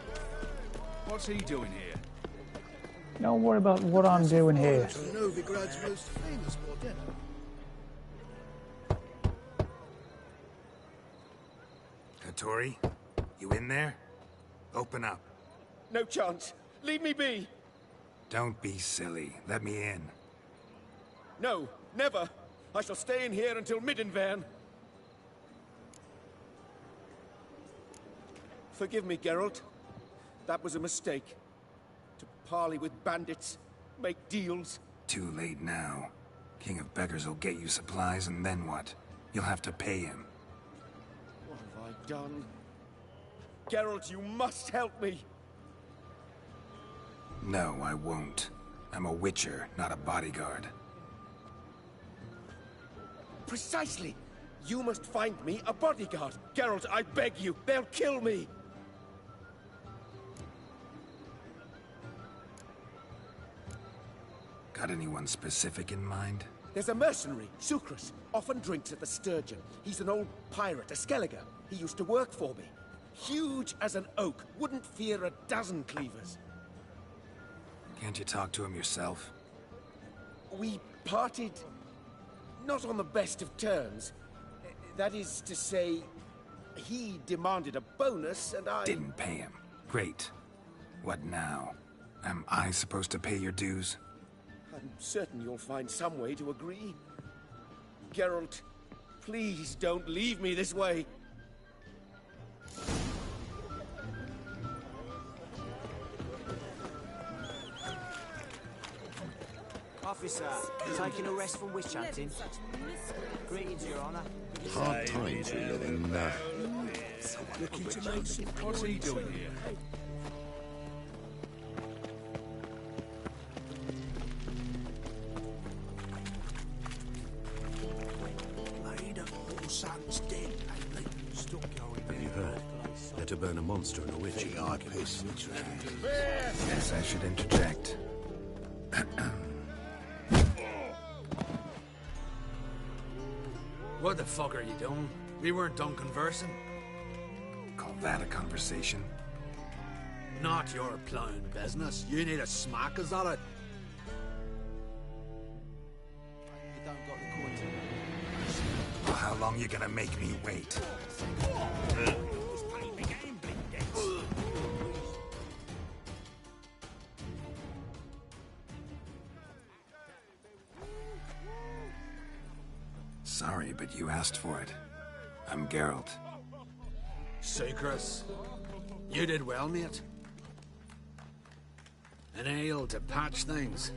What's he doing here? Don't worry about what I'm doing here. Novigrad's most famous bordello. Hattori, you in there? Open up. No chance. Leave me be. Don't be silly. Let me in. No, never. I shall stay in here until Middenvern. Forgive me, Geralt. That was a mistake. To parley with bandits, make deals. Too late now. King of Beggars will get you supplies, and then what? You'll have to pay him. What have I done? Geralt, you must help me. No, I won't. I'm a witcher, not a bodyguard. Precisely. You must find me a bodyguard. Geralt, I beg you. They'll kill me. Got anyone specific in mind? There's a mercenary, Sucrus. Often drinks at the Sturgeon. He's an old pirate, a Skelliger. He used to work for me. Huge as an oak. Wouldn't fear a dozen cleavers. Can't you talk to him yourself? We parted not on the best of terms. That is to say, he demanded a bonus and I... Didn't pay him. Great. What now? Am I supposed to pay your dues? I'm certain you'll find some way to agree. Geralt, please don't leave me this way. Officer, taking a rest from witch hunting. Greetings, Your Honor. Hard times we live in. Looking to make some... What's he doing here? Have you heard? They're to burn a monster and a witch. Guess I should interject. What the fuck are you doing? We weren't done conversing. Call that a conversation? Not your plowing business. You need a smack, is that it? You don't got the coin. Well, how long you gonna make me wait? Sorry, but you asked for it. I'm Geralt. Chris, you did well, mate. An ale to patch things.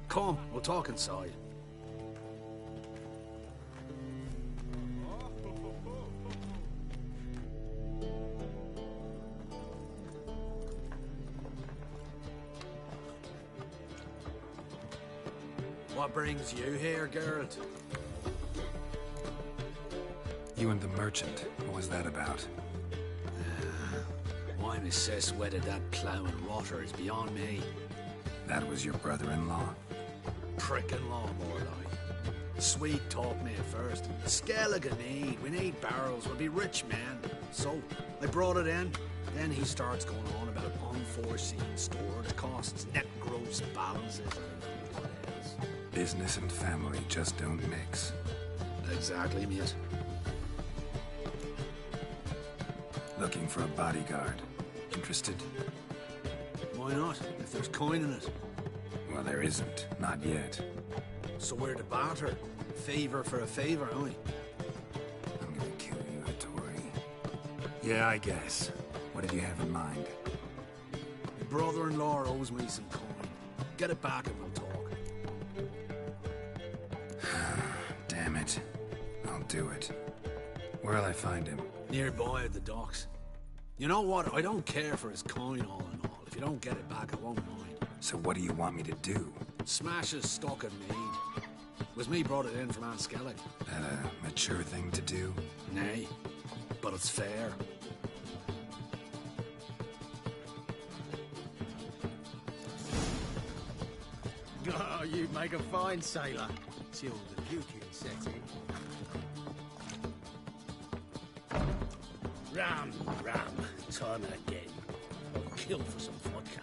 Come, we'll talk inside. What brings you here, Geralt? You and the merchant. What was that about? Why my sis wedded that plough and rotter is beyond me. That was your brother-in-law? Prick-in-law, more like. Sweet talked me at first. Skellig we need barrels, we'll be rich men. So, I brought it in. Then he starts going on about unforeseen storage costs, net gross balances, and what else. Business and family just don't mix. Exactly, mate. Looking for a bodyguard. Interested? Why not, if there's coin in it? Well, there isn't. Not yet. So we're to barter. Favor for a favor, aren't we? I'm gonna kill you, Hattori. Yeah, I guess. What did you have in mind? My brother-in-law owes me some coin. Get it back and we'll talk. Damn it. I'll do it. Where'll I find him? Nearby at the docks. You know what? I don't care for his coin all in all. If you don't get it back, I won't mind. So what do you want me to do? Smash his stock of mead. Was me brought it in from Aunt Skellig. That a mature thing to do? Nay, but it's fair. Oh, you make a fine sailor. Till the puking set in. Ram, time and again. I'll kill for some vodka.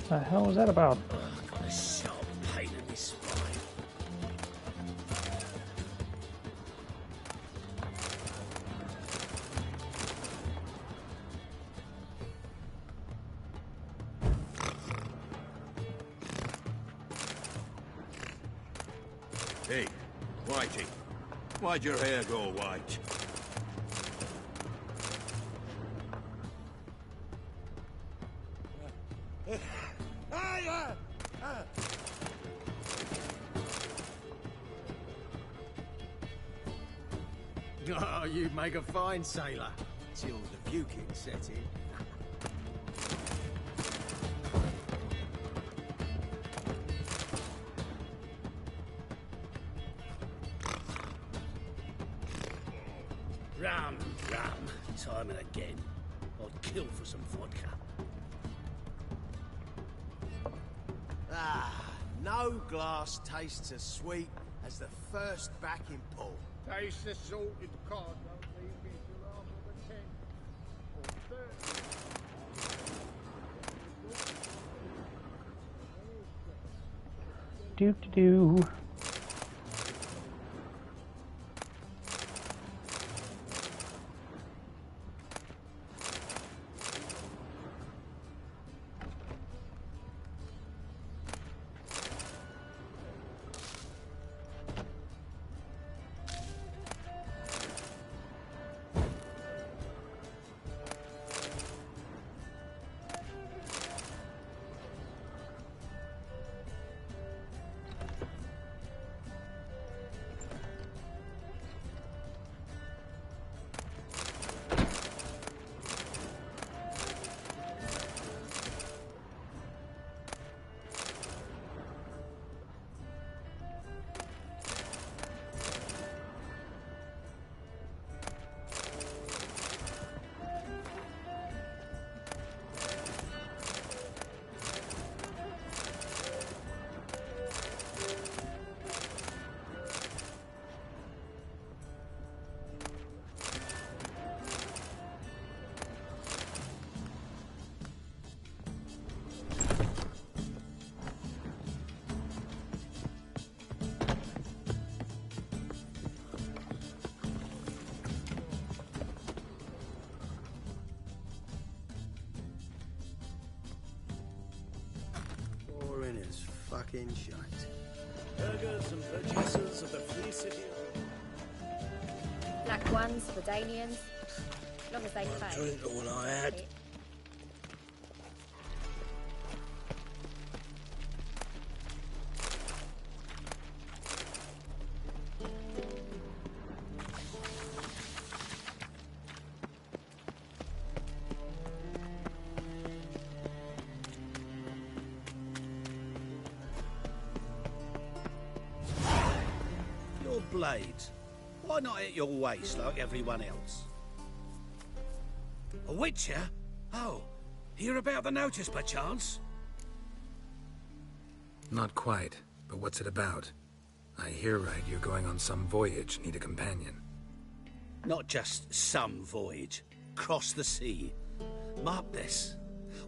The hell was that about? I've got a sharp pain in my spine. Hey, Whitey. Why'd your hair go white? Oh, you make a fine sailor. Till the puking set in. Ram, time and again. I'd kill for some vodka. Ah, no glass tastes as sweet as the first backing pull. Taste the salted cod. Don't leave me till after the 10th or 30th. Do. Pouring his fucking shite. Burghers and producers of the free city. Black ones, Redanians. As long as they pay. Drink all I had. Your blades. Why not at your waist like everyone else? A witcher? Oh, hear about the notice, perchance? Not quite, but what's it about? I hear right you're going on some voyage, need a companion. Not just some voyage. Cross the sea. Mark this.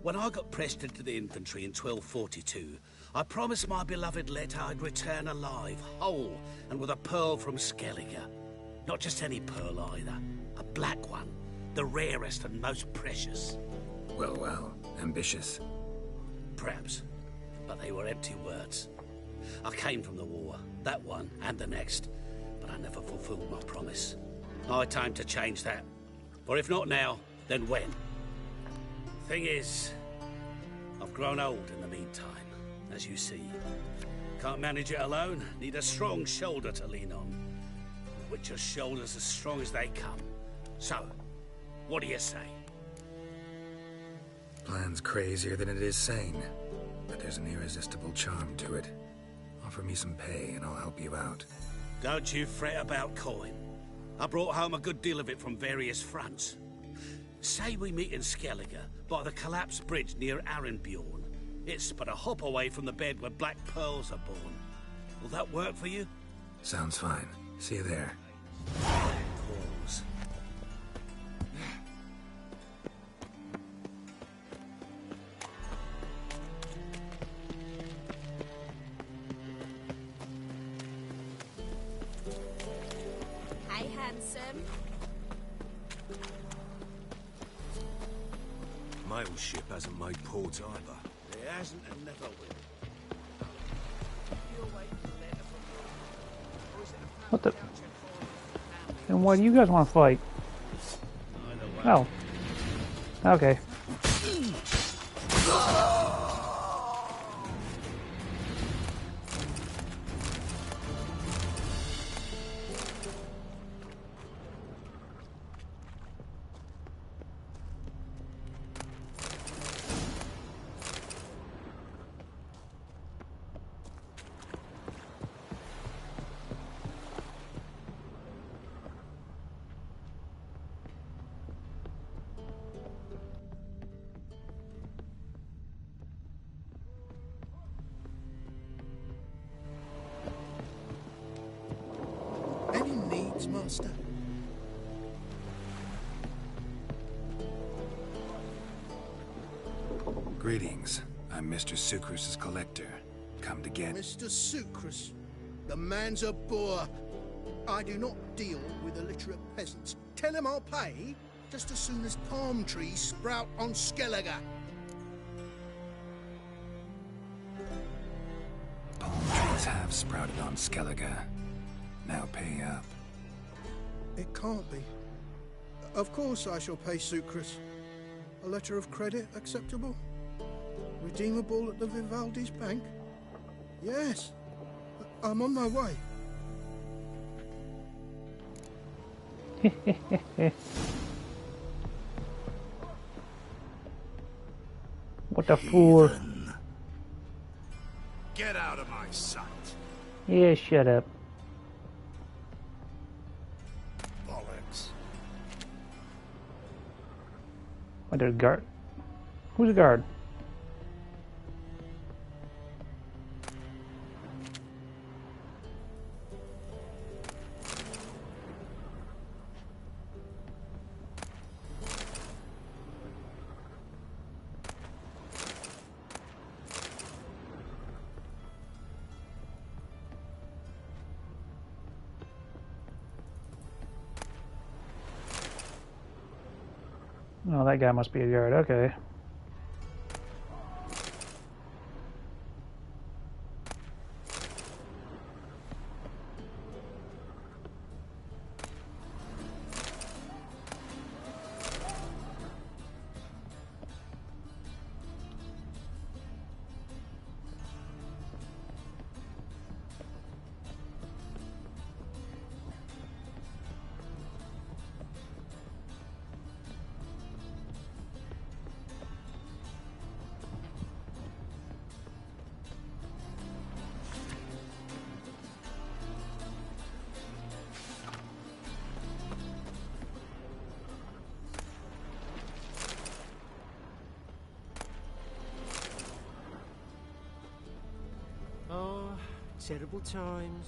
When I got pressed into the infantry in 1242, I promised my beloved Let I'd return alive, whole, and with a pearl from Skellige. Not just any pearl either. A black one. The rarest and most precious. Well, ambitious. Perhaps. But they were empty words. I came from the war, that one and the next, but I never fulfilled my promise. High time to change that. For if not now, then when? Thing is, I've grown old in the meantime, as you see. Can't manage it alone, need a strong shoulder to lean on. Witcher's shoulders as strong as they come. So, what do you say? Plan's crazier than it is sane, but there's an irresistible charm to it. Offer me some pay and I'll help you out. Don't you fret about coin. I brought home a good deal of it from various fronts. Say we meet in Skellige, by the collapsed bridge near Arenbjorn. It's but a hop away from the bed where black pearls are born. Will that work for you? Sounds fine. See you there. Pause. Hey, handsome. Mail ship hasn't made port either. It hasn't and never will. What the? And why do you guys want to fight? Oh. Okay. Yes, master. Greetings. I'm Mr. Sucrus's collector. Come to get... Mr. Sucrus, the man's a boor. I do not deal with illiterate peasants. Tell him I'll pay just as soon as palm trees sprout on Skellige. Palm trees have sprouted on Skellige. Now pay up. It can't be. Of course I shall pay Sucrus. A letter of credit acceptable? Redeemable at the Vivaldi's bank? Yes. I'm on my way. What a fool. Get out of my sight. Yeah, shut up. Bollocks. What, there's a guard? Who's a guard? Oh, that guy must be a guard. Okay. Oh, terrible times.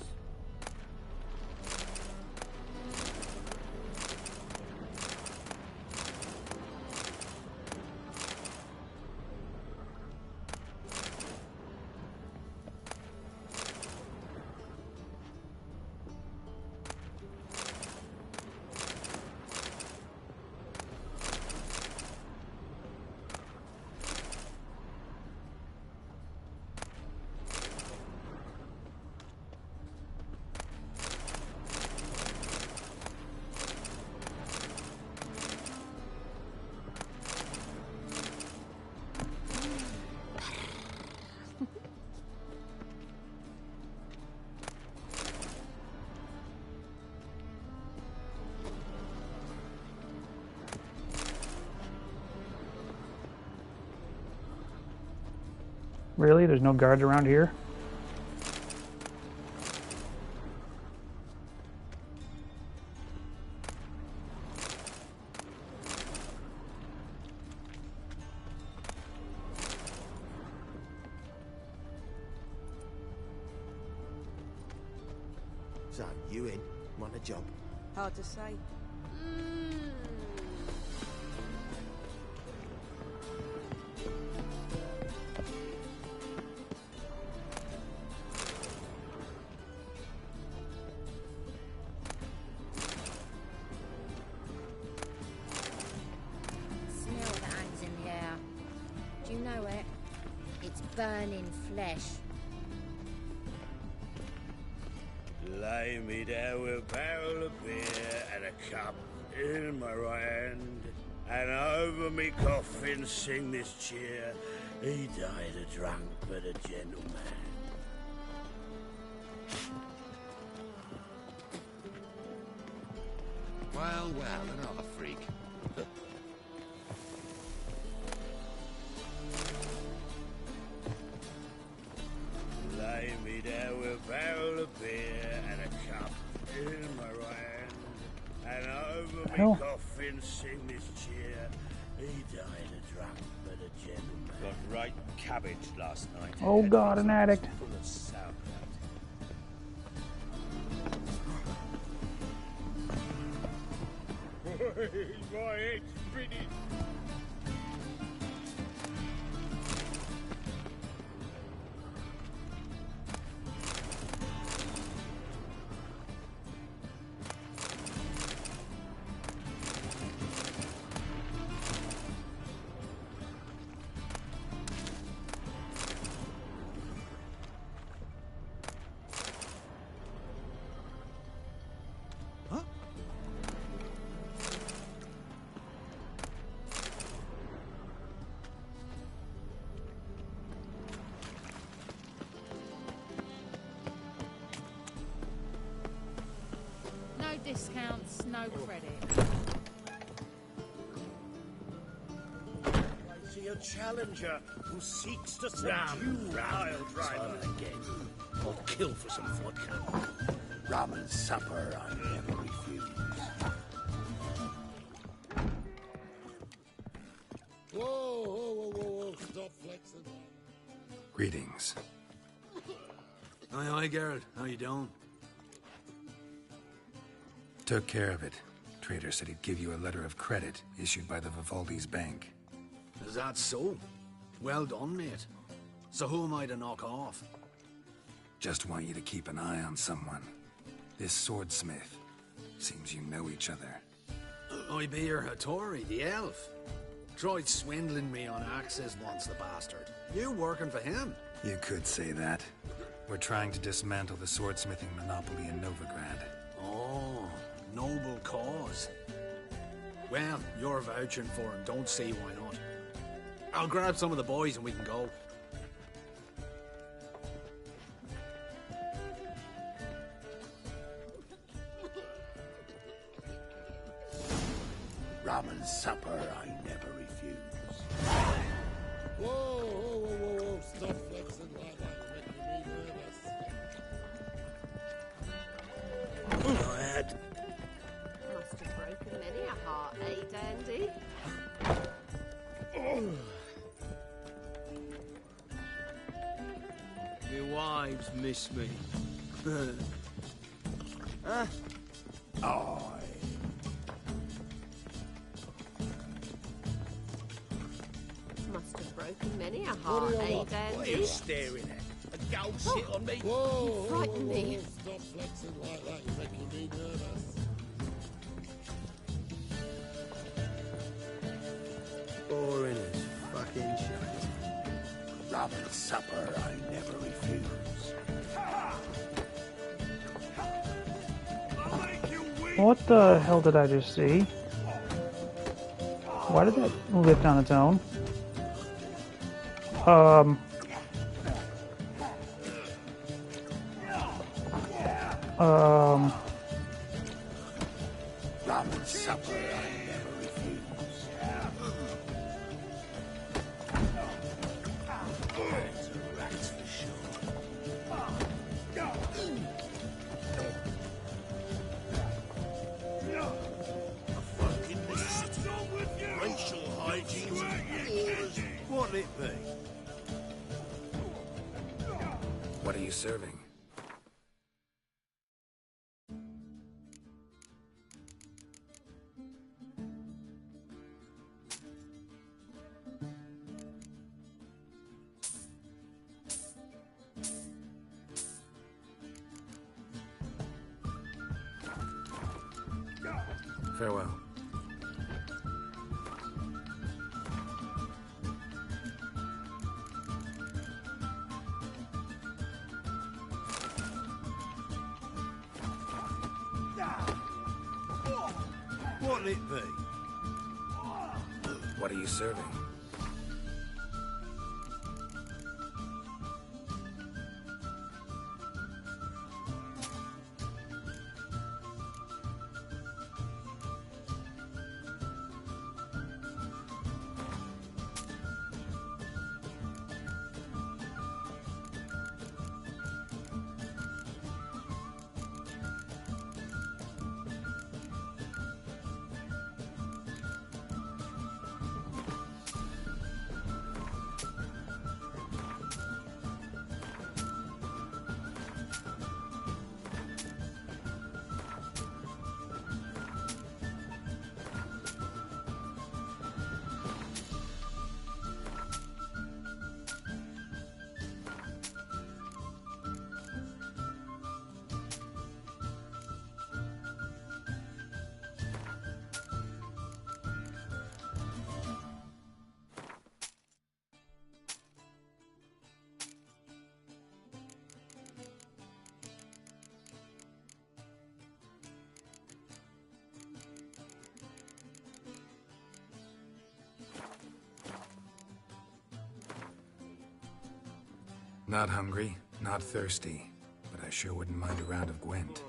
Really? There's no guards around here? So, you in? Want a job? Hard to say. Smell that hangs in the air. Do you know it? It's burning flesh. Lay me there with a barrel of beer and a cup in my right hand, and over me coffin sing this cheer. He died a drunk but a gentleman. Well, another freak. Lay me there with a barrel of beer and a cup in my right hand, and over me Hell. coffin sing this cheer. He died a drunk but a gentleman. Got right cabbage last night. Oh God, an addict. Full of sauerkraut. My head's spinning. No discounts, no credit. I see a challenger who seeks to subdue Pile Driver again. Or kill for some vodka. Ramen supper I never refuse. Whoa, stop flexing. Greetings. Aye, Geralt. How you doing? Took care of it. Trader said he'd give you a letter of credit issued by the Vivaldi's bank. Is that so? Well done, mate. So who am I to knock off? Just want you to keep an eye on someone. This swordsmith. Seems you know each other. I be your Hattori, the elf. Tried swindling me on access once, the bastard. You working for him? You could say that. We're trying to dismantle the swordsmithing monopoly in Novigrad. Oh, noble cause. Well, you're vouching for him. Don't see why not. I'll grab some of the boys and we can go. Ramen supper I never refuse. Whoa, stop flexing like that. You're making me nervous. Go ahead. Must have broken many a heart, eh, Dandy? My wives miss me. Aye. Must have broken many a heart, eh, Dandy? What are you staring at? A gal sit on me? Whoa, You frighten me. Stop flexing like that. You're making me nervous. Boring as fucking shit. Ramen supper I never refuse. What the hell did I just see? Why did that lift on its own? Ramen supper I never refuse. Rats for sure. A fucking city. Racial hygiene's wars. What'll it be? What are you serving? Farewell. What'll it be? What are you serving? Not hungry, not thirsty, but I sure wouldn't mind a round of Gwent.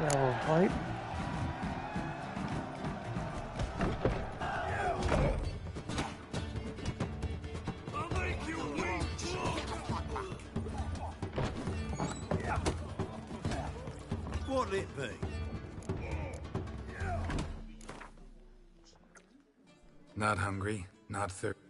That little fight. What'll it be? Not hungry, not thirsty.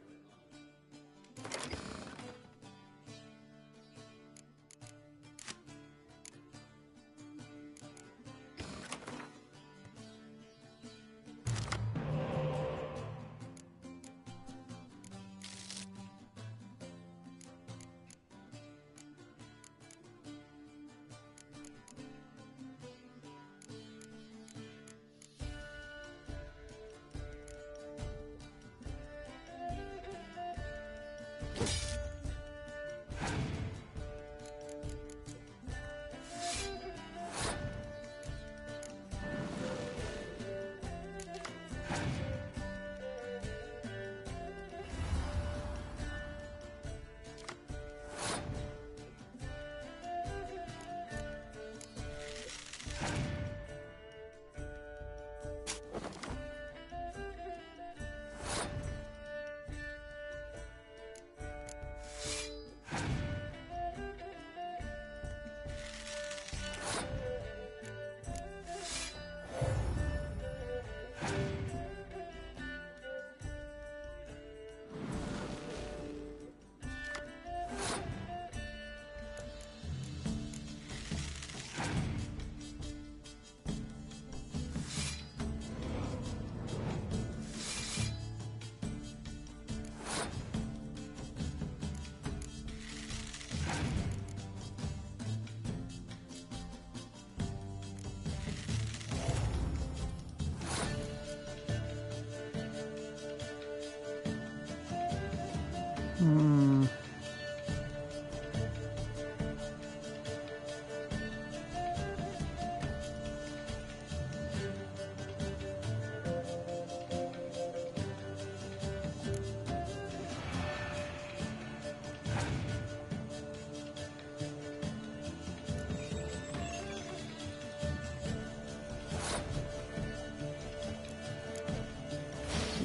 Hmm.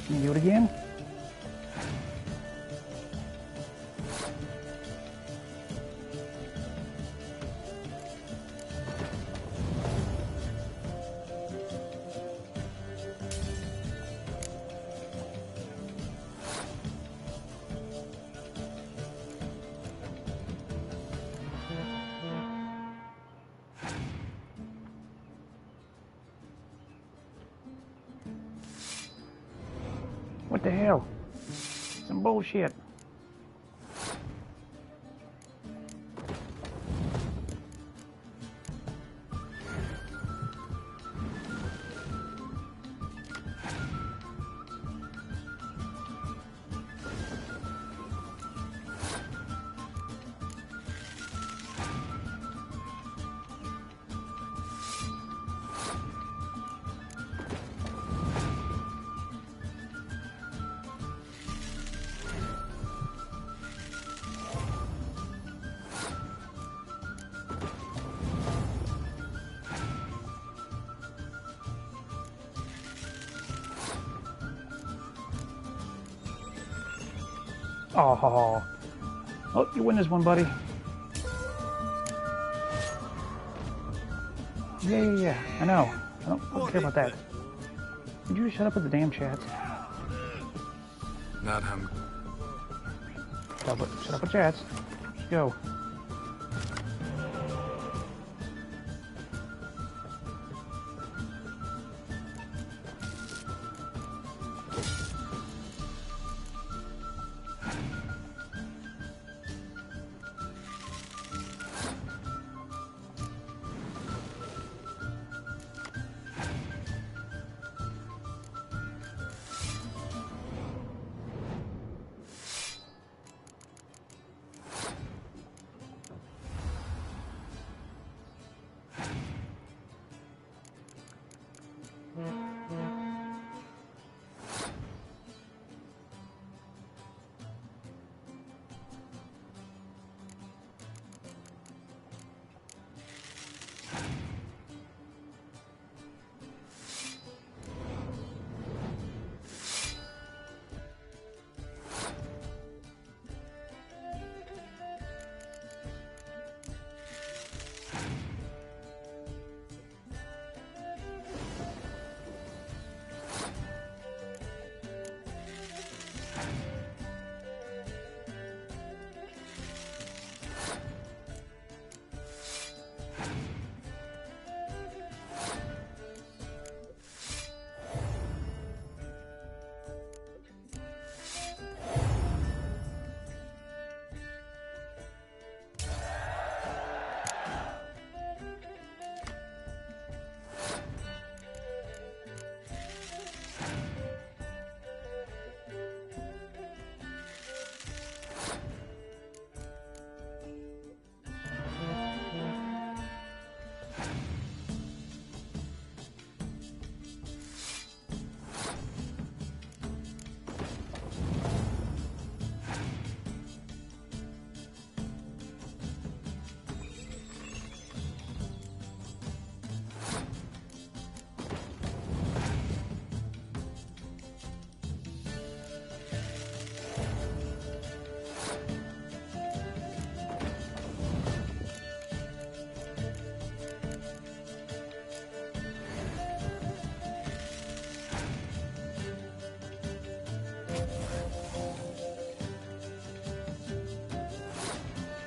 Can you do it again? What the hell? Some bullshit. Oh, oh, you win this one, buddy. Yeah. I know. I don't care about that. Would you shut up with the damn chats? Not him. Shut up with chats. Go.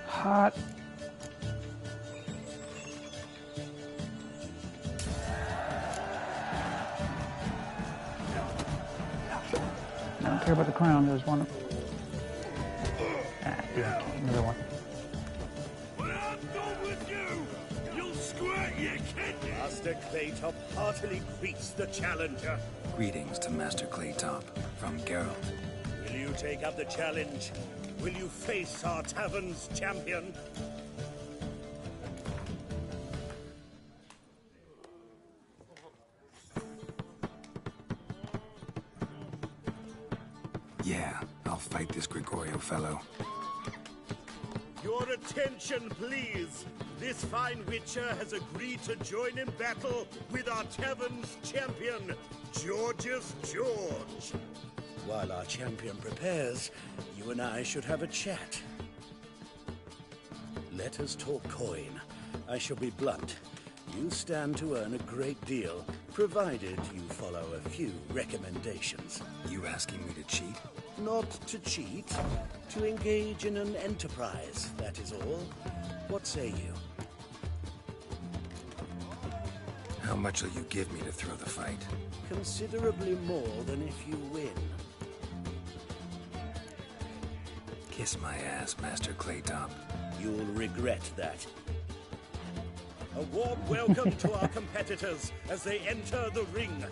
Hot. I don't care about the crown. There's one. Yeah, another one. When I'm done with you, you'll squirt your kidney. Master Claytop heartily greets the challenger. Greetings to Master Claytop from Geralt. Will you take up the challenge Will you face our tavern's champion? Yeah, I'll fight this Gregorio fellow. Your attention, please. This fine witcher has agreed to join in battle with our tavern's champion, Georgius George. While our champion prepares, you and I should have a chat. Let us talk coin. I shall be blunt. You stand to earn a great deal, provided you follow a few recommendations. You asking me to cheat? Not to cheat, to engage in an enterprise, that is all. What say you? How much will you give me to throw the fight? Considerably more than if you win. Kiss my ass, Master Claytop. You'll regret that. A warm welcome to our competitors as they enter the ring.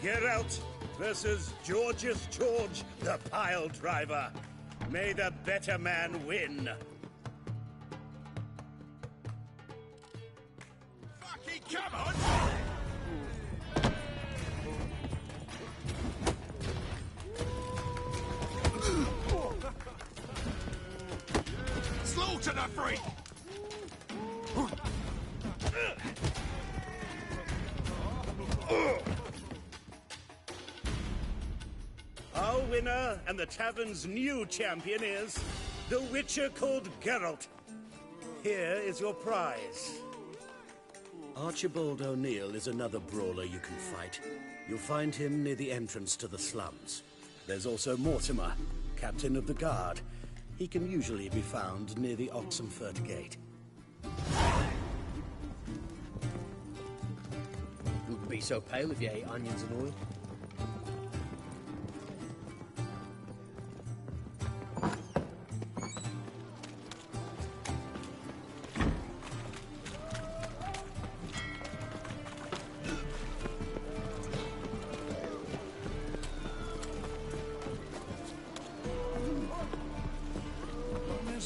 Geralt versus Georgius George, the pile driver. May the better man win. Fucking come on! Slaughter the freak! Our winner and the tavern's new champion is the Witcher called Geralt. Here is your prize. Archibald O'Neill is another brawler you can fight. You'll find him near the entrance to the slums. There's also Mortimer, captain of the guard. He can usually be found near the Oxenfurt Gate. Wouldn't be so pale if you ate onions and oil.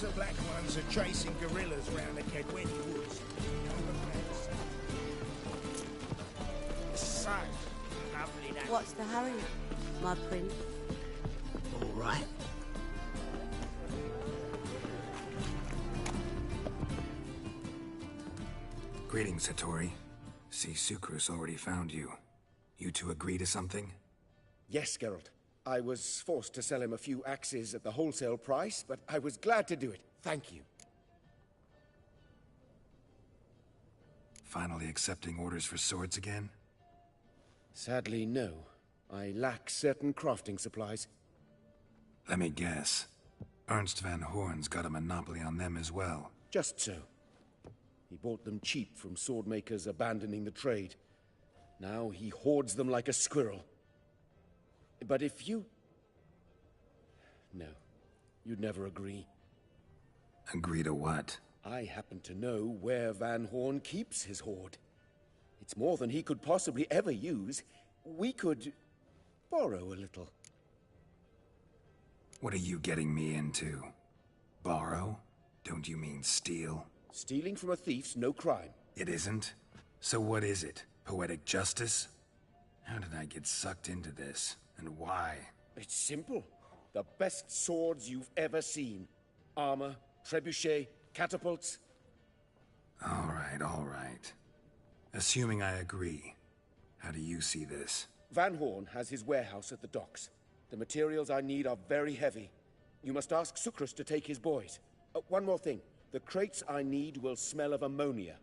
The black ones are chasing gorillas round the Kedweni woods. So lovely that. What's the hurry, my prince? All right. Greetings, Hattori. See, Sukrus already found you. You two agree to something? Yes, Geralt. I was forced to sell him a few axes at the wholesale price, but I was glad to do it. Thank you. Finally accepting orders for swords again? Sadly, no. I lack certain crafting supplies. Let me guess. Ernst van Horn's got a monopoly on them as well. Just so. He bought them cheap from swordmakers abandoning the trade. Now he hoards them like a squirrel. But if you... No. You'd never agree. Agree to what? I happen to know where Van Horn keeps his hoard. It's more than he could possibly ever use. We could... borrow a little. What are you getting me into? Borrow? Don't you mean steal? Stealing from a thief's no crime. It isn't? So what is it? Poetic justice? How did I get sucked into this? And why? It's simple. The best swords you've ever seen. Armor, trebuchet, catapults. All right. Assuming I agree, how do you see this? Van Horn has his warehouse at the docks. The materials I need are very heavy. You must ask Sukrus to take his boys. One more thing. The crates I need will smell of ammonia.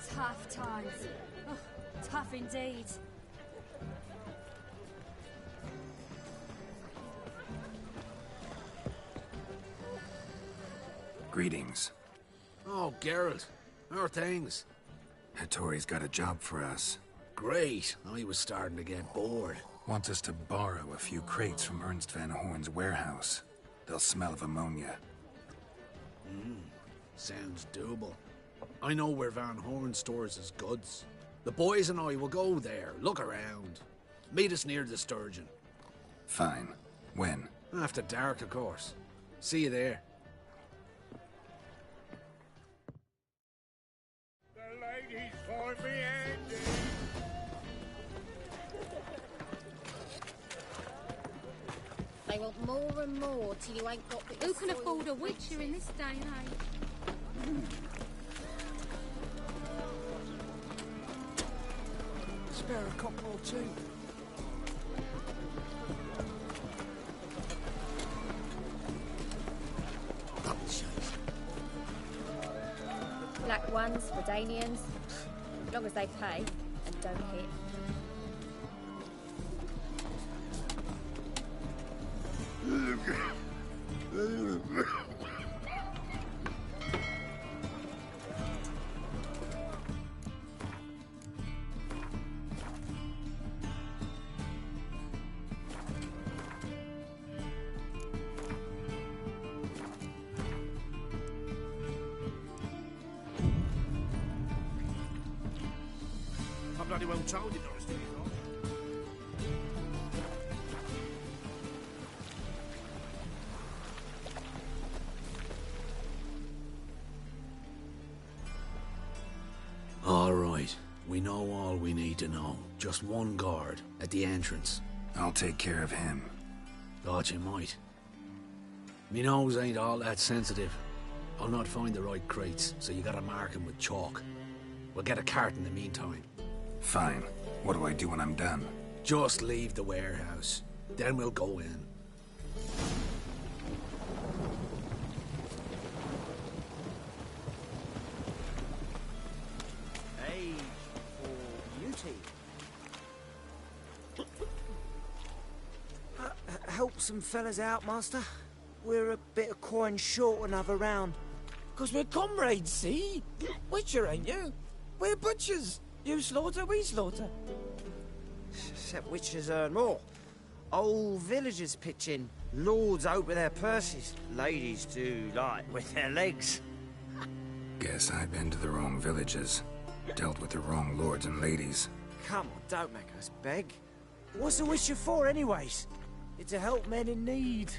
Tough times. Oh, tough indeed. Greetings. Oh, Geralt. How are things? Hattori's got a job for us. Great. I was starting to get bored. Wants us to borrow a few crates from Ernst van Horn's warehouse. They'll smell of ammonia. Sounds doable. I know where Van Horn stores his goods. The boys and I will go there, look around. Meet us near the Sturgeon. Fine. When? After dark, of course. See you there. The ladies find me handy. They want more and more till you ain't got bit. Who can afford a witcher in this day and age? Spare a couple or two. Black ones, Redanians, as long as they pay and don't hit. I'm bloody well told you, Norris, didn't you? All right. We know all we need to know. Just one guard at the entrance. I'll take care of him. Thought you might. Me nose ain't all that sensitive. I'll not find the right crates, so you gotta mark 'em with chalk. We'll get a cart in the meantime. Fine. What do I do when I'm done? Just leave the warehouse. Then we'll go in. Age for beauty. Help some fellas out, master. We're a bit of coin short another round. 'Cause we're comrades, see? Witcher, ain't you? We're butchers. You slaughter, we slaughter. Except witches earn more. Old villagers pitch in. Lords open their purses. Ladies do like with their legs. Guess I've been to the wrong villages. Dealt with the wrong lords and ladies. Come on, don't make us beg. What's a witcher for, anyways? It's to help men in need.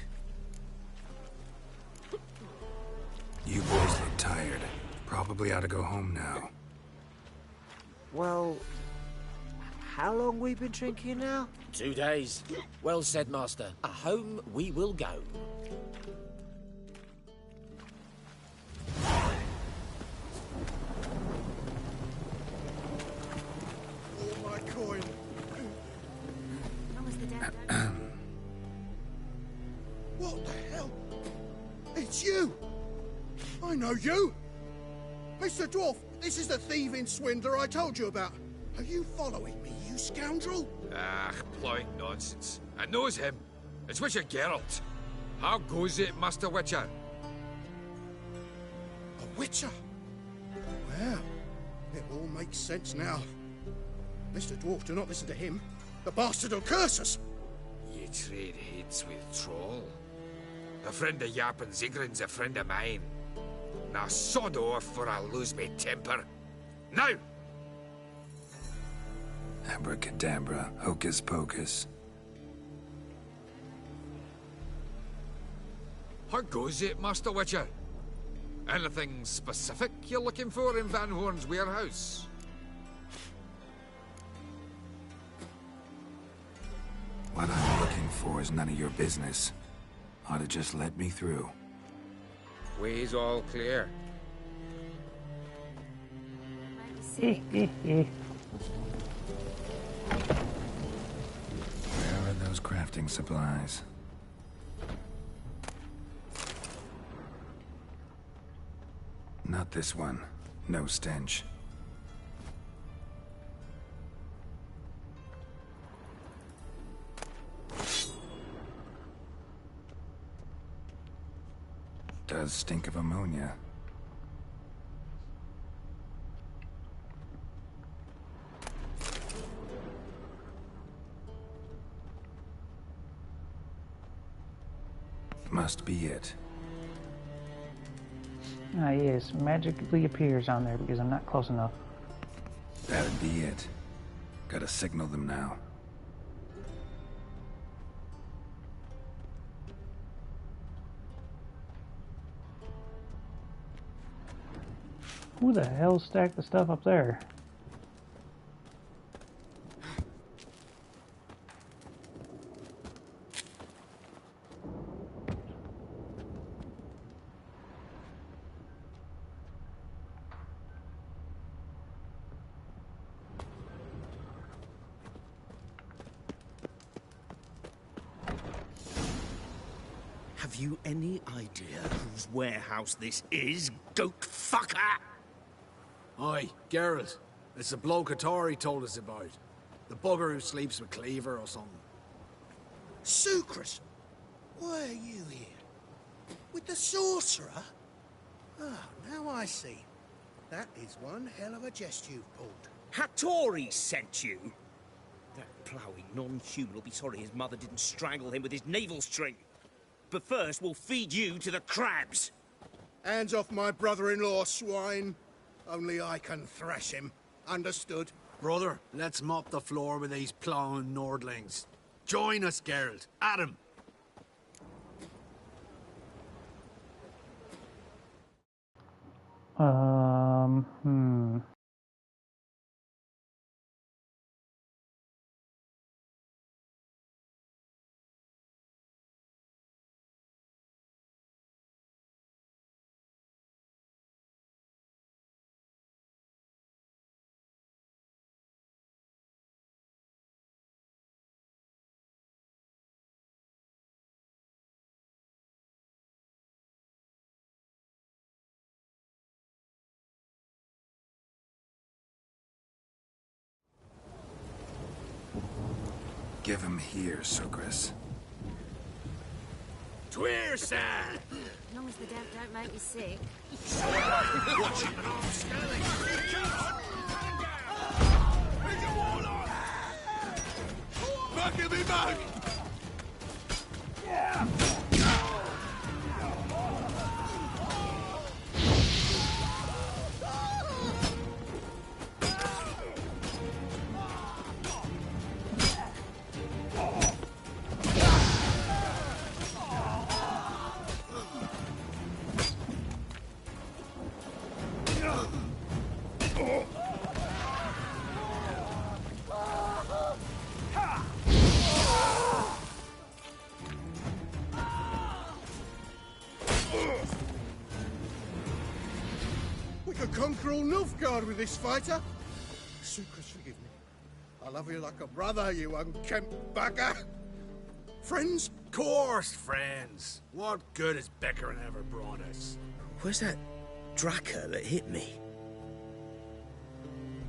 You boys look tired. Probably ought to go home now. Well, how long we been drinking now? 2 days. Well said, master. Home we will go. All my coin. What the hell? It's you! I know you! Mr. Dwarf, this is the thieving swindler I told you about. Are you following me, you scoundrel? Ah, ploy nonsense. I knows him. It's Witcher Geralt. How goes it, Master Witcher? A witcher? Well, it all makes sense now. Mr. Dwarf, do not listen to him. The bastard will curse us. Ye trade heads with Troll. A friend of Yap and Zigrin's a friend of mine. Now sod off or I'll lose me temper. Now! Abracadabra, hocus pocus. How goes it, Master Witcher? Anything specific you're looking for in Van Horn's warehouse? What I'm looking for is none of your business. Ought to just let me through. Way's all clear. Where are those crafting supplies? Not this one. No stench. Does stink of ammonia. Must be it. Ah, yes, magically appears on there because I'm not close enough. That'd be it. Gotta signal them now. Who the hell stacked the stuff up there? Have you any idea whose warehouse this is, goat fucker? Aye, Geralt. It's the bloke Atari told us about. The bugger who sleeps with Cleaver or something. Sucrus, why are you here? With the sorcerer? Ah, now I see. That is one hell of a jest you've pulled. Hattori sent you? That ploughing non-human will be sorry his mother didn't strangle him with his navel string. But first, we'll feed you to the crabs. Hands off my brother-in-law, swine. Only I can thrash him. Understood? Brother, let's mop the floor with these plowing Nordlings. Join us, Geralt. Adam. Hmm. Give him here, Sucrus. Tweer, sir! As long as the damp don't make me sick. Watch him, arm scaling! Back him in back! Yeah! We could conquer all Nilfgaard with this fighter. Sucrus, forgive me. I love you like a brother, you unkempt bugger. Friends? Course, friends. What good has Beckerin ever brought us? Where's that Draka that hit me?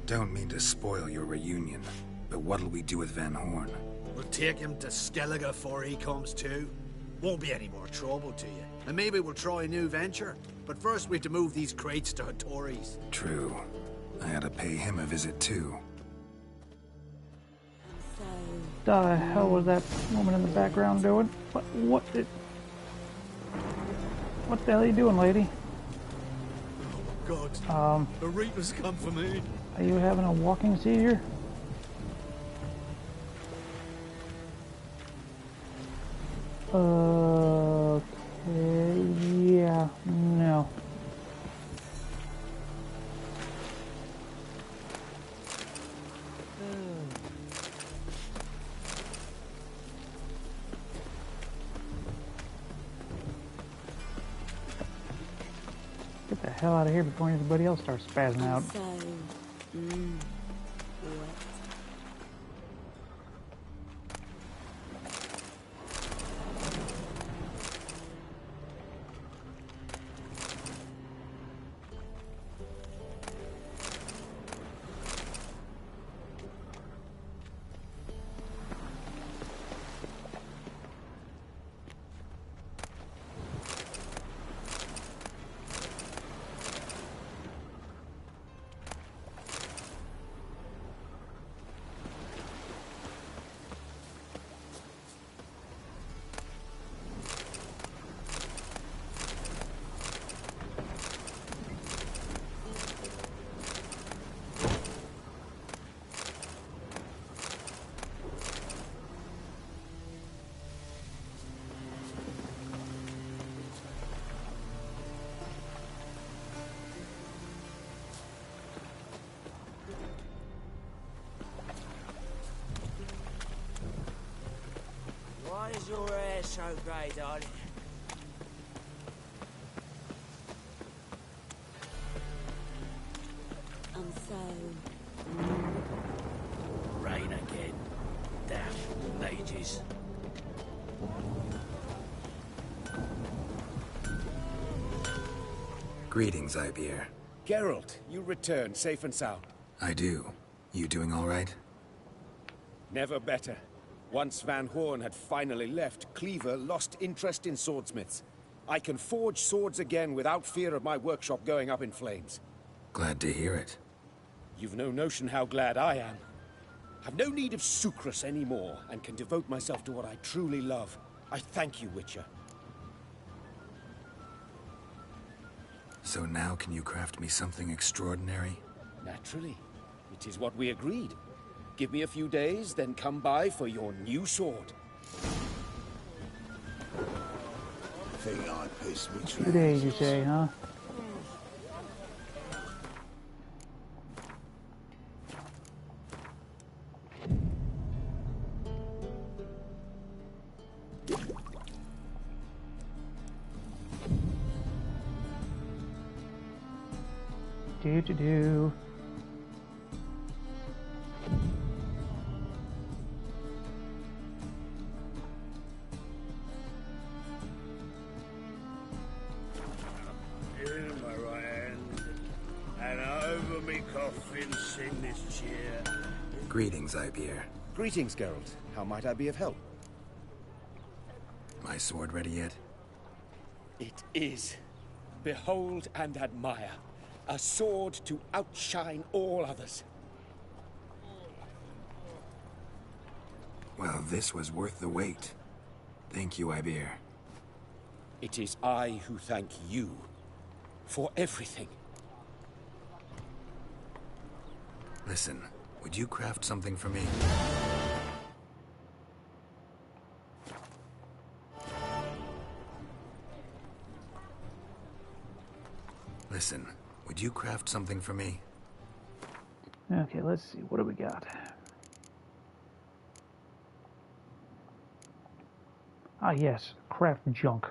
Don't mean to spoil your reunion, but what'll we do with Van Horn? We'll take him to Skellige before he comes to. Won't be any more trouble to you. And maybe we'll try a new venture. But first we have to move these crates to Hattori's. True. I had to pay him a visit too. The hell was that woman in the background doing? What the hell are you doing, lady? God, the Reapers come for me. Are you having a walking seizure? Okay, yeah, no. Get the hell out of here before anybody else starts spazzing out. Why is your hair so grey, darling? I'm so... Rain again. Damn mages. Greetings, Ibeer. Geralt, you return safe and sound. I do. You doing all right? Never better. Once Van Horn had finally left, Cleaver lost interest in swordsmiths. I can forge swords again without fear of my workshop going up in flames. Glad to hear it. You've no notion how glad I am. I've no need of Sucrus anymore, and can devote myself to what I truly love. I thank you, Witcher. So now can you craft me something extraordinary? Naturally. It is what we agreed. Give me a few days, then come by for your new sword. Think I pissed me 2 days, you say, huh? Do. In my right hand, and over me coffin sing this cheer. Greetings, Ibeer. Greetings, Geralt. How might I be of help? My sword ready yet? It is. Behold and admire. A sword to outshine all others. Well, this was worth the wait. Thank you, Ibeer. It is I who thank you for everything. Listen, would you craft something for me? Listen, would you craft something for me? Okay, let's see. What do we got? Ah, yes. Craft junk.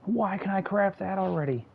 Why can I craft that already?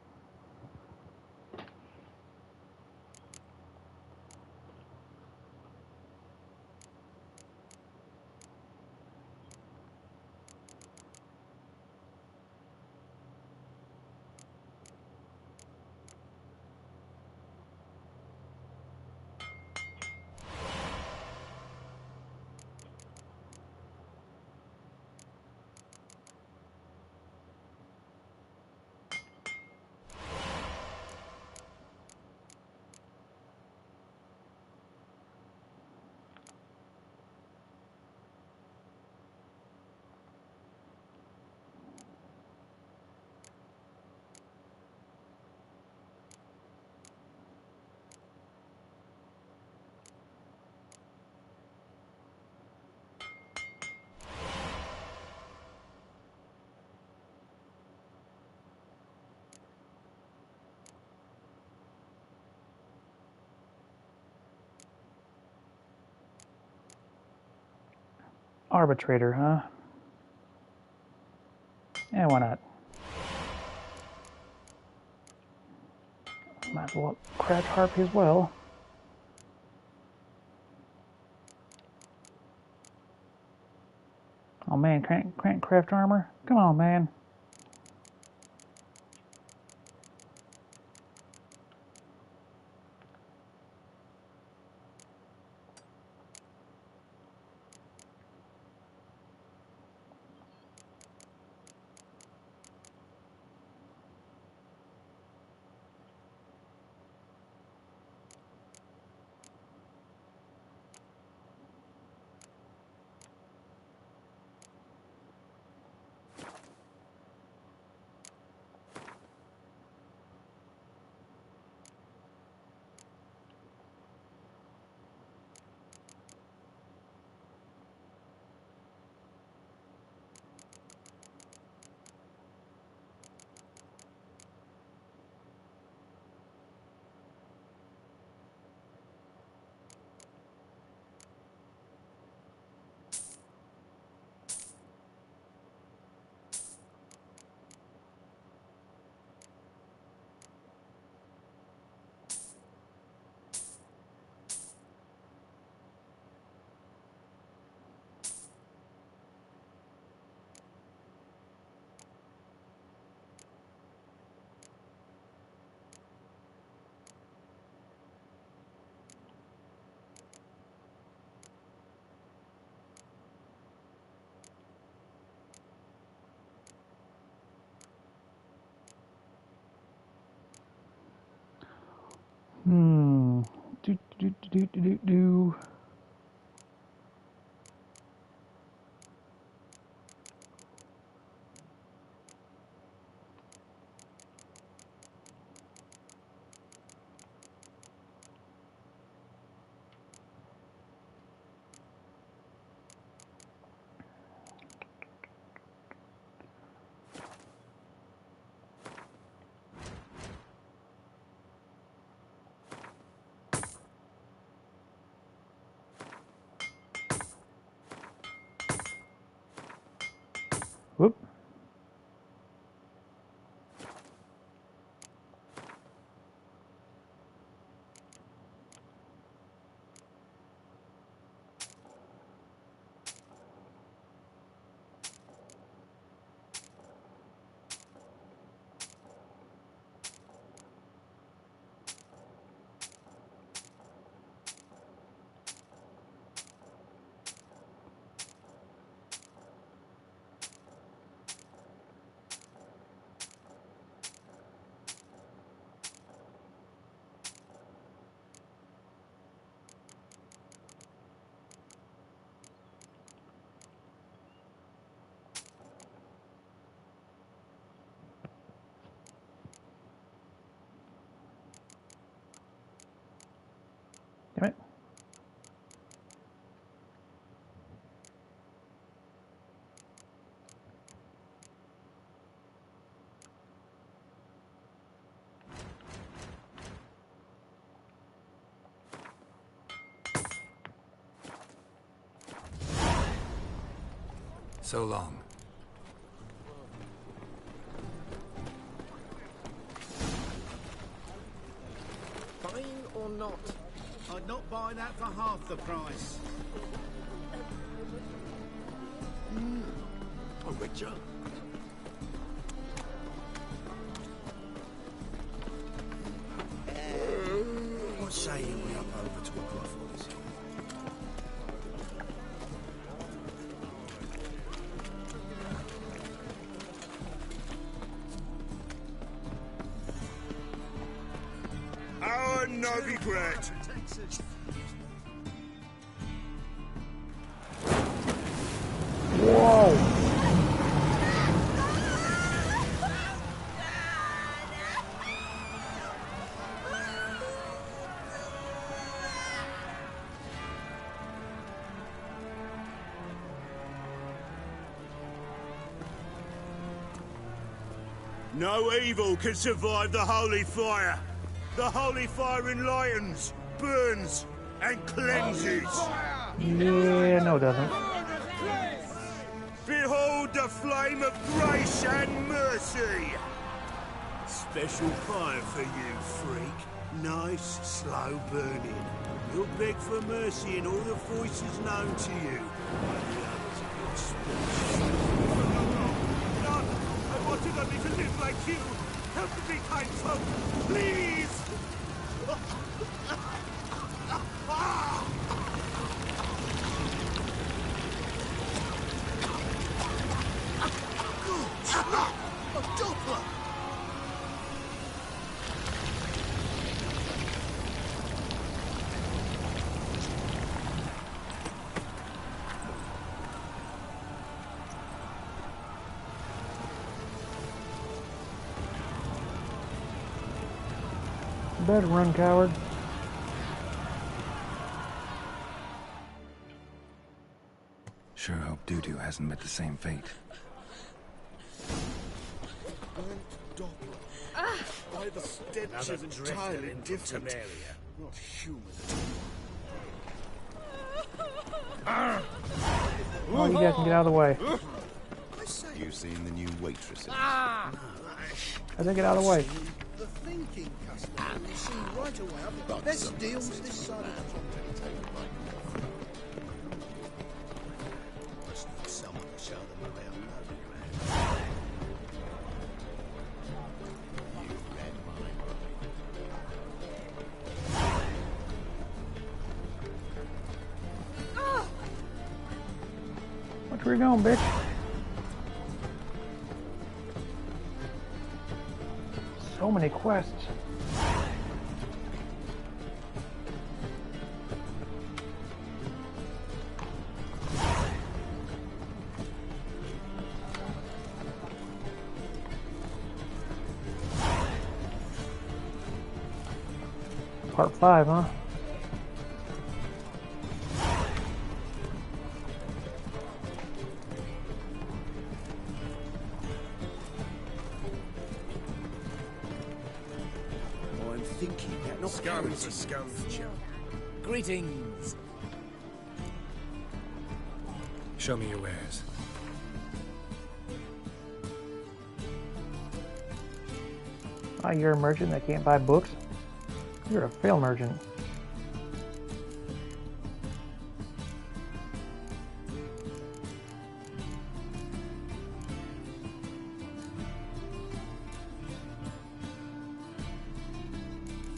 Arbitrator, huh? Yeah, why not? Might as well craft Harpy as well. Oh man, can't craft armor? Come on, man. Do. Whoop. Damn it. So long. Buying or not? I'd not buy that for half the price. A witcher? What say you we up over to a brothel this evening? Our Novigrad. Whoa. No evil can survive the holy fire. The holy fire enlightens, burns, and cleanses. Yeah, no it doesn't. Behold the flame of grace and mercy. Special fire for you, freak. Nice, slow burning. You'll beg for mercy in all the voices known to you. By the others of your species. None! I wanted only to live like you. Help me, kind folk, please! A Doppler! Better run, coward. Sure hope Dudu hasn't met the same fate. By the stench is entirely different. Not human at Oh, you guys can get out of the way. You seen the new waitresses? I think get out of the way. The thinking customer will see right away. I've got the best deals this side of the continent. Just need someone to show them around Novigrad. You read mine. Watch where you're going, bitch. So many quests. Part 5, huh? I'm thinking that not Scones are scones, chap. Greetings. Show me your wares. Oh, you're a merchant that can't buy books? You're a fail merchant.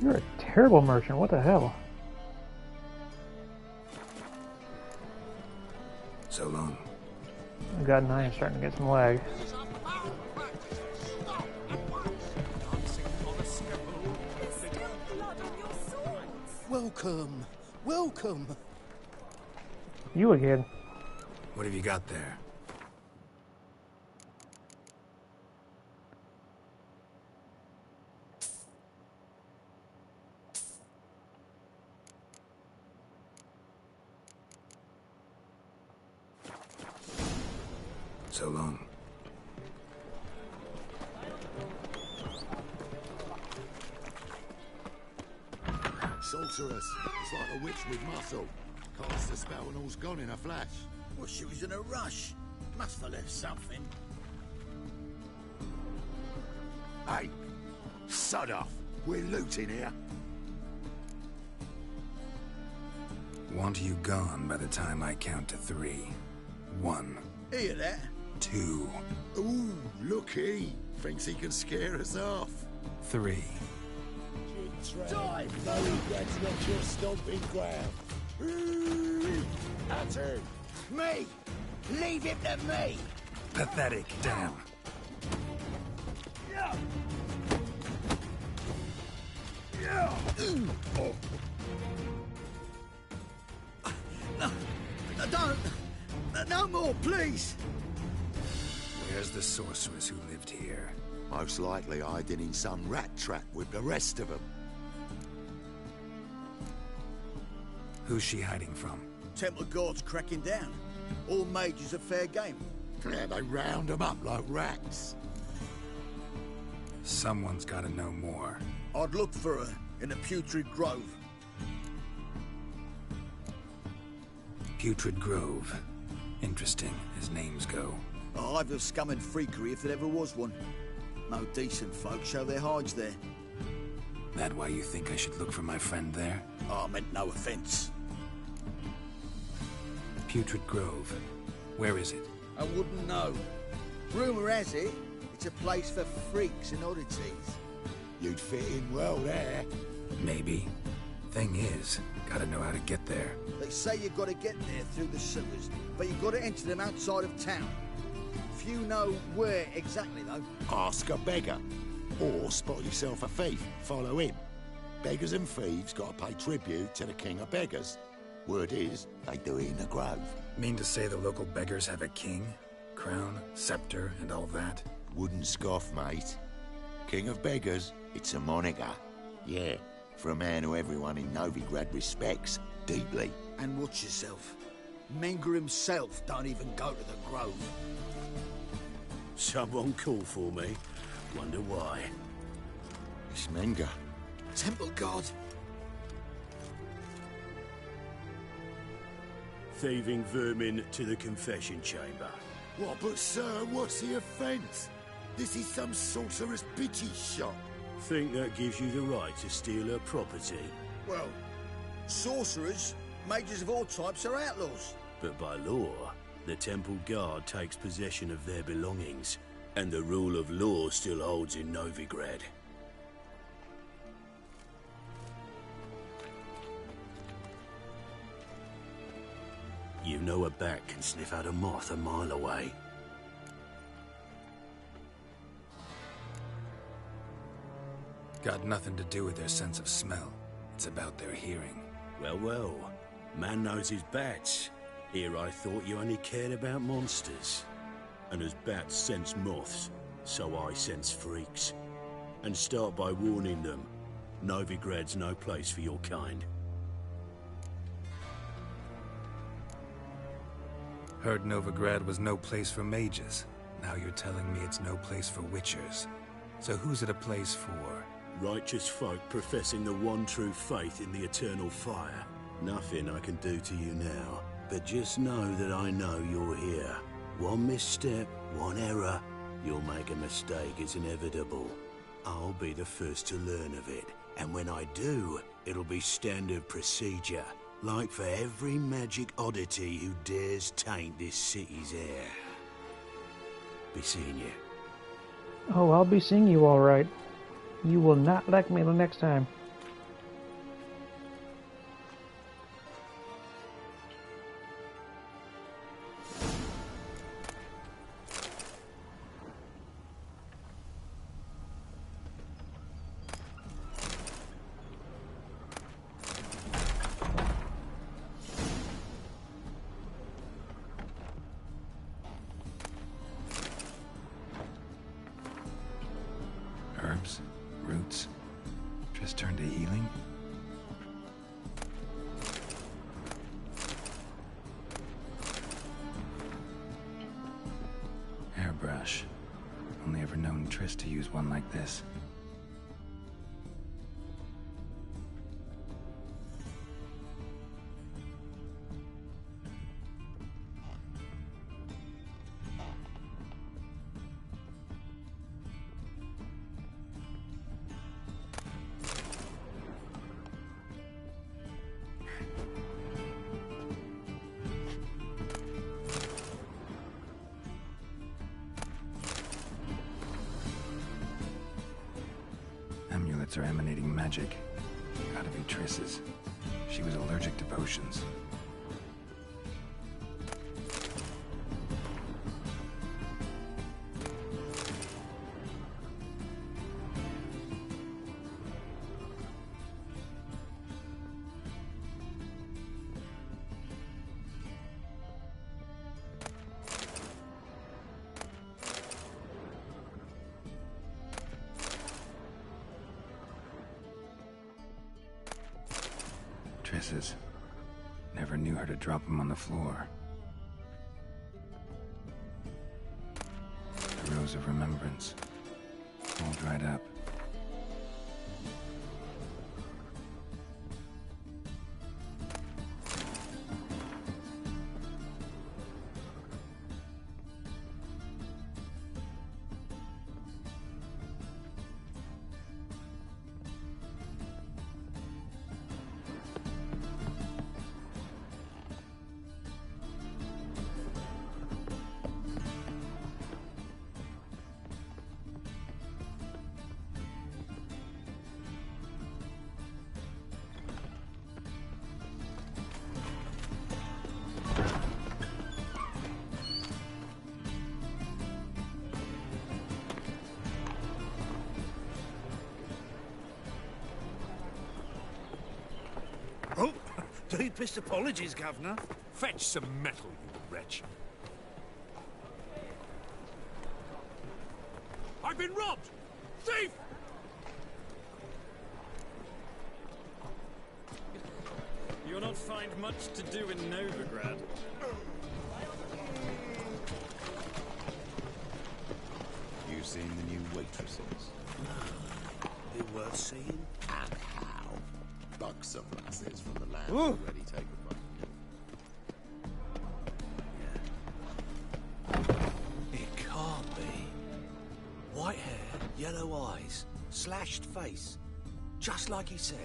You're a terrible merchant. What the hell? So long. God, and I am starting to get some lag. Welcome, welcome. You again. What have you got there? So long. Sorceress. It's like a witch with muscle. Casts a spell and all's gone in a flash. Well, she was in a rush. Must have left something. Hey, sod off. We're looting here. Want you gone by the time I count to 3. 1. Hear that? 2. Ooh, looky. Thinks he can scare us off. 3. Die, Murray, that's not your stomping ground. That's her. Me! Leave him to me! Pathetic, damn. No, don't! No more, please! Where's the sorceress who lived here? Most likely hiding in some rat trap with the rest of them. Who's she hiding from? Temple Guard's cracking down. All mages are fair game. Yeah, they round them up like rats. Someone's gotta know more. I'd look for her in the Putrid Grove. Putrid Grove. Interesting, as names go. A hive of scum and freakery if there ever was one. No decent folk show their hides there. That why you think I should look for my friend there? Oh, I meant no offence. Putrid Grove. Where is it? I wouldn't know. Rumour has it, it's a place for freaks and oddities. You'd fit in well there. Maybe. Thing is, gotta know how to get there. They say you've got to get there through the sewers, but you've got to enter them outside of town. Few know where exactly, though. Ask a beggar. Or spot yourself a thief. Follow him. Beggars and thieves got to pay tribute to the king of beggars. Word is, they do it in the grove. Mean to say the local beggars have a king? Crown, scepter, and all that? Wouldn't scoff, mate. King of beggars, it's a moniker. Yeah, for a man who everyone in Novigrad respects deeply. And watch yourself. Menger himself don't even go to the grove. Someone call for me. Wonder why. It's Menger. Temple God. Thieving vermin to the confession chamber. What, but sir, what's the offence? This is some sorcerer's bitchy shop. Think that gives you the right to steal her property? Well, sorcerers, mages of all types are outlaws. But by law, the Temple Guard takes possession of their belongings, and the rule of law still holds in Novigrad. You know a bat can sniff out a moth a mile away. Got nothing to do with their sense of smell. It's about their hearing. Well, well. Man knows his bats. Here I thought you only cared about monsters. And as bats sense moths, so I sense freaks. And start by warning them. Novigrad's no place for your kind. Heard Novigrad was no place for mages. Now you're telling me it's no place for witchers. So who's it a place for? Righteous folk professing the one true faith in the eternal fire. Nothing I can do to you now, but just know that I know you're here. One misstep, one error, you'll make a mistake, it's inevitable. I'll be the first to learn of it, and when I do, it'll be standard procedure. Like for every magic oddity who dares taint this city's air. Be seeing you. Oh, I'll be seeing you all right. You will not like me the next time. Herbs? Roots? Just turned to healing? Hairbrush. Only ever known Triss to use one like this. Amulets are emanating magic. Gotta be Triss's. She was allergic to potions. Triss's. Never knew her to drop them on the floor. The Rose of Remembrance. All dried up. Oh, deepest apologies, Governor. Fetch some metal, you wretch. I've been robbed! Thief! You'll not find much to do in Novigrad. You seen the new waitresses? They're worth seeing. And how? Buxom lasses from the land Ooh. already taken by It can't be. White hair, yellow eyes, slashed face. Just like he said.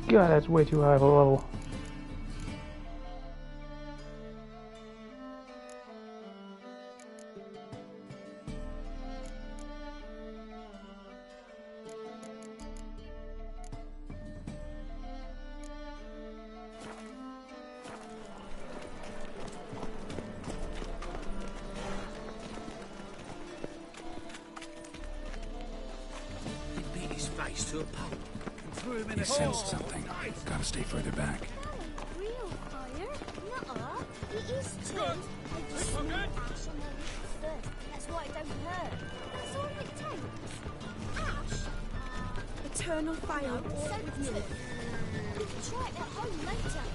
God, that's way too high of a level. To a pole and threw him in He a sensed something. Gotta stay further back. Real fire? Nuh-uh. It is turned. I just smell ash on my lips first. That's why it don't hurt. That's all it takes. Ash? Eternal fire. No, sensitive. You can try it at home later.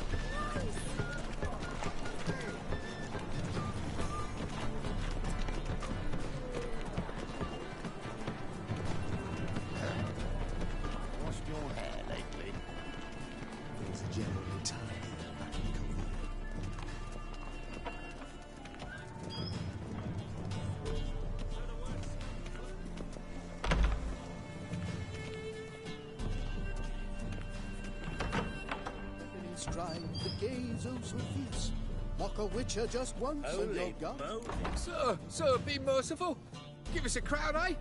Washed your hair lately? Things are generally tidy back in Coventry. Stride the gaze oh so fierce. Mock a witcher just once and you're gone. Sir, be merciful. Give us a crown, eh?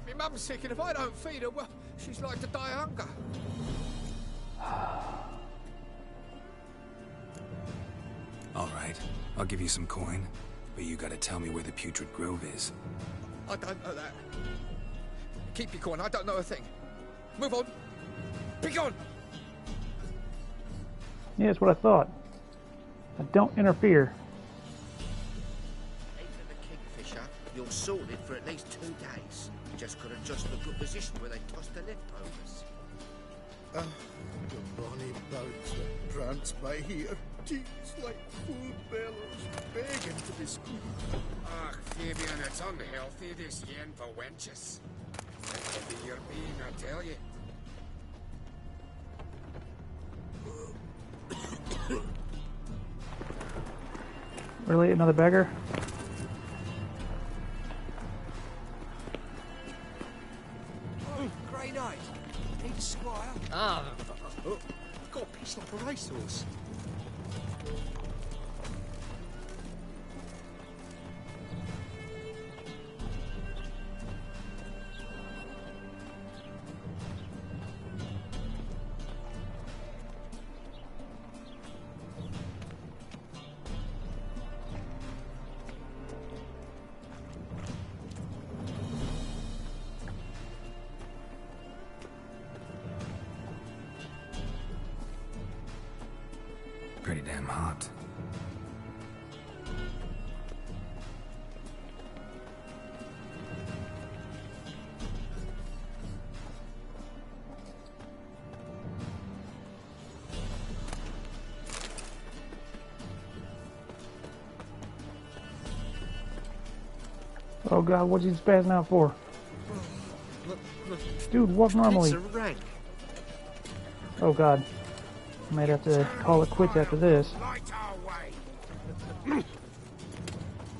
My mum's sick, and if I don't feed her, well, she's like to die of hunger. All right, I'll give you some coin, but you gotta tell me where the Putrid Grove is. I don't know that. Keep your coin, I don't know a thing. Move on. Be gone! Yeah, that's what I thought. Don't interfere. Enter the Kingfisher, you're sorted for at least 2 days. You just gotta adjust the good position where they toss the leftovers. The bonny boats that prance by here, teats like food bellows, begging to be squeezed. Ach, Fabian, it's unhealthy, this yen for wenches. That could be your being, I tell you. Really, another beggar? Oh, Grey Knight. Need a squire? Got a piece like a racehorse. Pretty damn hot. Oh god, what's he spazzing out for? Dude, walk normally. It's a rank. Oh god. I might have to call it quits after this.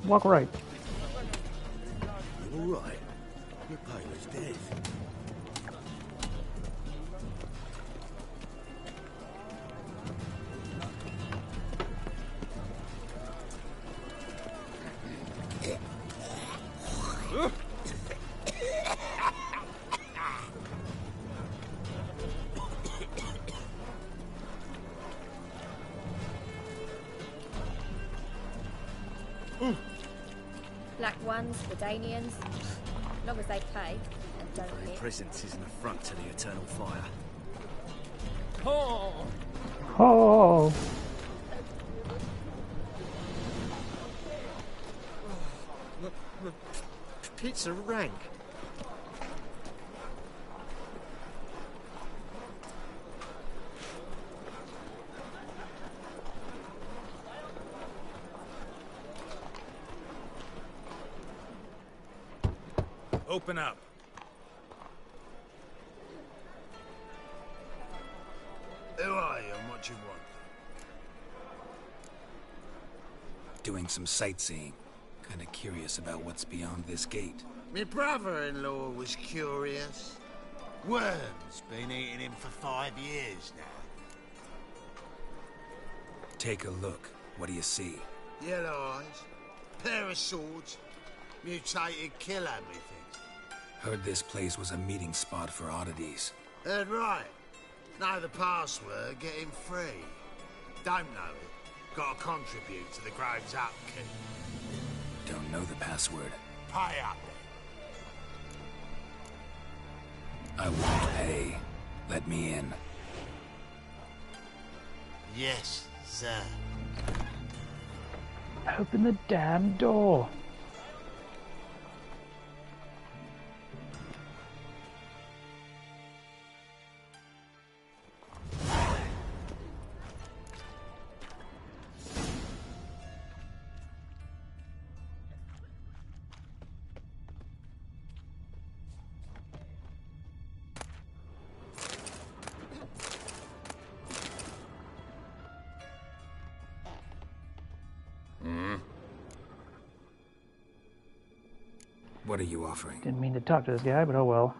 Walk right. You all right? You're pale as death. Black ones, Redanians, as long as they pay and don't Their hit. presence is an affront to the eternal fire. Oh! Oh! It's a rank. Open up. Who are you and what you want? Doing some sightseeing. Kinda curious about what's beyond this gate. Me brother-in-law was curious. Worms been eating him for 5 years now. Take a look. What do you see? Yellow eyes, pair of swords, mutated killer, methinks. Heard this place was a meeting spot for oddities. Heard right. Know the password, get him free. Don't know it, gotta contribute to the Grove's upkeep. Don't know the password. Pay up. I won't pay. Let me in. Yes, sir. Open the damn door. What are you offering? Didn't mean to talk to this guy, but oh well.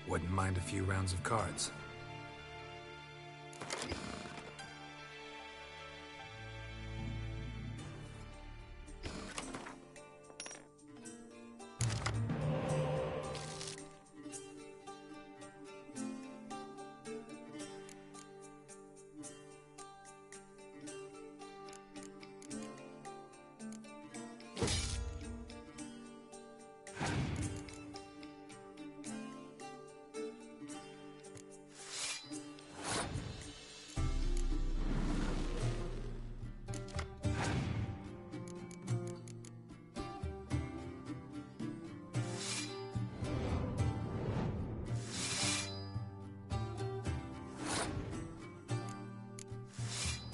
Wouldn't mind a few rounds of cards.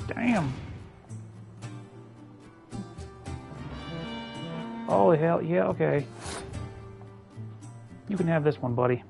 Damn. Holy hell, yeah, okay. You can have this one, buddy.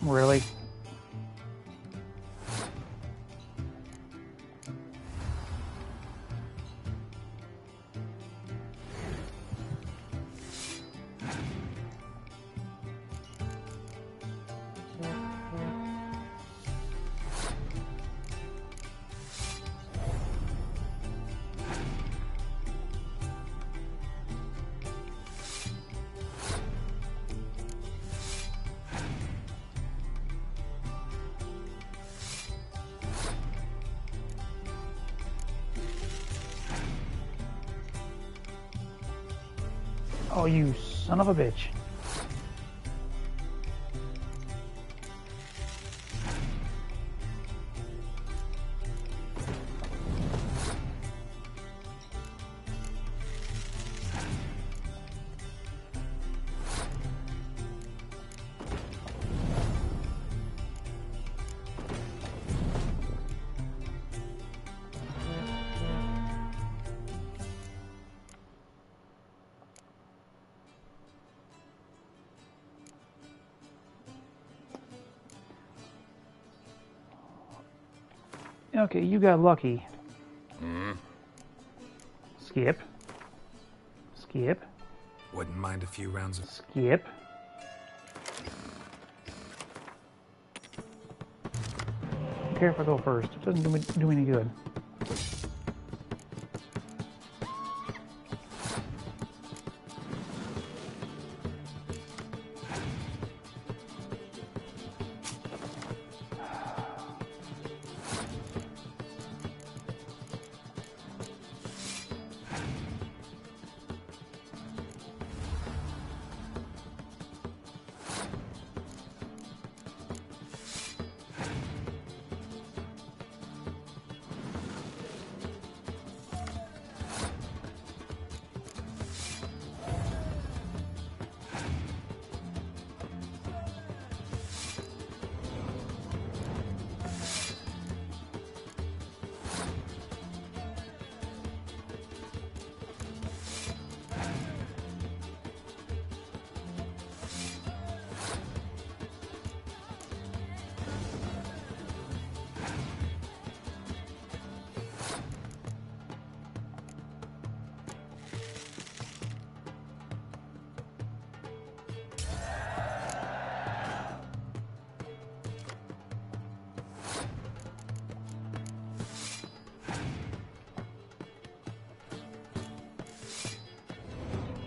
Really? Oh, you son of a bitch. Okay, you got lucky. Skip. Skip. Wouldn't mind a few rounds of... Skip. Don't care if I go first. It doesn't do any good.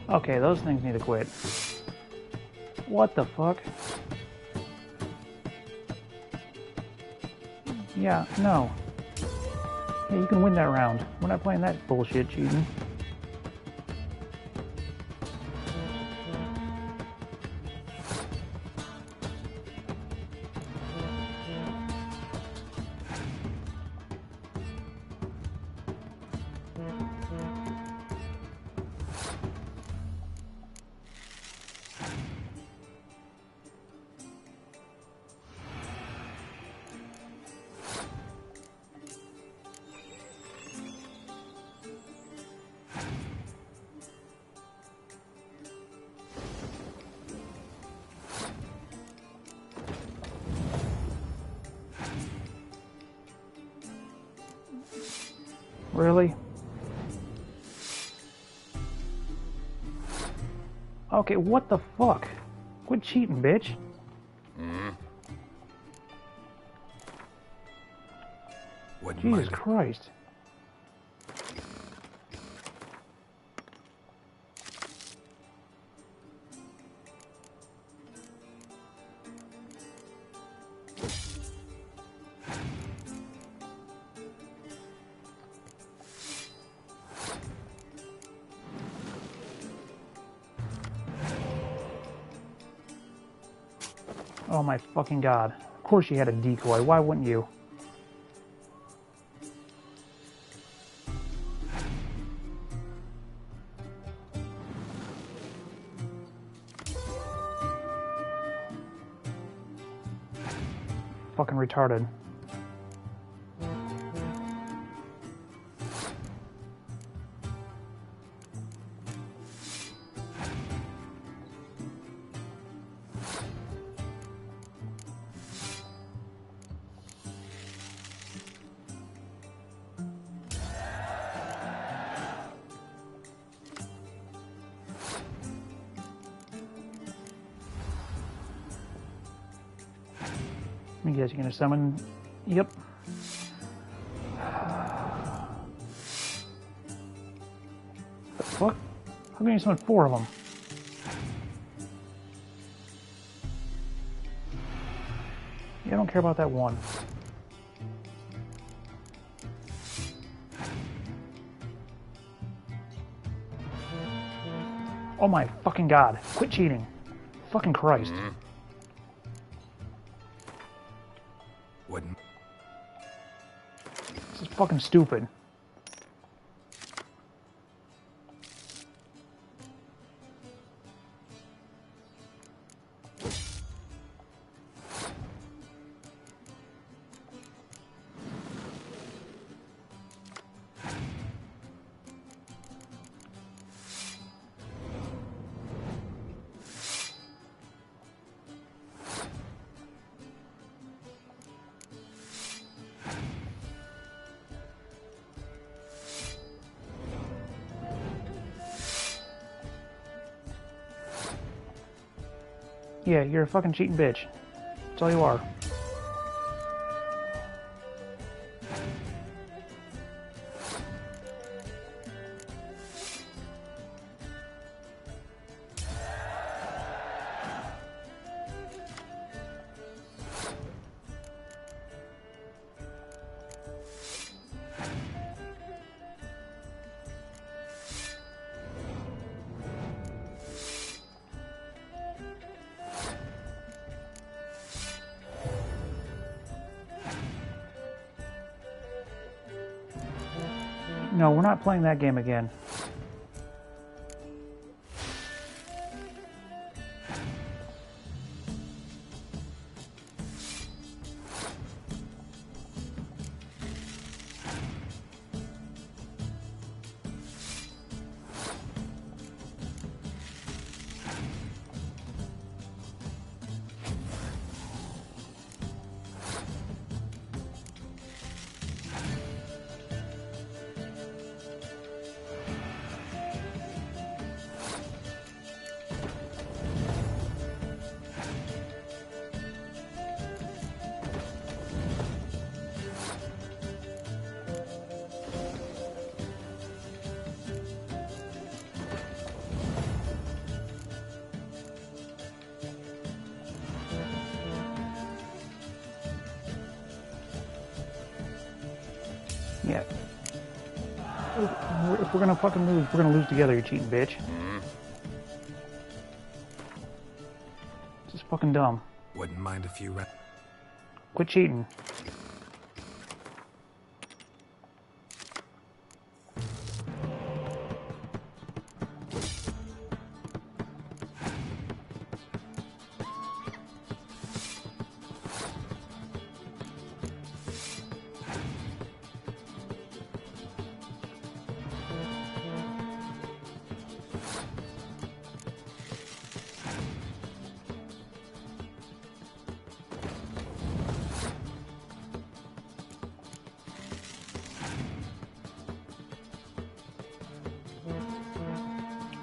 Okay, those things need to quit. What the fuck? Yeah, no. Yeah, you can win that round. We're not playing that bullshit cheating. Really? Okay, what the fuck? Quit cheating, bitch. Jesus Christ. Oh my fucking god. Of course you had a decoy. Why wouldn't you? Fucking retarded. Let me guess, you're gonna summon... Yep. The fuck? How can you summon 4 of them? Yeah, I don't care about that one. Oh my fucking god. Quit cheating. Fucking Christ. Wouldn't. This is fucking stupid. Yeah, you're a fucking cheating bitch. That's all you are. No, we're not playing that game again. Yeah. If we're gonna fucking lose, we're gonna lose together, you cheating bitch. This is fucking dumb. Wouldn't mind a few Quit cheating.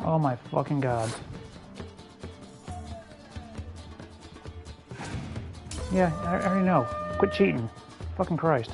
Oh my fucking god. Yeah, I already know. Quit cheating. Fucking Christ.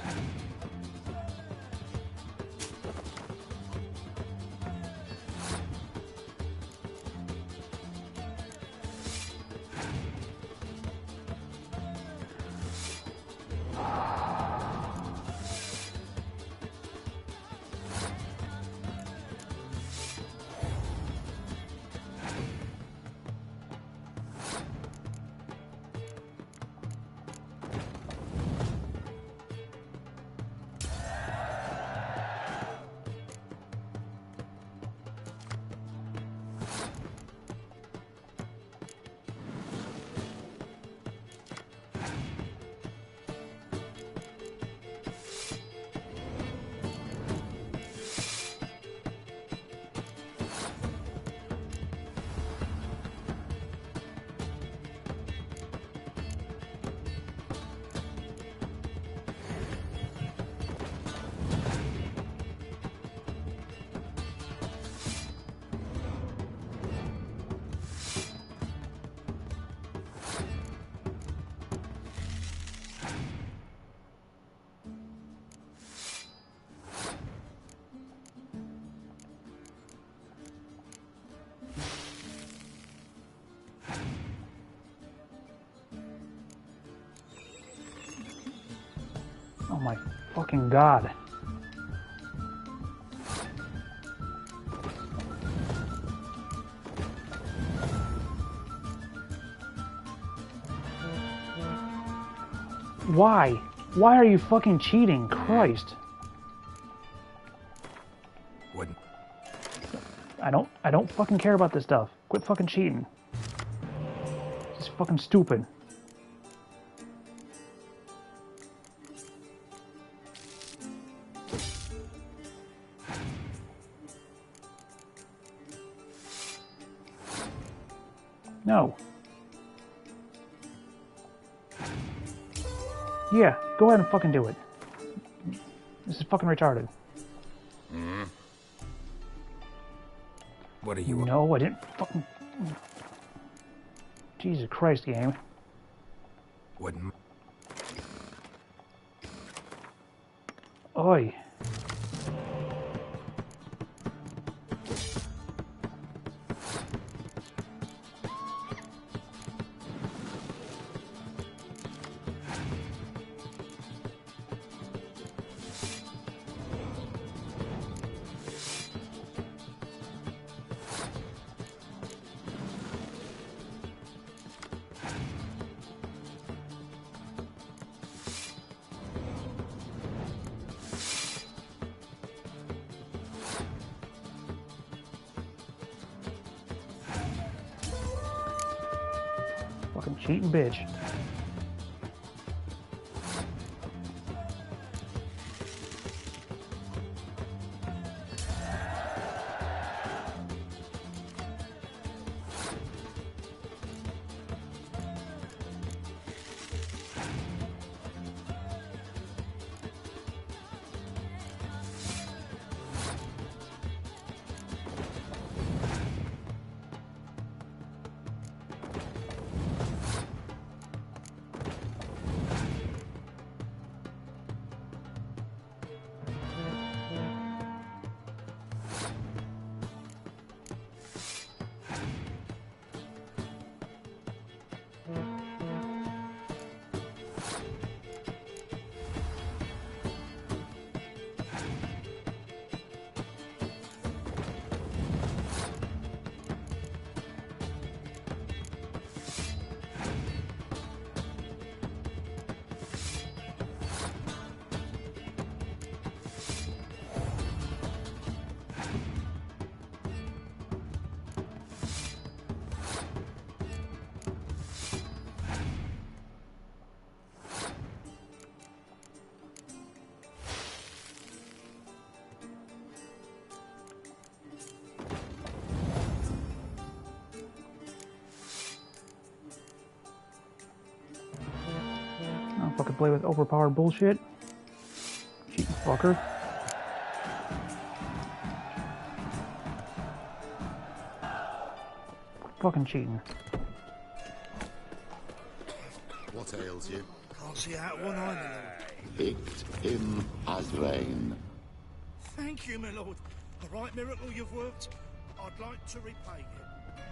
Oh my fucking god. Why? Why are you fucking cheating? Christ. Wouldn't. I don't fucking care about this stuff. Quit fucking cheating. It's fucking stupid. No. Yeah, go ahead and fucking do it. This is fucking retarded. What are you? No, I didn't fucking... Jesus Christ, game. Wouldn't. Oi. Fucking cheating bitch. Don't fucking play with overpowered bullshit. Cheating fucker. Fucking cheating. What ails you? Can't see out one eye, my lord. Picked him as rain. Thank you, my lord. A right miracle you've worked. I'd like to repay you.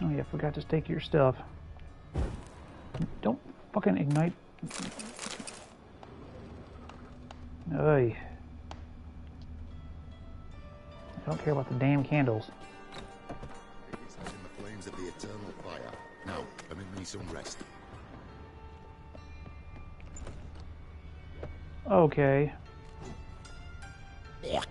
Oh yeah, forgot to stake your stuff. Don't fucking ignite. Oy. I don't care about the damn candles. It is in the flames of the eternal fire. Now, permit me some rest. Okay. Yeah.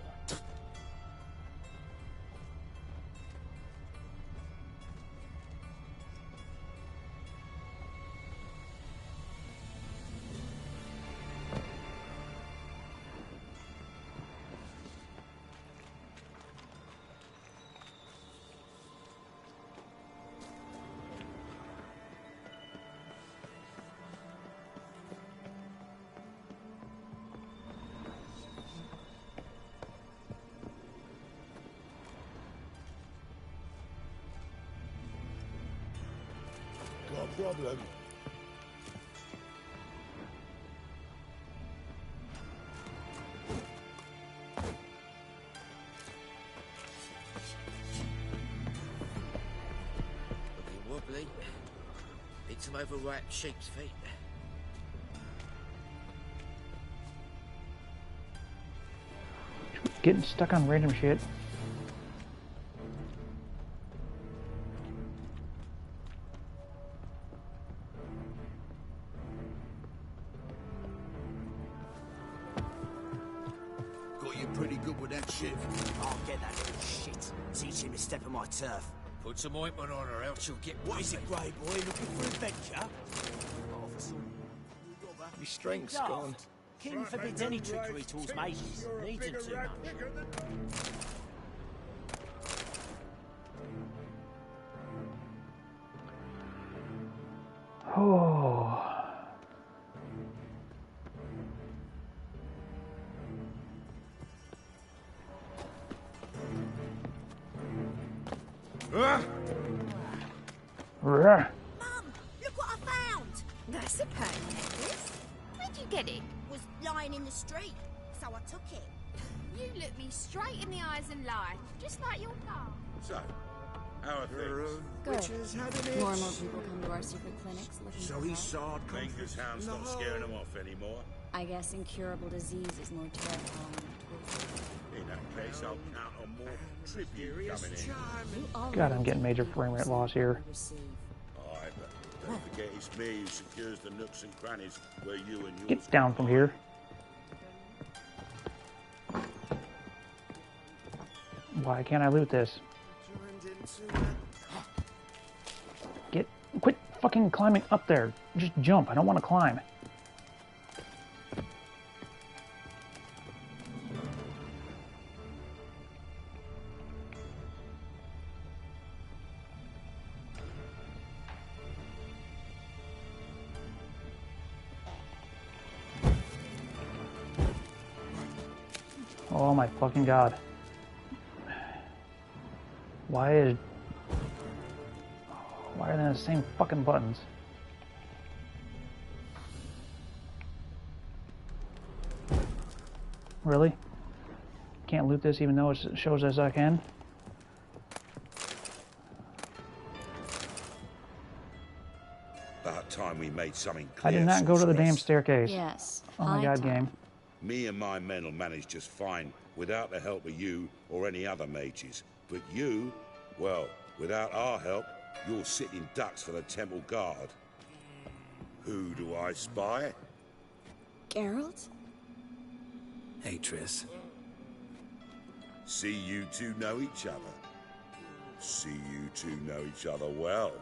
No problem. Looking wobbly. Need some overwrapped sheep's feet. Getting stuck on random shit. Got you pretty good with that shit. I'll get that little shit. Teach him to step on my turf. Put some ointment on her, else she'll get... What is it, Grey Boy? Looking for adventure? Your strength's Daft. gone. King forbids any trickery towards mages. Needs him too much. Oh. Mum, Rah. look what That's a pearl necklace. Where'd you get it? Was lying in the street, so I took it. You look me straight in the eyes and lie, just like your pa. So, how are things? Good. Witches had an More and itch. more people come to our secret clinics looking So for he help. sawed Baker's hound's not scaring them off anymore. I guess incurable disease is more terrifying than twisted. In that case, I'll count on more tribute coming in. God, I'm getting major frame rate loss here. Aye, but don't forget it's me who secures the nooks and crannies where you and yours... Get down from here. Why can't I loot this? Quit fucking climbing up there. Just jump. I don't want to climb. Oh my fucking god. Why are they the same fucking buttons? Really? Can't loot this even though it shows as I can? About time we made something clear. I did not go to the sorceress. damn staircase. Yes. Oh my god, game. Me and my men will manage just fine without the help of you or any other mages. But you, well, without our help, you're sitting ducks for the temple guard. Who do I spy? Geralt? Hey, Triss. See you two know each other. See you two know each other well.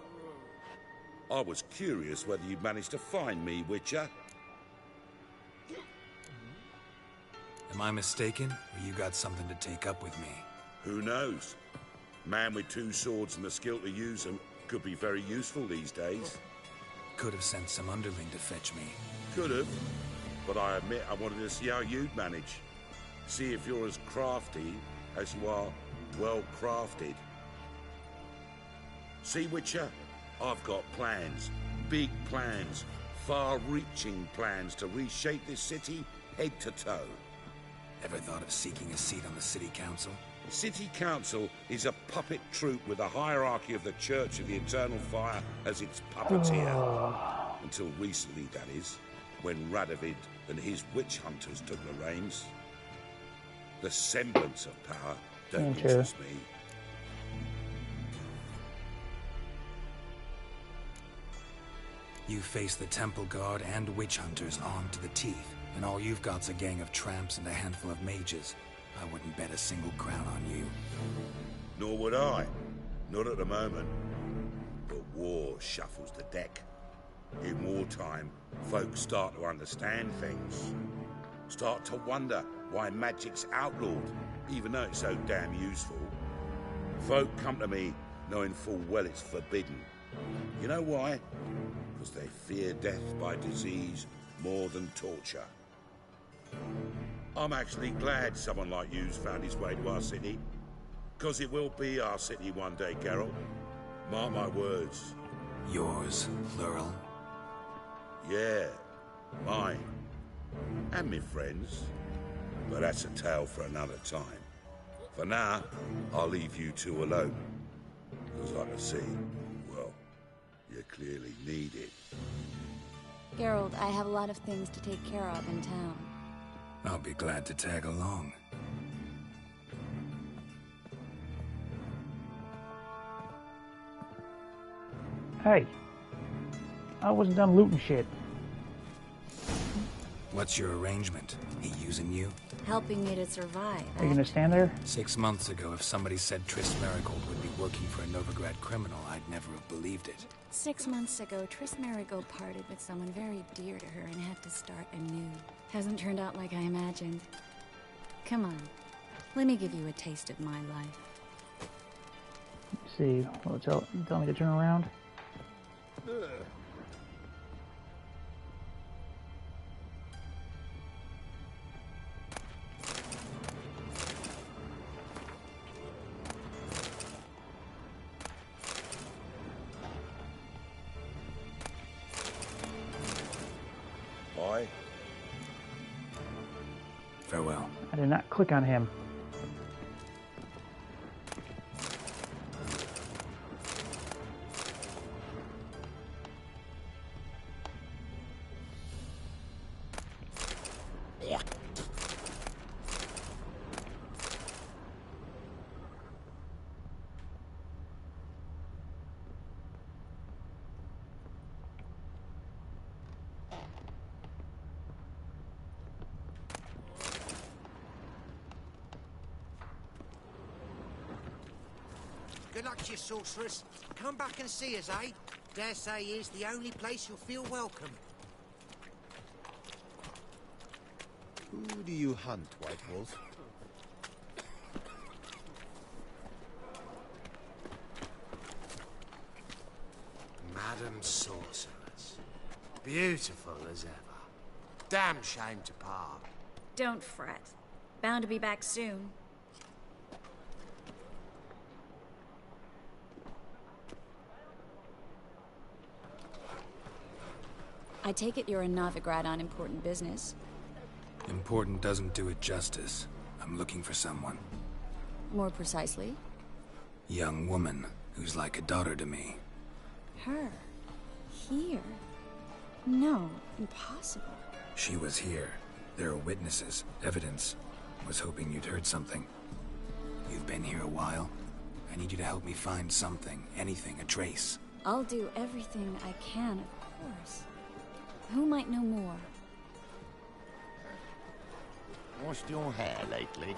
I was curious whether you'd managed to find me, Witcher. Am I mistaken, or you got something to take up with me? Who knows? Man with two swords and the skill to use them could be very useful these days. Could have sent some underling to fetch me. Could have, but I admit I wanted to see how you'd manage. See if you're as crafty as you are well crafted. See, Witcher, I've got plans, big plans, far-reaching plans to reshape this city head to toe. Ever thought of seeking a seat on the city council? City Council is a puppet troupe with a hierarchy of the Church of the Eternal Fire as its puppeteer. Until recently, that is, when Radovid and his witch hunters took the reins. The semblance of power don't interest me. You face the Temple Guard and witch hunters armed to the teeth, and all you've got's a gang of tramps and a handful of mages. I wouldn't bet a single crown on you. Nor would I. Not at the moment. But war shuffles the deck. In wartime, folks start to understand things. Start to wonder why magic's outlawed, even though it's so damn useful. Folk come to me knowing full well it's forbidden. You know why? Because they fear death by disease more than torture. I'm actually glad someone like you's found his way to our city. Because it will be our city one day, Geralt. Mark my words. Yours, plural. Yeah, mine. And me friends. But that's a tale for another time. For now, I'll leave you two alone. Because I can see, well, you clearly need it. Geralt, I have a lot of things to take care of in town. I'll be glad to tag along. Hey, I wasn't done looting shit. What's your arrangement? He using you? Helping me to survive. Are you gonna stand there? 6 months ago, if somebody said Triss Merigold would be working for a Novigrad criminal, I'd never have believed it. 6 months ago, Triss Merigold parted with someone very dear to her and had to start anew. Hasn't turned out like I imagined. Come on, let me give you a taste of my life. Let's see, well, tell me to turn around. Aye. Farewell. I did not click on him. Good luck to you, sorceress. Come back and see us, eh? Dare say here's the only place you'll feel welcome. Who do you hunt, White Wolf? Madam Sorceress. Beautiful as ever. Damn shame to part. Don't fret. Bound to be back soon. I take it you're a Novigrad on important business. Important doesn't do it justice. I'm looking for someone. More precisely? Young woman who's like a daughter to me. Her? Here? No, impossible. She was here. There are witnesses, evidence. Was hoping you'd heard something. You've been here a while. I need you to help me find something, anything, a trace. I'll do everything I can, of course. Who might know more? Washed your hair lately?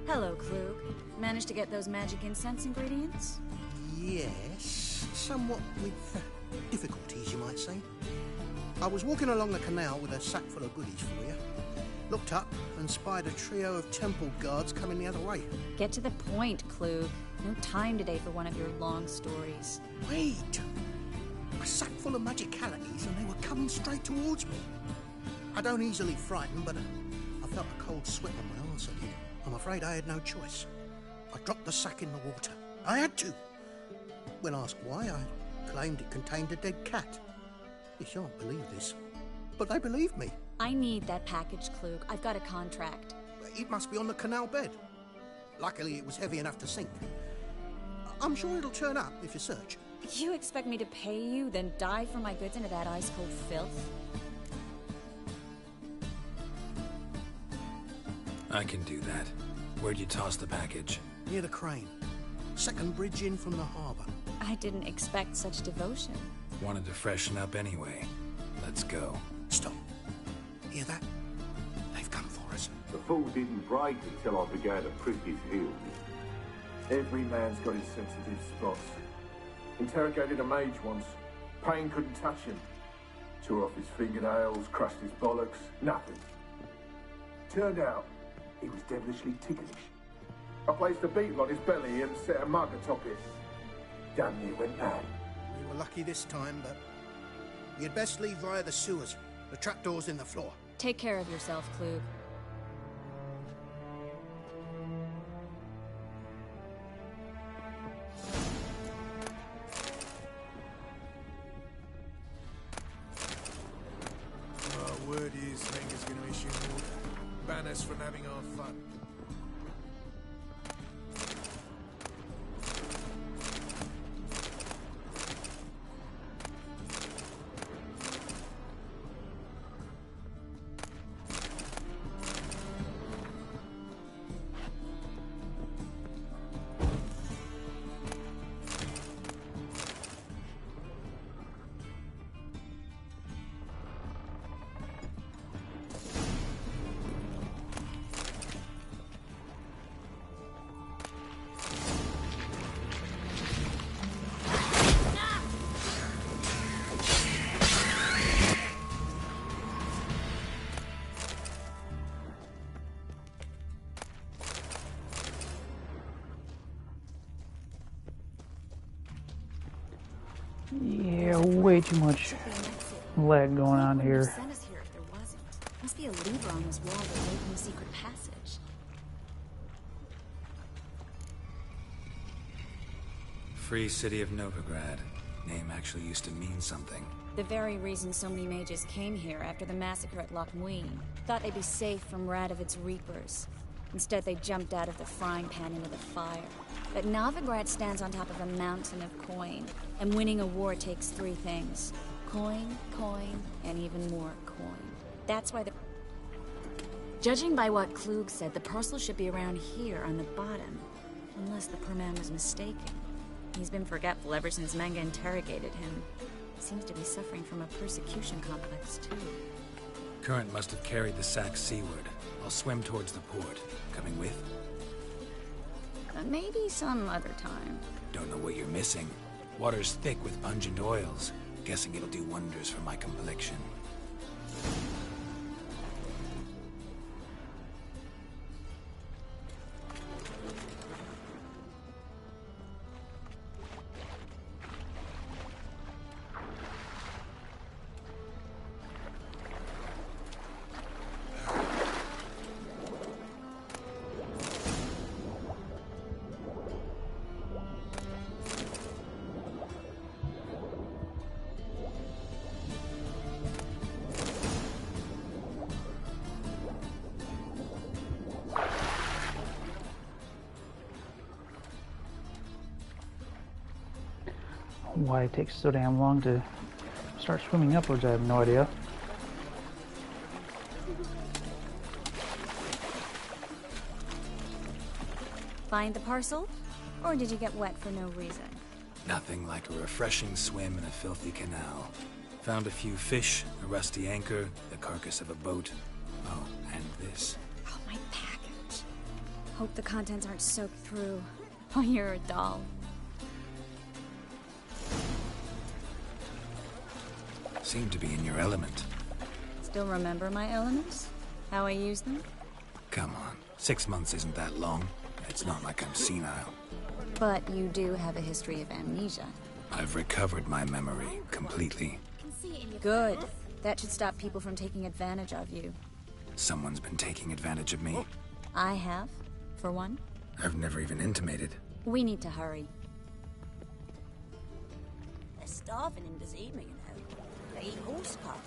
Hello, Klug. Managed to get those magic incense ingredients? Yes, somewhat with difficulties, you might say. I was walking along the canal with a sack full of goodies for you. Looked up and spied a trio of temple guards coming the other way. Get to the point, Klug. No time today for one of your long stories. Wait! A sack full of magicalities and they were coming straight towards me. I don't easily frighten, but I felt a cold sweat on my arse. I did. I'm afraid I had no choice. I dropped the sack in the water. I had to. When asked why, I claimed it contained a dead cat. You shan't believe this, but they believed me. I need that package, Klug. I've got a contract. It must be on the canal bed. Luckily, it was heavy enough to sink. I'm sure it'll turn up if you search. You expect me to pay you, then dive for my goods into that ice-cold filth? I can do that. Where'd you toss the package? Near the crane. Second bridge in from the harbour. I didn't expect such devotion. Wanted to freshen up anyway. Let's go. Stop. Hear that? They've come for us. The fall didn't break until I began to prick his heels. Every man's got his sensitive spots. Interrogated a mage once. Pain couldn't touch him. Tore off his fingernails, crushed his bollocks. Nothing. Turned out, he was devilishly ticklish. I placed a beetle on his belly and set a mug atop it. Damn near went mad. We were lucky this time, but you'd best leave via the sewers. The trapdoor's in the floor. Take care of yourself, Klug. Word is Menger's going to issue an order. Ban us from having our fun. Yeah, way too much lag going on here. Send us here if there wasn't. Must be a lever on this wall that will open the secret passage. Free City of Novigrad. Name actually used to mean something. The very reason so many mages came here after the massacre at Loch Muin. Thought they'd be safe from Radovic's reapers. Instead, they jumped out of the frying pan into the fire. But Novigrad stands on top of a mountain of coin, and winning a war takes three things. Coin, coin, and even more coin. That's why the... Judging by what Klug said, the parcel should be around here on the bottom. Unless the poor man was mistaken. He's been forgetful ever since Manga interrogated him. Seems to be suffering from a persecution complex, too. Current must have carried the sack seaward. I'll swim towards the port. Coming with? Maybe some other time. Don't know what you're missing. Water's thick with pungent oils. Guessing it'll do wonders for my complexion. Why it takes so damn long to start swimming upwards, I have no idea. Find the parcel? Or did you get wet for no reason? Nothing like a refreshing swim in a filthy canal. Found a few fish, a rusty anchor, the carcass of a boat. Oh, and this. Oh, my package. Hope the contents aren't soaked through. Oh, you're a doll. Seem to be in your element. Still remember my elements? How I use them? Come on, 6 months isn't that long. It's not like I'm senile. But you do have a history of amnesia. I've recovered my memory completely. Good. That should stop people from taking advantage of you. Someone's been taking advantage of me. I have, for one. I've never even intimated. We need to hurry. They're starving in Bazima, you know. They eat horse pap.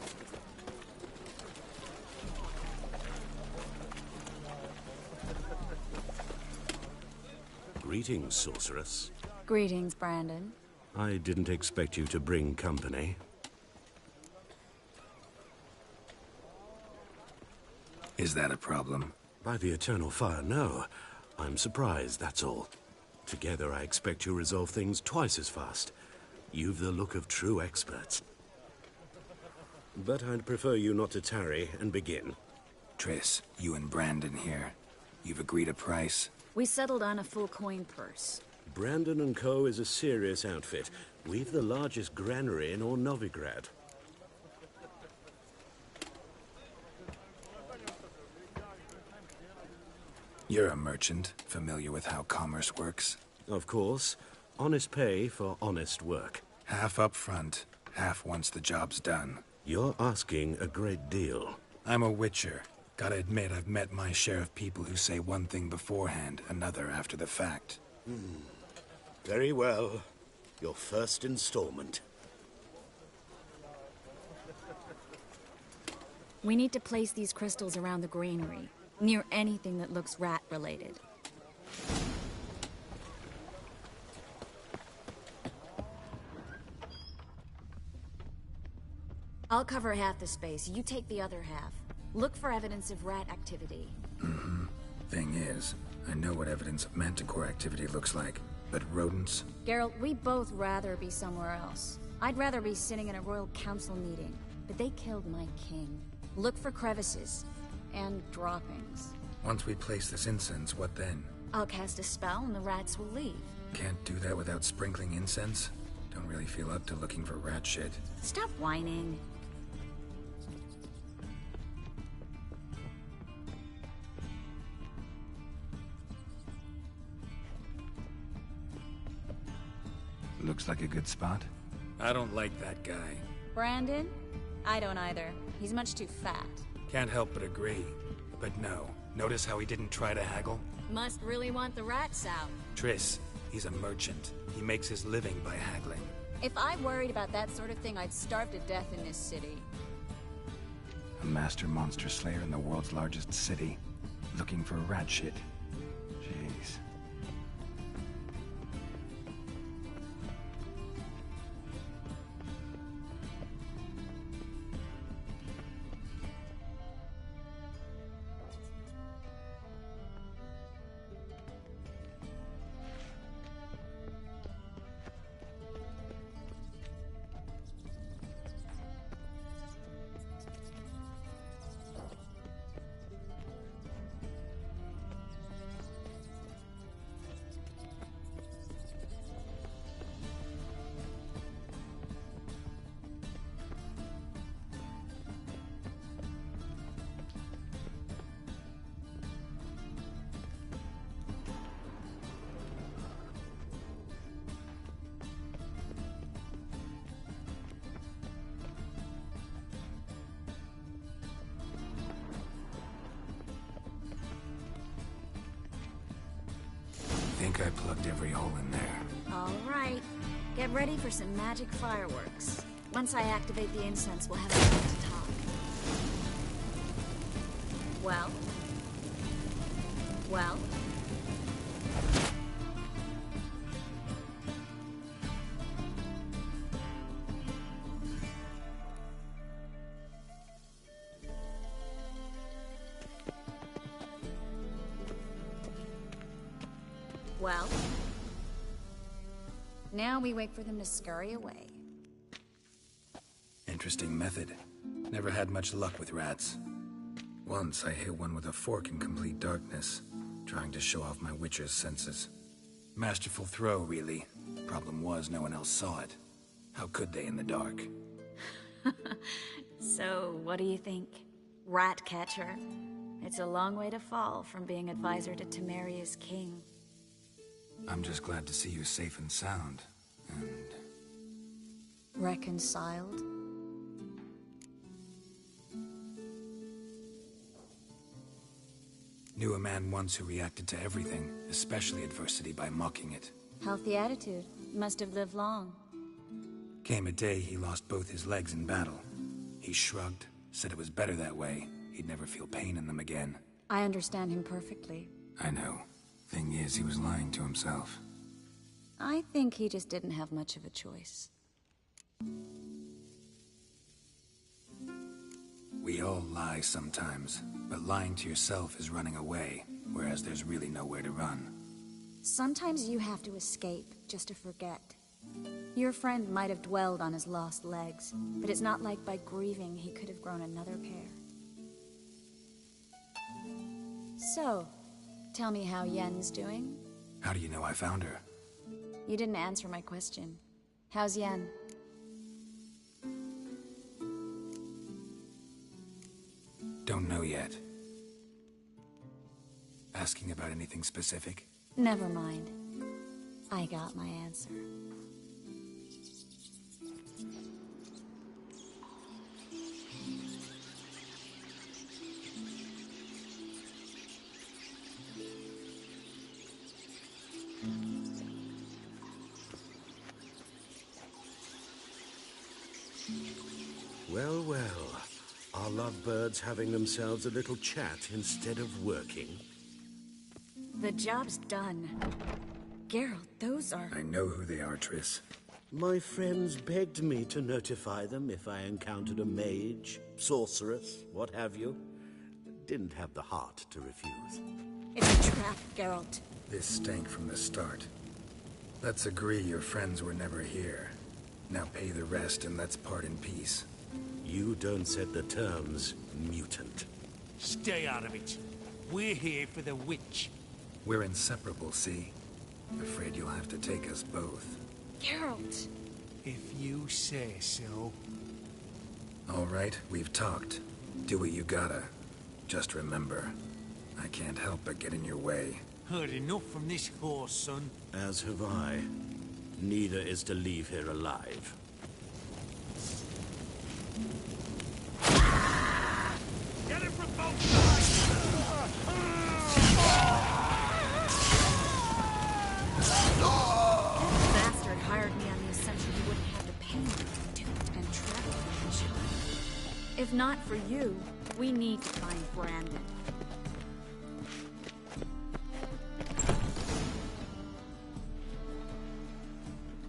Greetings, sorceress. Greetings, Brandon. I didn't expect you to bring company. Is that a problem? By the Eternal Fire, no. I'm surprised, that's all. Together, I expect you resolve things twice as fast. You've the look of true experts. But I'd prefer you not to tarry and begin. Triss, you and Brandon here. You've agreed a price? We settled on a full coin purse. Brandon & Co. is a serious outfit. We've the largest granary in all Novigrad. You're a merchant, familiar with how commerce works? Of course. Honest pay for honest work. Half up front, half once the job's done. You're asking a great deal. I'm a witcher. Gotta admit, I've met my share of people who say one thing beforehand, another after the fact. Very well. Your first installment. We need to place these crystals around the granary, near anything that looks rat-related. I'll cover half the space, you take the other half. Look for evidence of rat activity. Thing is, I know what evidence of manticore activity looks like, but rodents? Geralt, we'd both rather be somewhere else. I'd rather be sitting in a royal council meeting, but they killed my king. Look for crevices, and droppings. Once we place this incense, what then? I'll cast a spell and the rats will leave. Can't do that without sprinkling incense? Don't really feel up to looking for rat shit. Stop whining. Looks like a good spot. I don't like that guy. Brandon? I don't either. He's much too fat. Can't help but agree. But no, notice how he didn't try to haggle? Must really want the rats out. Triss, he's a merchant. He makes his living by haggling. If I worried about that sort of thing, I'd starve to death in this city. A master monster slayer in the world's largest city. Looking for rat shit. Jeez. I think I plugged every hole in there. All right. Get ready for some magic fireworks. Once I activate the incense, we'll have a moment to talk. Well? Well? Well? Now we wait for them to scurry away. Interesting method. Never had much luck with rats. Once I hit one with a fork in complete darkness, trying to show off my witcher's senses. Masterful throw, really. Problem was, no one else saw it. How could they in the dark? So, what do you think? Rat catcher? It's a long way to fall from being advisor to Temeria's king. I'm just glad to see you safe and sound, and... Reconciled? Knew a man once who reacted to everything, especially adversity, by mocking it. Healthy attitude. Must have lived long. Came a day he lost both his legs in battle. He shrugged, said it was better that way. He'd never feel pain in them again. I understand him perfectly. I know. Thing is, he was lying to himself. I think he just didn't have much of a choice. We all lie sometimes, but lying to yourself is running away, whereas there's really nowhere to run. Sometimes you have to escape, just to forget. Your friend might have dwelled on his lost legs, but it's not like by grieving he could have grown another pair. So, tell me how Yen's doing? How do you know I found her? You didn't answer my question. How's Yen? Don't know yet. Asking about anything specific? Never mind. I got my answer. Well, well. Are lovebirds having themselves a little chat instead of working? The job's done. Geralt, those are... I know who they are, Triss. My friends begged me to notify them if I encountered a mage, sorceress, what have you. Didn't have the heart to refuse. It's a trap, Geralt. This stank from the start. Let's agree your friends were never here. Now pay the rest and let's part in peace. You don't set the terms, mutant. Stay out of it. We're here for the witch. We're inseparable, see? Afraid you'll have to take us both. Geralt! If you say so. All right, we've talked. Do what you gotta. Just remember, I can't help but get in your way. Heard enough from this horse, son. As have I. Neither is to leave here alive. If not for you, we need to find Brandon.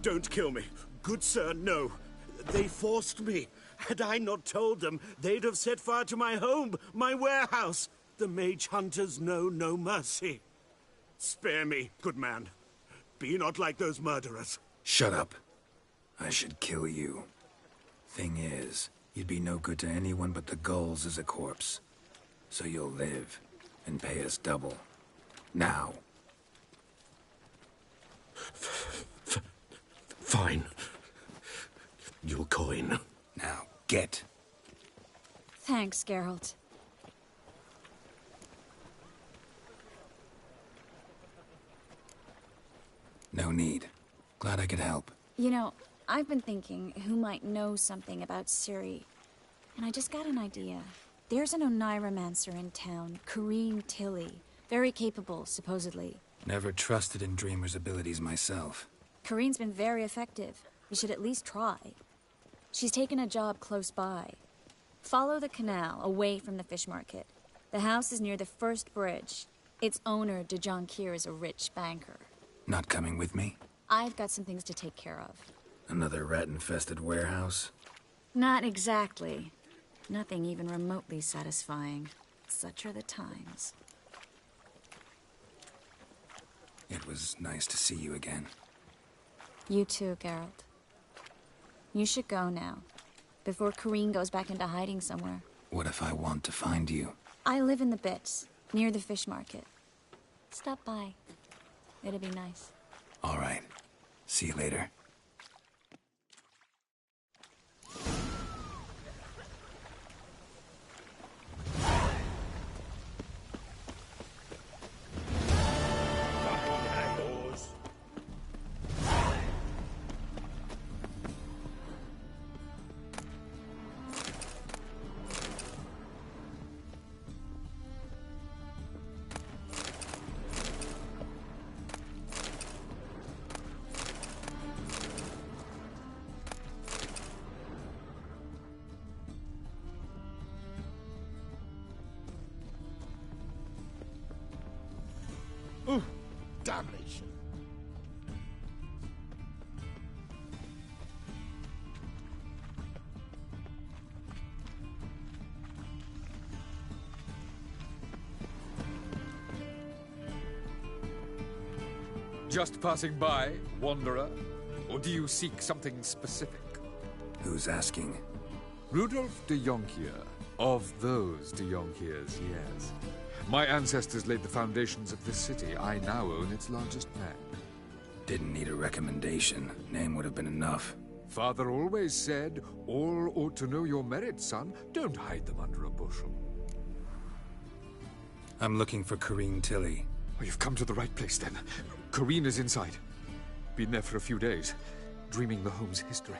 Don't kill me. Good sir, no. They forced me. Had I not told them, they'd have set fire to my home, my warehouse. The mage hunters know no mercy. Spare me, good man. Be not like those murderers. Shut up. I should kill you. Thing is, you'd be no good to anyone but the gulls as a corpse. So you'll live, and pay us double. Now. Fine. Your coin. Now, get. Thanks, Geralt. No need. Glad I could help. You know, I've been thinking who might know something about Ciri. And I just got an idea. There's an Oneiromancer in town, Corrine Tilly. Very capable, supposedly. Never trusted in Dreamer's abilities myself. Corrine's been very effective. You should at least try. She's taken a job close by. Follow the canal, away from the fish market. The house is near the first bridge. Its owner, de Jonquière, is a rich banker. Not coming with me? I've got some things to take care of. Another rat-infested warehouse? Not exactly. Nothing even remotely satisfying. Such are the times. It was nice to see you again. You too, Geralt. You should go now, before Corrine goes back into hiding somewhere. What if I want to find you? I live in the Bits, near the fish market. Stop by. It'll be nice. All right. See you later. Damnation. Just passing by, wanderer? Or do you seek something specific? Who's asking? Rudolf de Jonquière. Of those de Jonquières, yes. My ancestors laid the foundations of this city. I now own its largest land. Didn't need a recommendation. Name would have been enough. Father always said, all ought to know your merits, son. Don't hide them under a bushel. I'm looking for Corrine Tilly. Oh, you've come to the right place, then. Corrine is inside. Been there for a few days, dreaming the home's history.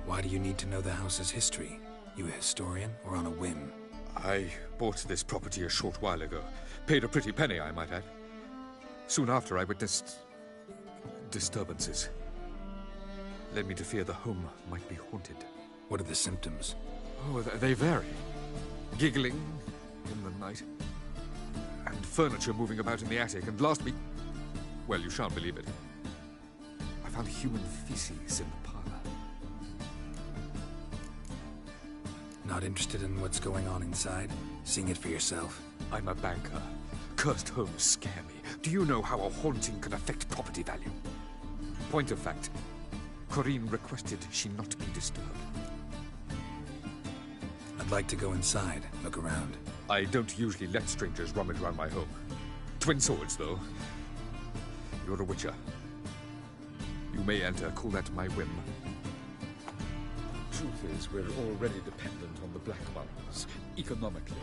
Why do you need to know the house's history? You a historian, or on a whim? I bought this property a short while ago. Paid a pretty penny, I might add. Soon after, I witnessed disturbances. Led me to fear the home might be haunted. What are the symptoms? Oh, they vary. Giggling in the night. And furniture moving about in the attic. And last week... well, you shan't believe it. I found human feces in the parlor. Not interested in what's going on inside? Seeing it for yourself? I'm a banker. Cursed homes scare me. Do you know how a haunting can affect property value? Point of fact, Corrine requested she not be disturbed. I'd like to go inside, look around. I don't usually let strangers rummage around my home. Twin swords, though. You're a witcher. You may enter, call that my whim. Truth is, we're already dependent on the Black Ones, economically.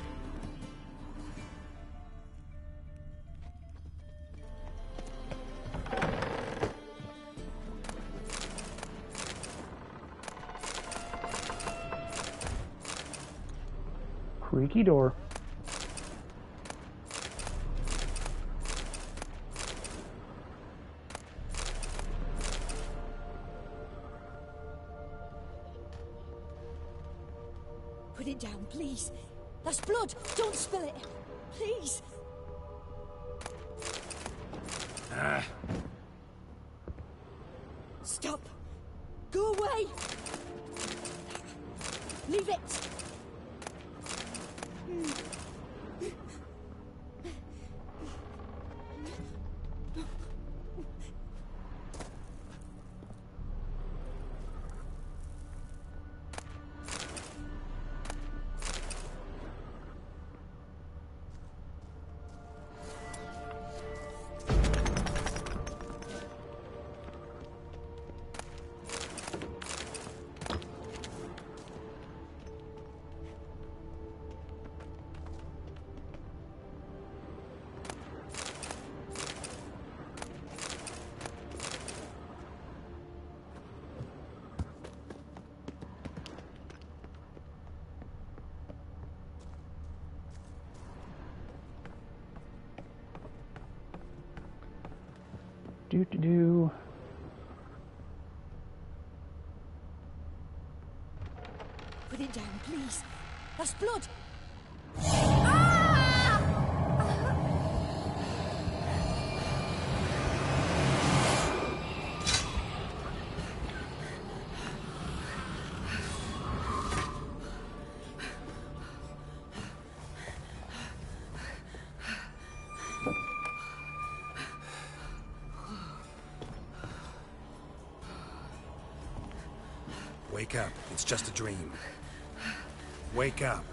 Creaky door. Put it down, please. That's blood. Don't spill it. Please. Stop. Go away. Leave it. Do. Put it down, please. That's blood. Wake up. It's just a dream. Wake up.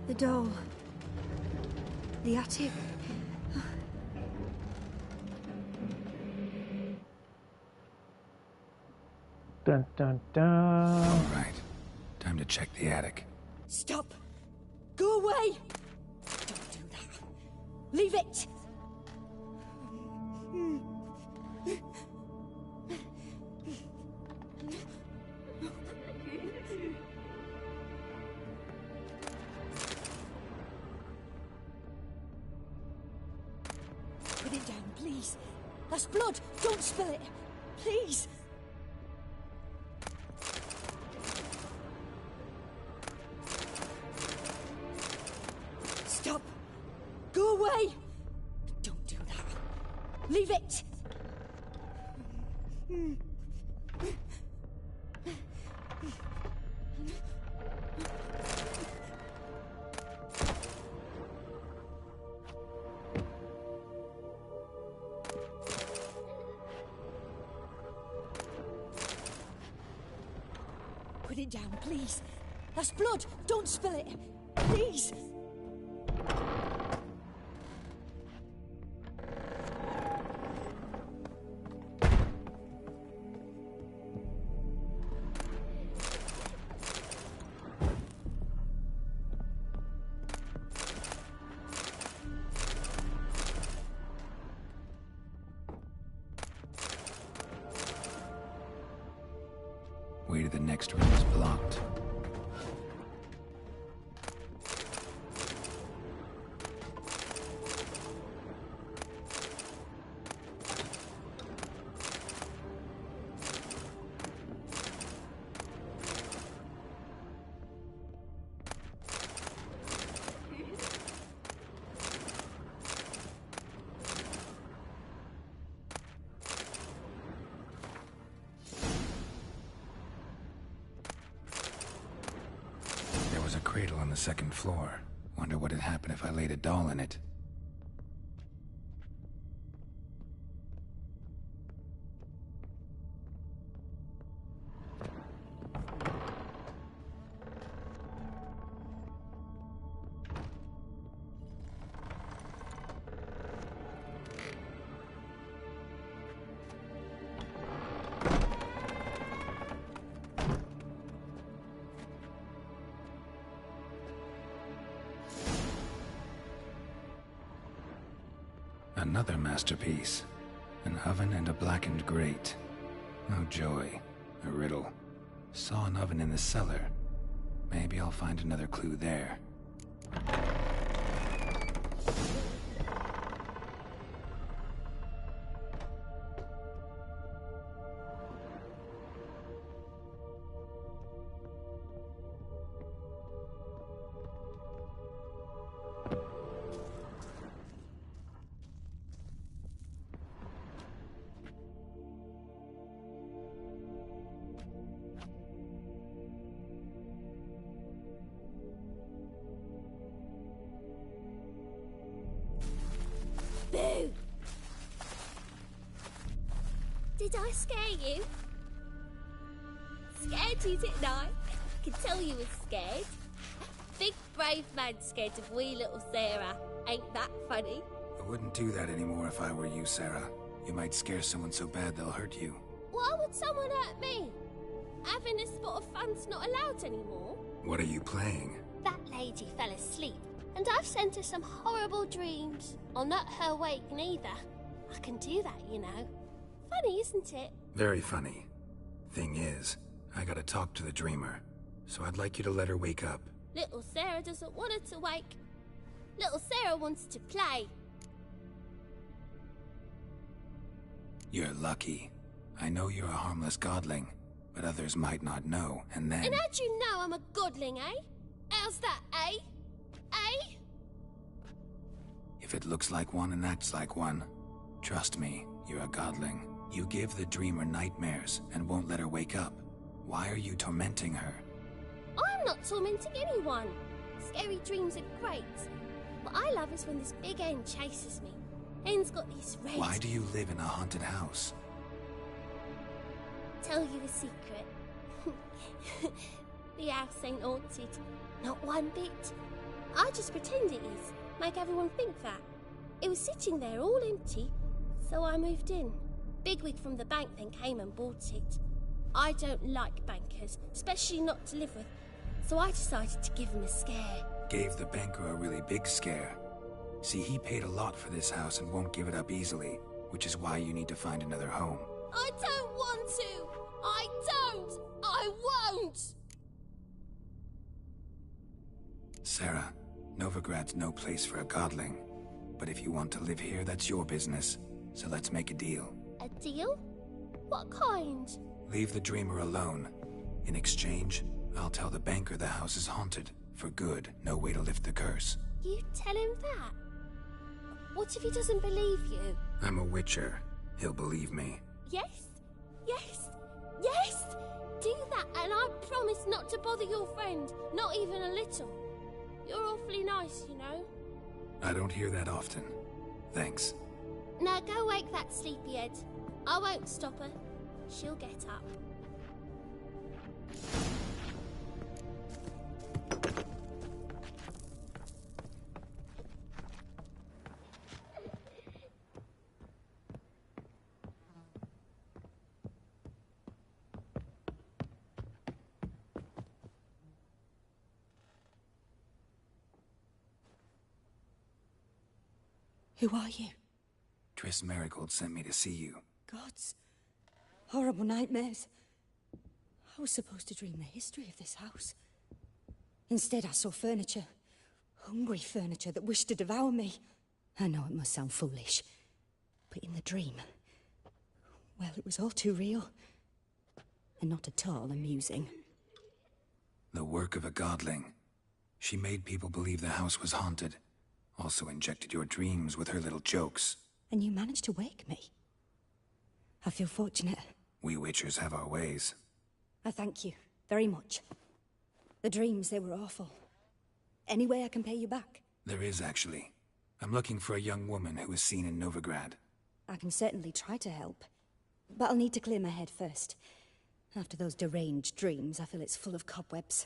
The doll. The attic. Dun dun dun. All right. Time to check the attic. Stop. Go away. Don't do that. Leave it. Put it down, please. That's blood. Don't spill it. Please. Stop. Go away. Don't do that. Leave it. Put it down, please. That's blood. Don't spill it. Please. Way to the next room is blocked. There was a cradle on the second floor. Wonder what would happen if I laid a doll in it. Another masterpiece. An oven and a blackened grate. Oh joy. A riddle. Saw an oven in the cellar. Maybe I'll find another clue there. Did I scare you? Scared you, didn't I? I can tell you was scared. Big brave man scared of wee little Sarah. Ain't that funny? I wouldn't do that anymore if I were you, Sarah. You might scare someone so bad they'll hurt you. Why would someone hurt me? Having a spot of fun's not allowed anymore. What are you playing? That lady fell asleep, and I've sent her some horrible dreams. I'll not her wake neither. I can do that, you know. Funny, isn't it? Very funny. Thing is, I gotta talk to the dreamer, so I'd like you to let her wake up. Little Sarah doesn't want her to wake. Little Sarah wants to play. You're lucky. I know you're a harmless godling, but others might not know, and then... And how'd you know I'm a godling, eh? How's that, eh? Eh? If it looks like one and acts like one, trust me, you're a godling. You give the dreamer nightmares and won't let her wake up. Why are you tormenting her? I'm not tormenting anyone. Scary dreams are great. What I love is when this big hen chases me. Hen's got these red... Why do you live in a haunted house? Tell you a secret. The house ain't haunted. Not one bit. I just pretend it is. Make everyone think that. It was sitting there all empty, so I moved in. Bigwig from the bank then came and bought it. I don't like bankers, especially not to live with, so I decided to give him a scare. Gave the banker a really big scare. See, he paid a lot for this house and won't give it up easily, which is why you need to find another home. I don't want to! I don't! I won't! Sarah, Novigrad's no place for a godling. But if you want to live here, that's your business. So let's make a deal. A deal? What kind? Leave the dreamer alone. In exchange, I'll tell the banker the house is haunted. For good, no way to lift the curse. You tell him that? What if he doesn't believe you? I'm a witcher. He'll believe me. Yes? Yes? Yes! Do that and I promise not to bother your friend. Not even a little. You're awfully nice, you know. I don't hear that often. Thanks. Now go wake that sleepyhead. I won't stop her. She'll get up. Who are you? Triss Merigold sent me to see you. Gods. Horrible nightmares. I was supposed to dream the history of this house. Instead, I saw furniture. Hungry furniture that wished to devour me. I know it must sound foolish, but in the dream, well, it was all too real. And not at all amusing. The work of a godling. She made people believe the house was haunted. Also injected your dreams with her little jokes. And you managed to wake me. I feel fortunate. We witchers have our ways. I thank you very much. The dreams, they were awful. Any way I can pay you back? There is, actually. I'm looking for a young woman who was seen in Novigrad. I can certainly try to help. But I'll need to clear my head first. After those deranged dreams, I feel it's full of cobwebs.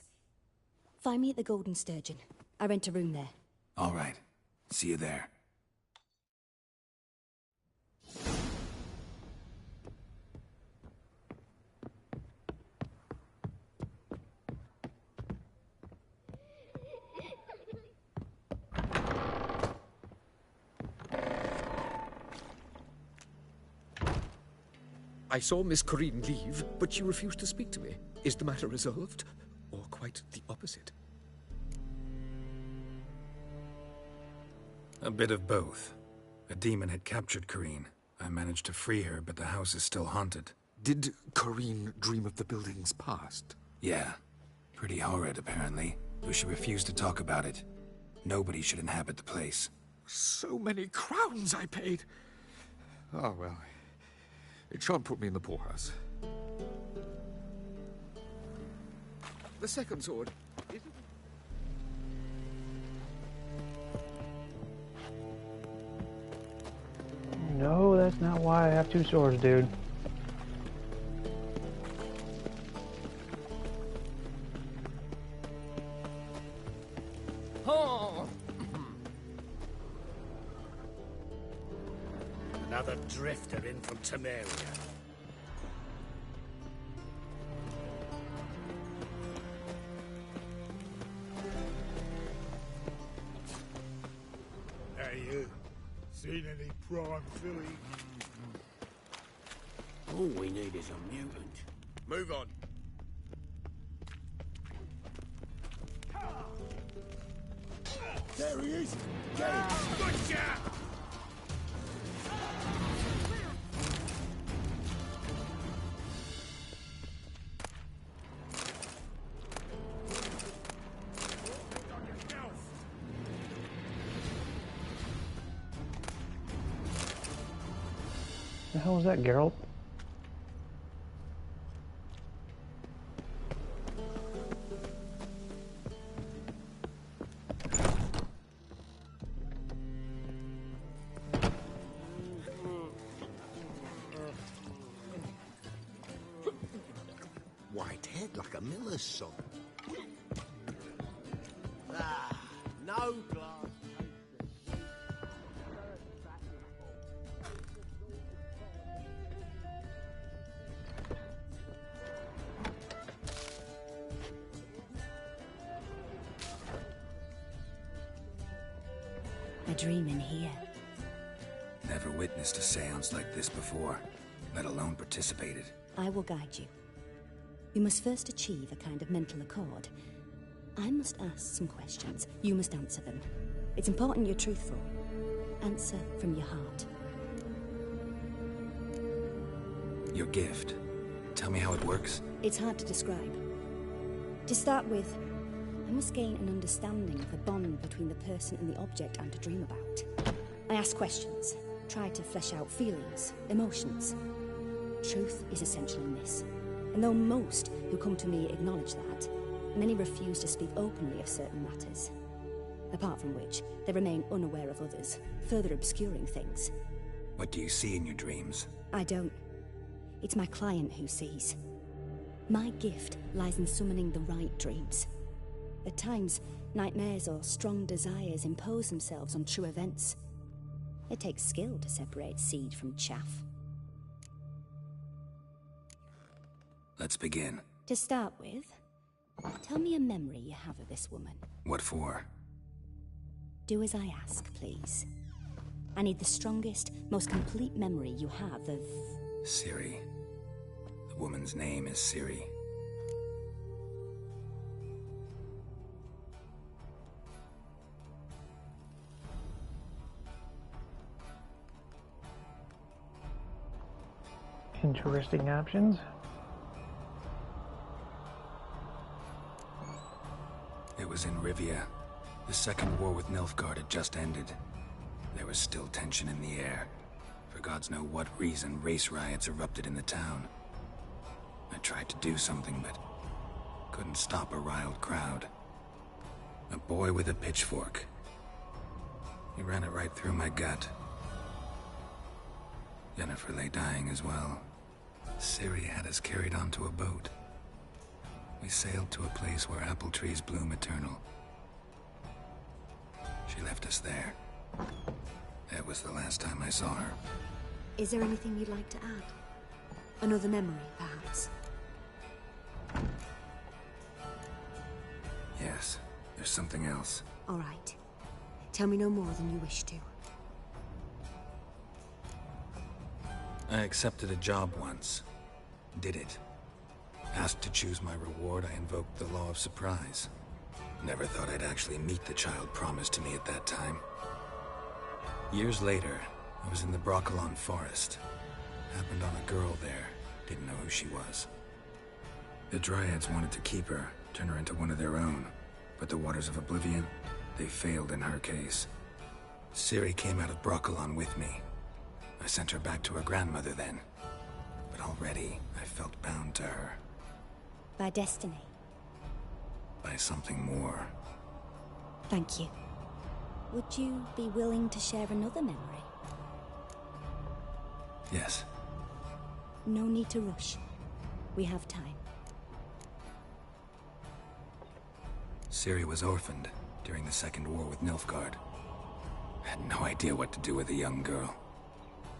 Find me at the Golden Sturgeon. I rent a room there. All right. See you there. I saw Miss Corinne leave, but she refused to speak to me. Is the matter resolved? Or quite the opposite? A bit of both. A demon had captured Corinne. I managed to free her, but the house is still haunted. Did Corinne dream of the building's past? Yeah. Pretty horrid, apparently, though she refused to talk about it. Nobody should inhabit the place. So many crowns I paid! Oh, well. It shan't put me in the poorhouse. The second sword. No, that's not why I have two swords, dude. Oh! Another drifter in from Temeria. Hey, you. Seen any prime filly? All we need is a mutant. Move on. There he is! Get him! Gotcha! The hell was that, Geralt? White head like a miller's son. Ah, no glass. A dream in here. Never witnessed a seance like this before, let alone participated. I will guide you. You must first achieve a kind of mental accord. I must ask some questions. You must answer them. It's important you're truthful. Answer from your heart. Your gift. Tell me how it works. It's hard to describe. To start with, I must gain an understanding of the bond between the person and the object I'm to dream about. I ask questions, try to flesh out feelings, emotions. Truth is essential in this. And though most who come to me acknowledge that, many refuse to speak openly of certain matters. Apart from which, they remain unaware of others, further obscuring things. What do you see in your dreams? I don't. It's my client who sees. My gift lies in summoning the right dreams. At times, nightmares or strong desires impose themselves on true events. It takes skill to separate seed from chaff. Let's begin. To start with, tell me a memory you have of this woman. What for? Do as I ask, please. I need the strongest, most complete memory you have of... Ciri. The woman's name is Ciri. Interesting options. It was in Rivia. The second war with Nilfgaard had just ended. There was still tension in the air. For gods know what reason, race riots erupted in the town. I tried to do something, but couldn't stop a riled crowd. A boy with a pitchfork. He ran it right through my gut. Yennefer lay dying as well. Ciri had us carried onto a boat. We sailed to a place where apple trees bloom eternal. She left us there. That was the last time I saw her. Is there anything you'd like to add? Another memory, perhaps? Yes, there's something else. All right. Tell me no more than you wish to. I accepted a job once. Did it. Asked to choose my reward, I invoked the law of surprise. Never thought I'd actually meet the child promised to me at that time. Years later, I was in the Brokilon forest. Happened on a girl there. Didn't know who she was. The Dryads wanted to keep her, turn her into one of their own. But the Waters of Oblivion, they failed in her case. Ciri came out of Brokilon with me. I sent her back to her grandmother then. But already, I felt bound to her. By destiny. By something more. Thank you. Would you be willing to share another memory? Yes. No need to rush. We have time. Ciri was orphaned. during the Second War with Nilfgaard. I had no idea what to do with a young girl.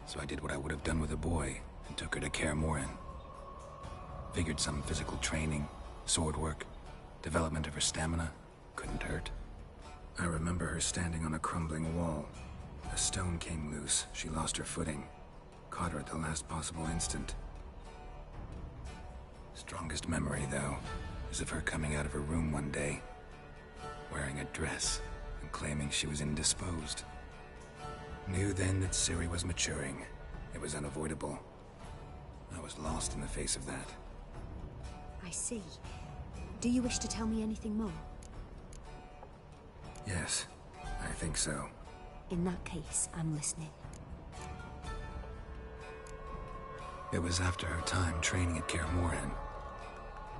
So I did what I would have done with a boy and took her to Kaer Morhen. Figured some physical training, sword work, development of her stamina couldn't hurt. I remember her standing on a crumbling wall. A stone came loose, she lost her footing. Caught her at the last possible instant. Strongest memory, though, is of her coming out of her room one day, wearing a dress and claiming she was indisposed. Knew then that Ciri was maturing. It was unavoidable. I was lost in the face of that. I see. Do you wish to tell me anything more? Yes, I think so. In that case, I'm listening. It was after her time training at Kaer Morhen.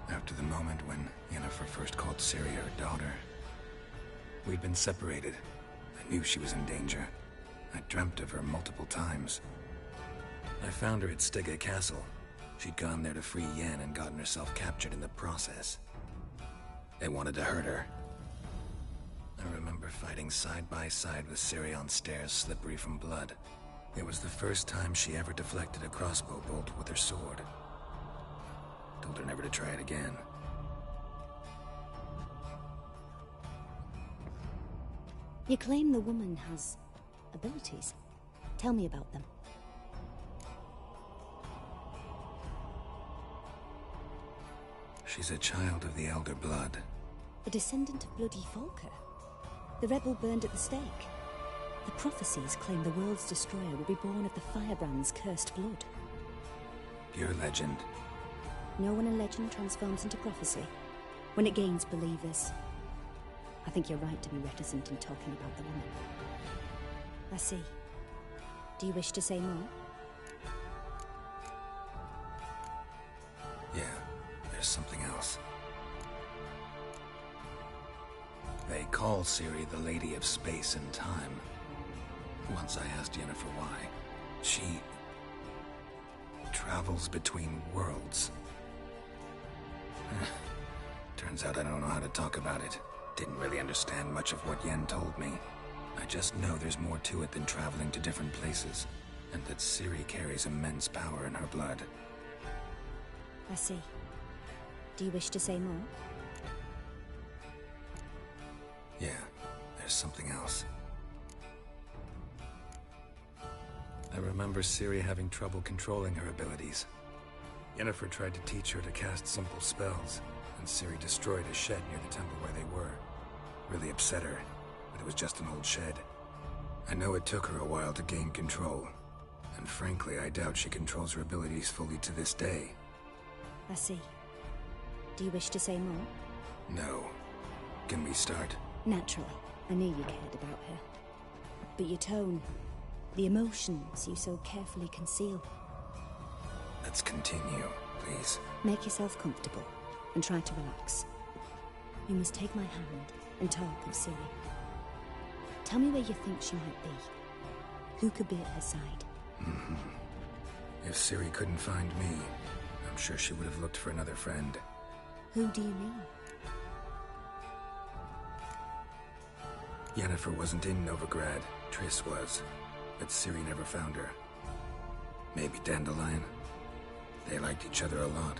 After the moment when Yennefer first called Ciri her daughter. We'd been separated. I knew she was in danger. I dreamt of her multiple times. I found her at Stege Castle. She'd gone there to free Yen and gotten herself captured in the process. They wanted to hurt her. I remember fighting side by side with Ciri on stairs slippery from blood. It was the first time she ever deflected a crossbow bolt with her sword. Told her never to try it again. You claim the woman has abilities. Tell me about them. She's a child of the Elder Blood. A descendant of bloody Volker. The rebel burned at the stake. The prophecies claim the world's destroyer will be born of the Firebrand's cursed blood. Pure legend. Know when a legend transforms into prophecy? When it gains believers. I think you're right to be reticent in talking about the woman. I see. Do you wish to say more? Yeah, there's something else. They call Ciri the Lady of Space and Time. Once I asked Yennefer why. She travels between worlds. Turns out I don't know how to talk about it. Didn't really understand much of what Yen told me. I just know there's more to it than traveling to different places, and that Ciri carries immense power in her blood. I see. Do you wish to say more? Yeah, there's something else. I remember Ciri having trouble controlling her abilities. Yennefer tried to teach her to cast simple spells, and Ciri destroyed a shed near the temple where they were. Really upset her, but it was just an old shed. I know it took her a while to gain control, and frankly, I doubt she controls her abilities fully to this day. I see. Do you wish to say more? No. Can we start? Naturally. I knew you cared about her. But your tone, the emotions you so carefully conceal. Let's continue, please. Make yourself comfortable and try to relax. You must take my hand and talk of Ciri. Tell me where you think she might be. Who could be at her side? If Ciri couldn't find me, I'm sure she would have looked for another friend. Who do you mean? Yennefer wasn't in Novigrad. Triss was. But Ciri never found her. Maybe Dandelion? They liked each other a lot.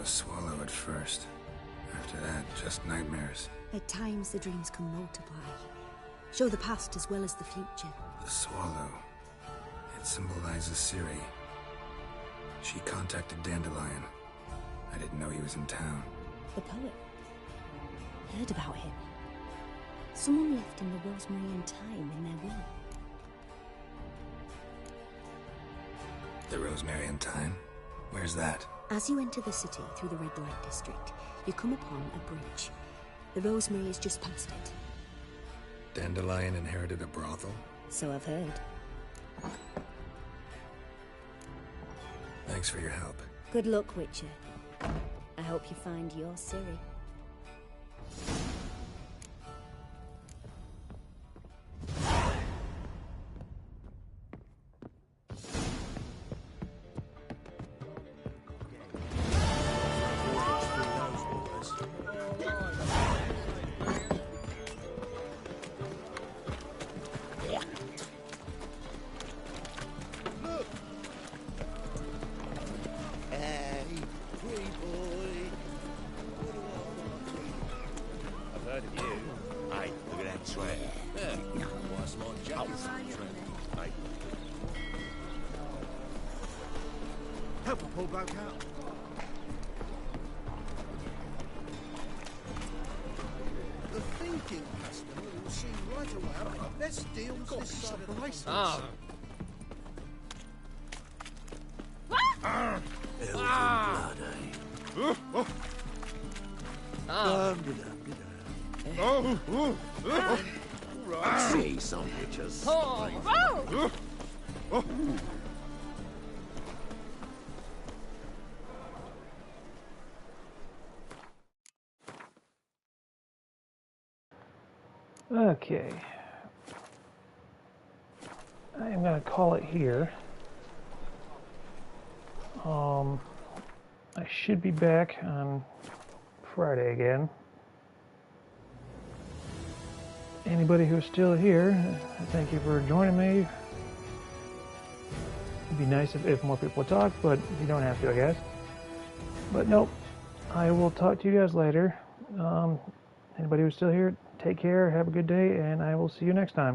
swallow at first. After that, just nightmares. At times, the dreams can multiply. Show the past as well as the future. The swallow. It symbolizes Ciri. She contacted Dandelion. I didn't know he was in town. The poet. Heard about him. Someone left him the Rosemary Time in their will. The Rosemary Time? Where's that? As you enter the city through the Red Light District, you come upon a bridge. The Rosemary is just past it. Dandelion inherited a brothel? So I've heard. Thanks for your help. Good luck, Witcher. I hope you find your Ciri. Help a poor bloke out. The thinking customer will see right away out the best deals this side of the license. See some pictures. Okay. I am going to call it here. I should be back on Friday again. Anybody who's still here, thank you for joining me. It'd be nice if more people talk, but you don't have to, I guess. But nope, I will talk to you guys later. Anybody who's still here, take care, have a good day, and I will see you next time.